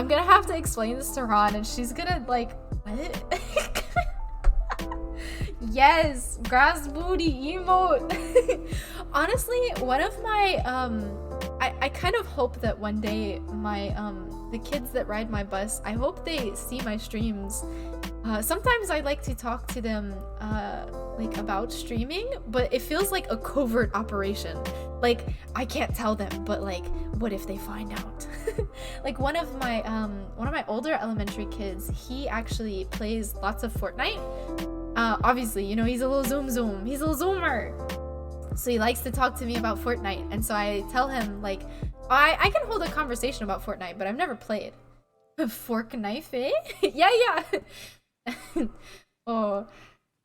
A: gonna have to explain this to Ron, and she's gonna like, what? Yes, grass booty emote. Honestly, one of my I kind of hope that one day my the kids that ride my bus, I hope they see my streams. Sometimes I like to talk to them like about streaming, but it feels like a covert operation. Like I can't tell them, but like what if they find out? Like one of my older elementary kids, he actually plays lots of Fortnite. Obviously, you know, he's a little zoom. He's a little zoomer. So he likes to talk to me about Fortnite, and so I tell him like, I can hold a conversation about Fortnite, but I've never played. Fork knife, eh? Yeah, yeah. Oh,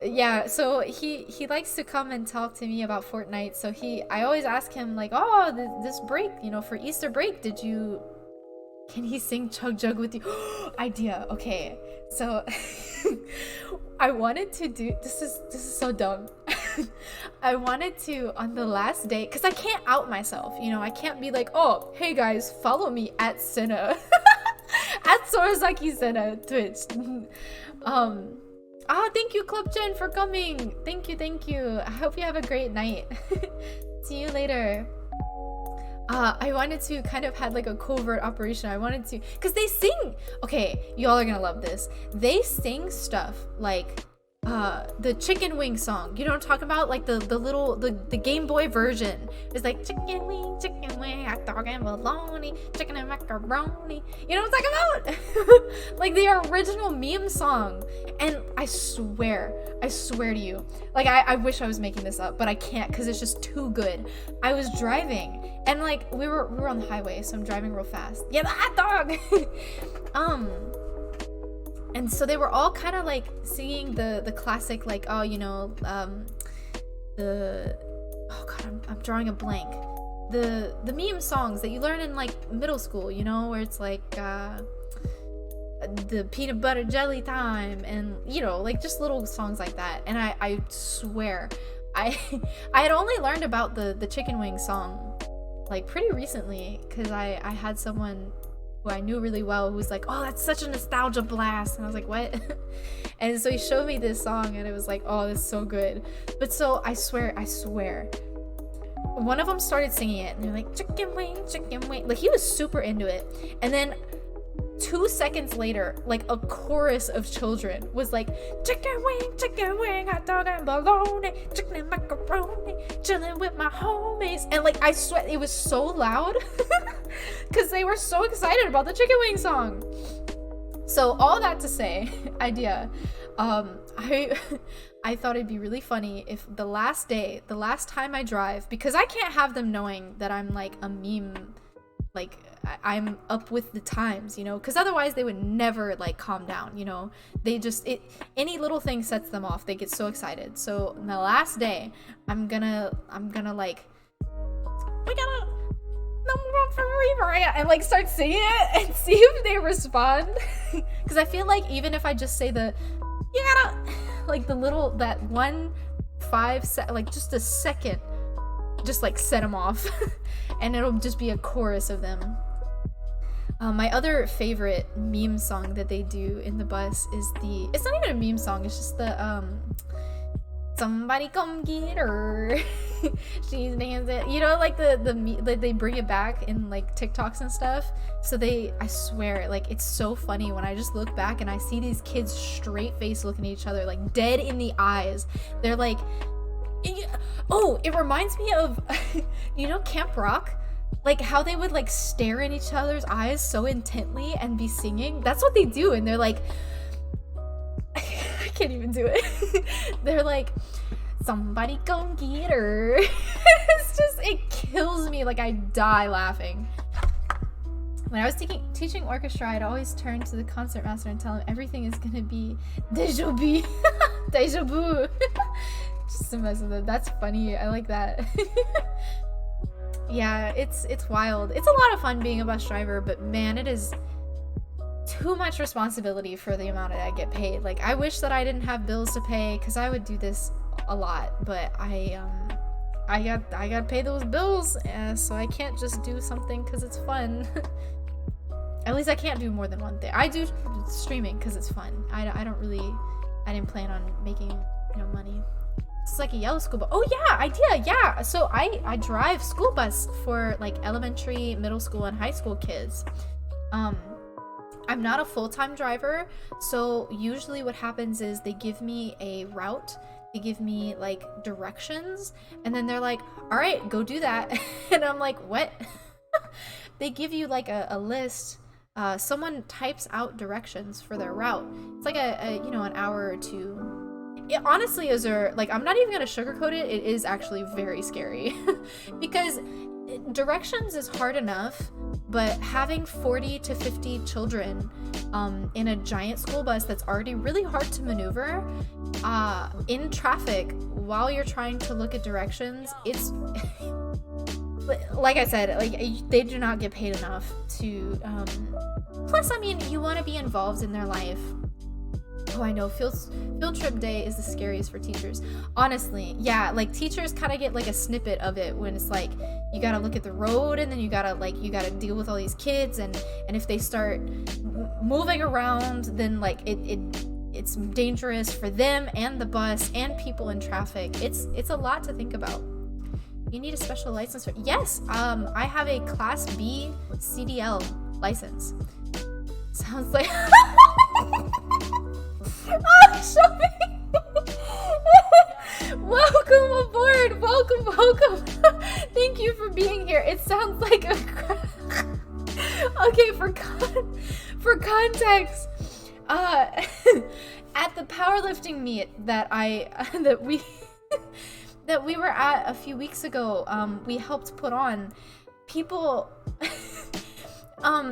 A: yeah. So he likes to come and talk to me about Fortnite. So I always ask him like, oh, this break, for Easter break, can he sing Chug Jug with you? Idea. Okay. So I wanted to do this is so dumb. I wanted to on the last day cuz I can't out myself, I can't be like, "Oh, hey guys, follow me at Senna." At Sorazaki Senna Twitch. Thank you Club Jen for coming. Thank you. I hope you have a great night. See you later. I wanted to kind of had like a covert operation. I wanted to, cause they sing. Okay, y'all are gonna love this. They sing stuff like the chicken wing song. You know what I'm talking about? Like the little the Game Boy version. It's like chicken wing, hot dog and bologna, chicken and macaroni. You know what I'm talking about? Like the original meme song. And I swear to you, like I wish I was making this up, but I can't because it's just too good. I was driving and like we were on the highway, so I'm driving real fast. Yeah, the hot dog. And so they were all kind of like singing the classic, like, oh, I'm drawing a blank. The meme songs that you learn in like middle school, where it's like the peanut butter jelly time and like just little songs like that. And I swear I had only learned about the chicken wing song like pretty recently because I had someone who I knew really well who was like, oh, that's such a nostalgia blast. And I was like, what? And so he showed me this song and it was like, oh, that's so good. But so I swear one of them started singing it and they're like, chicken wing, like he was super into it. And then 2 seconds later, like a chorus of children was like, chicken wing, hot dog and bologna, chicken and macaroni, chilling with my homies. And like I swear it was so loud because they were so excited about the chicken wing song. So all that to say, idea, I thought it'd be really funny if the last time I drive, because I can't have them knowing that I'm like a meme, like I'm up with the times, because otherwise they would never like calm down, they just any little thing sets them off. They get so excited. So on the last day I'm gonna like, we gotta number one for Maria and like start singing it and see if they respond. Because I feel like even if I just say you gotta like the little that 1-5 like just a second, just like set them off. And it'll just be a chorus of them. My other favorite meme song that they do in the bus is it's not even a meme song, it's just the somebody come get her. She's dancing, like like they bring it back in like TikToks and stuff. So I swear, like it's so funny when I just look back and I see these kids straight face looking at each other, like dead in the eyes. They're like, oh, it reminds me of Camp Rock, like how they would like stare in each other's eyes so intently and be singing. That's what they do. And they're like, I can't even do it. They're like, somebody go get her. It kills me. Like I die laughing. When I was teaching orchestra, I'd always turn to the concertmaster and tell him everything is gonna be déjà vu. Déjà vu. Just to mess with it. That's funny. I like that. Yeah, it's wild. It's a lot of fun being a bus driver, but man, it is too much responsibility for the amount that I get paid. Like I wish that I didn't have bills to pay because I would do this a lot, but I got to pay those bills, so I can't just do something because it's fun. At least I can't do more than one thing. I do streaming because it's fun. I didn't plan on making money. It's like a yellow school bus. Oh yeah, idea, yeah. So I drive school bus for like elementary, middle school, and high school kids. I'm not a full-time driver, so usually what happens is they give me a route, they give me like directions, and then they're like, all right, go do that. And I'm like, what? They give you like a list. Someone types out directions for their route. It's like an hour or two. honestly, Azur, like, I'm not even gonna sugarcoat it. It is actually very scary because directions is hard enough, but having 40 to 50 children in a giant school bus that's already really hard to maneuver in traffic while you're trying to look at directions, it's like I said, like, they do not get paid enough to plus, I mean, you want to be involved in their life. Oh, I know, field trip day is the scariest for teachers. Honestly, yeah, like, teachers kind of get like a snippet of it when it's like, you gotta look at the road, and then you gotta deal with all these kids, and if they start moving around, then like it's dangerous for them and the bus and people in traffic. It's a lot to think about. You need a special license for, yes, I have a Class B CDL license. Sounds like oh, Shelby. Welcome aboard. Welcome. Thank you for being here. It sounds like a okay, for context, at the powerlifting meet that we were at a few weeks ago, we helped put on, people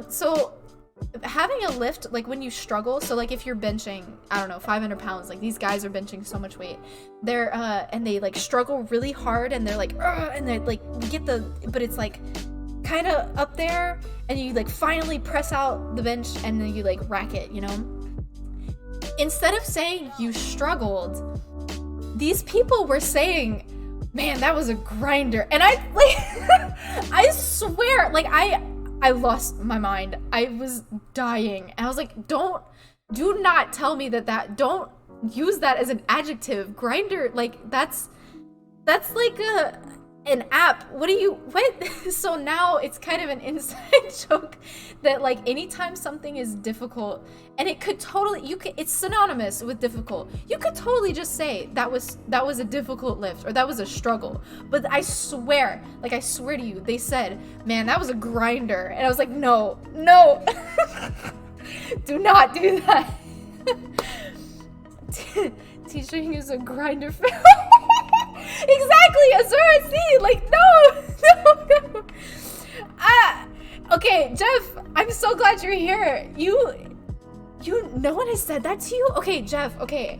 A: so having a lift, like, when you struggle, so like if you're benching, I don't know, 500 pounds, like, these guys are benching so much weight, they're and they like struggle really hard, and they're like, and they like but it's like kind of up there, and you like finally press out the bench, and then you like rack it, you know. Instead of saying you struggled, these people were saying, man, that was a grinder. And I like I swear, like, I lost my mind. I was dying. And I was like, do not tell me don't use that as an adjective. Grinder, like, that's like an app. What? So now it's kind of an inside joke that, like, anytime something is difficult, and it could totally, it's synonymous with difficult. You could totally just say that was a difficult lift, or that was a struggle. But I swear to you, they said, man, that was a grinder. And I was like, no, do not do that. Teaching is a grinder. Exactly, Azura, see, like, no. Okay, Jeff, I'm so glad you're here. No one has said that to you? Okay, Jeff, okay.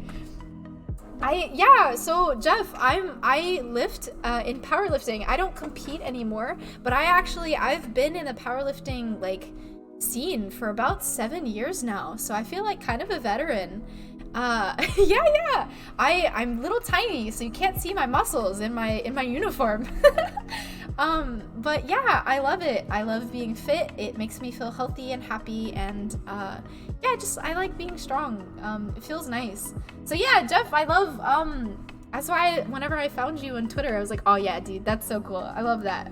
A: So Jeff, I lift in powerlifting. I don't compete anymore, but I've been in the powerlifting, like, scene for about 7 years now, so I feel like kind of a veteran. Yeah. I'm little tiny, so you can't see my muscles in my uniform. But yeah, I love it. I love being fit. It makes me feel healthy and happy, and I like being strong. It feels nice. So yeah, Jeff, I love that's why whenever I found you on Twitter, I was like, oh yeah, dude, that's so cool. I love that.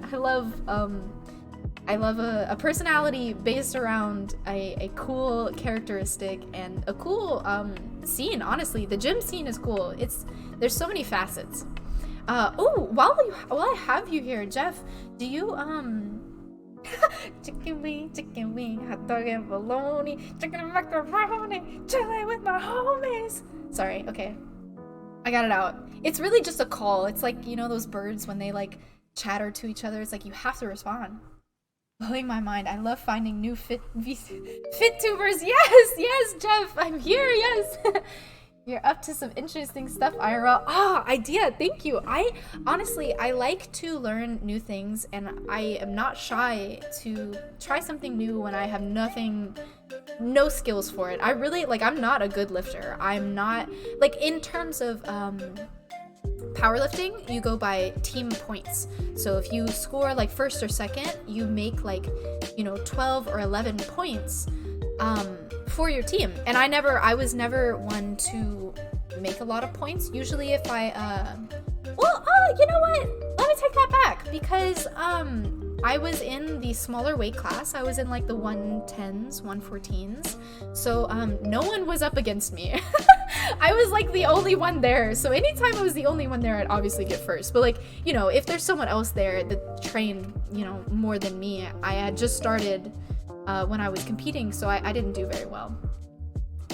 A: I love a personality based around a cool characteristic and a cool scene. Honestly, the gym scene is cool. There's so many facets. While I have you here, Jeff, do you chicken wing, hot dog and bologna, chicken and macaroni, chilling with my homies. Sorry, okay, I got it out. It's really just a call. It's like, you know, those birds when they like chatter to each other. It's like you have to respond. Blowing my mind. I love finding new fit tubers. Yes, Jeff, I'm here. Yes. You're up to some interesting stuff, IRL. Idea. Thank you. I like to learn new things, and I am not shy to try something new when I have no skills for it. I really, like, I'm not a good lifter. I'm not, like, in terms of powerlifting, you go by team points. So if you score like first or second, you make like, 12 or 11 points for your team. And I was never one to make a lot of points. Usually if I you know what? Let me take that back, because I was in the smaller weight class. I was in like the 110s, 114s. So no one was up against me. I was like the only one there. So anytime I was the only one there, I'd obviously get first. But like, if there's someone else there that trained, more than me, I had just started when I was competing, so I didn't do very well.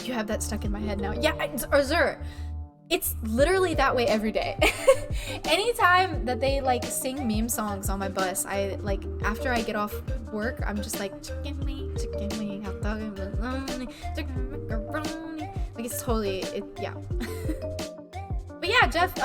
A: You have that stuck in my head now. Yeah, Azur, It's literally that way every day. Anytime that they like sing meme songs on my bus, I like after I get off work, I'm just like chicken wing, hot dog and bologna, chicken macaroni. Like it's totally yeah. But yeah, Jeff,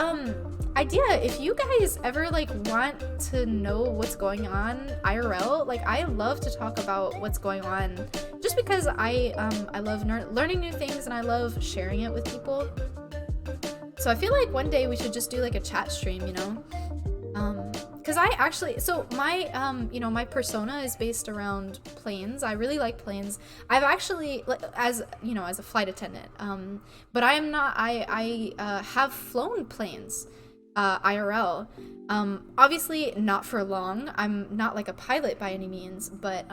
A: idea, if you guys ever like want to know what's going on IRL, like I love to talk about what's going on just because I love learning new things and I love sharing it with people. So I feel like one day we should just do like a chat stream, you know? Because I actually, so my, you know, my persona is based around planes. I really like planes. I've actually, as, you know, as a flight attendant, but I am not, I have flown planes, IRL. Obviously not for long. I'm not like a pilot by any means, but,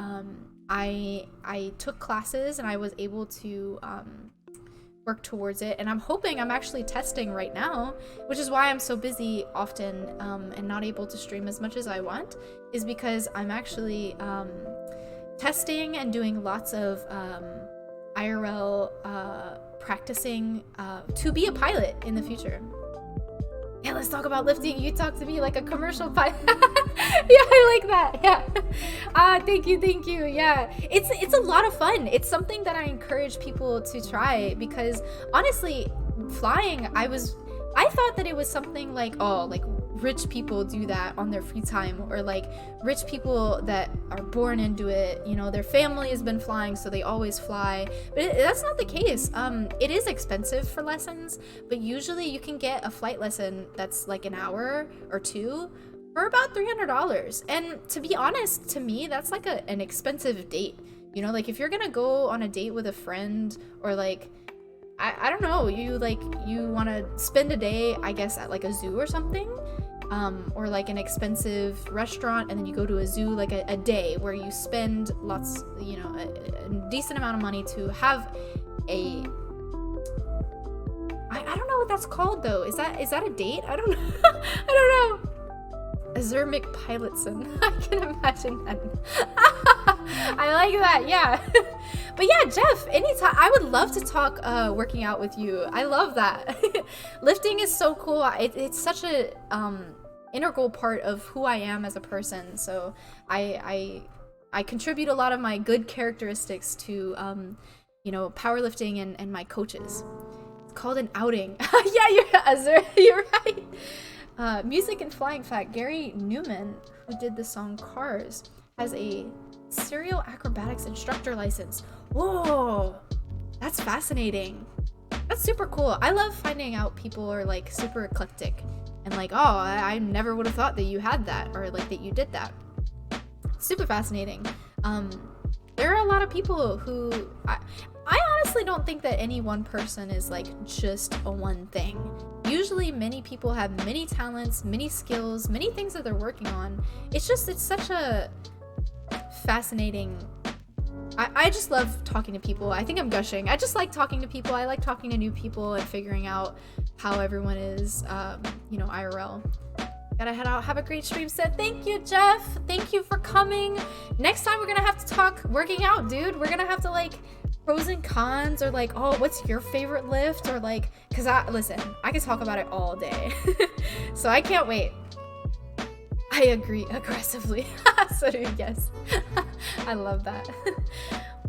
A: I took classes and I was able to, work towards it, and I'm hoping, I'm actually testing right now, which is why I'm so busy often and not able to stream as much as I want, is because I'm actually testing and doing lots of IRL practicing to be a pilot in the future. Yeah, let's talk about lifting. You talk to me like a commercial pilot. Yeah, I like that. Yeah. Thank you. Yeah. It's a lot of fun. It's something that I encourage people to try because honestly, flying, I thought that it was something like, oh, like rich people do that on their free time, or like rich people that are born into it, you know, their family has been flying so they always fly, but that's not the case. It is expensive for lessons, but usually you can get a flight lesson that's like an hour or two for about $300, and to be honest, to me that's like an expensive date, you know, like if you're gonna go on a date with a friend, or like I don't know, you want to spend a day, I guess, at like a zoo or something, or like an expensive restaurant, and then you go to a zoo, like a day where you spend lots, you know, a decent amount of money to have a, I don't know what that's called though. Is that a date? I don't know. I don't know. Azur McPilotson. I can imagine that. I like that, yeah. But yeah, Jeff, anytime. I would love to talk working out with you. I love that. Lifting is so cool. It's such a integral part of who I am as a person. So I contribute a lot of my good characteristics to you know, powerlifting and my coaches. It's called an outing. Yeah, Azur, you're right. Music and flying fact: Gary Newman, who did the song Cars, has a serial acrobatics instructor license. Whoa, that's fascinating. That's super cool. I love finding out people are like super eclectic and like, oh, I never would have thought that you had that, or like that you did that. Super fascinating. There are a lot of people who I honestly don't think that any one person is like just a one thing. Usually many people have many talents, many skills, many things that they're working on. It's such a fascinating, I just love talking to people. I think I'm gushing. I just like talking to people. I like talking to new people and figuring out how everyone is, you know, IRL. Gotta head out. Have a great stream set. Thank you, Jeff. Thank you for coming. Next time we're gonna have to talk working out, dude. We're gonna have to like pros and cons, or like, oh, what's your favorite lift, or like, cause listen, I could talk about it all day. So I can't wait. I agree aggressively. So do you guess. I love that.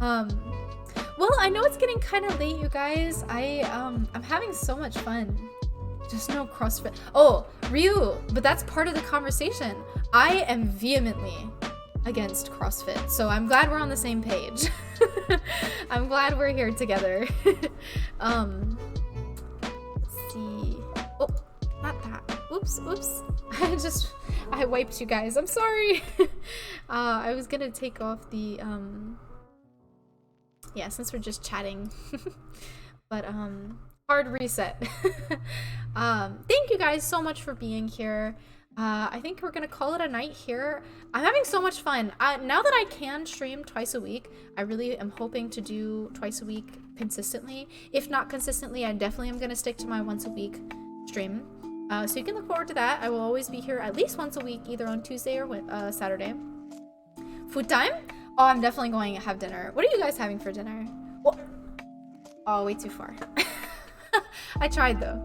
A: Well, I know it's getting kind of late, you guys. I'm having so much fun. Just no CrossFit. Oh, Ryu, but that's part of the conversation. I am vehemently against CrossFit, so I'm glad we're on the same page. I'm glad we're here together. Let's see. Oh, not that. Oops. I wiped you guys. I'm sorry. I was gonna take off the yeah, since we're just chatting. But hard reset. Thank you guys so much for being here. I think we're gonna call it a night here. I'm having so much fun. Now that I can stream twice a week, I really am hoping to do twice a week consistently. If not consistently, I definitely am gonna stick to my once a week stream. So you can look forward to that. I will always be here at least once a week, either on Tuesday or Saturday. Food time? Oh, I'm definitely going to have dinner. What are you guys having for dinner? Well, oh, way too far. I tried though.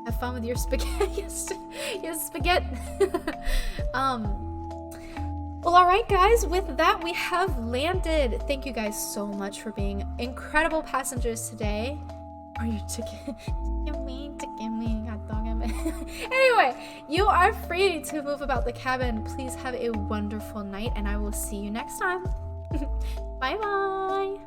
A: Have fun with your spaghetti. Yes, spaghetti. Well, alright guys, with that we have landed. Thank you guys so much for being incredible passengers today. Are you chicken? Anyway, you are free to move about the cabin. Please have a wonderful night, and I will see you next time. Bye bye.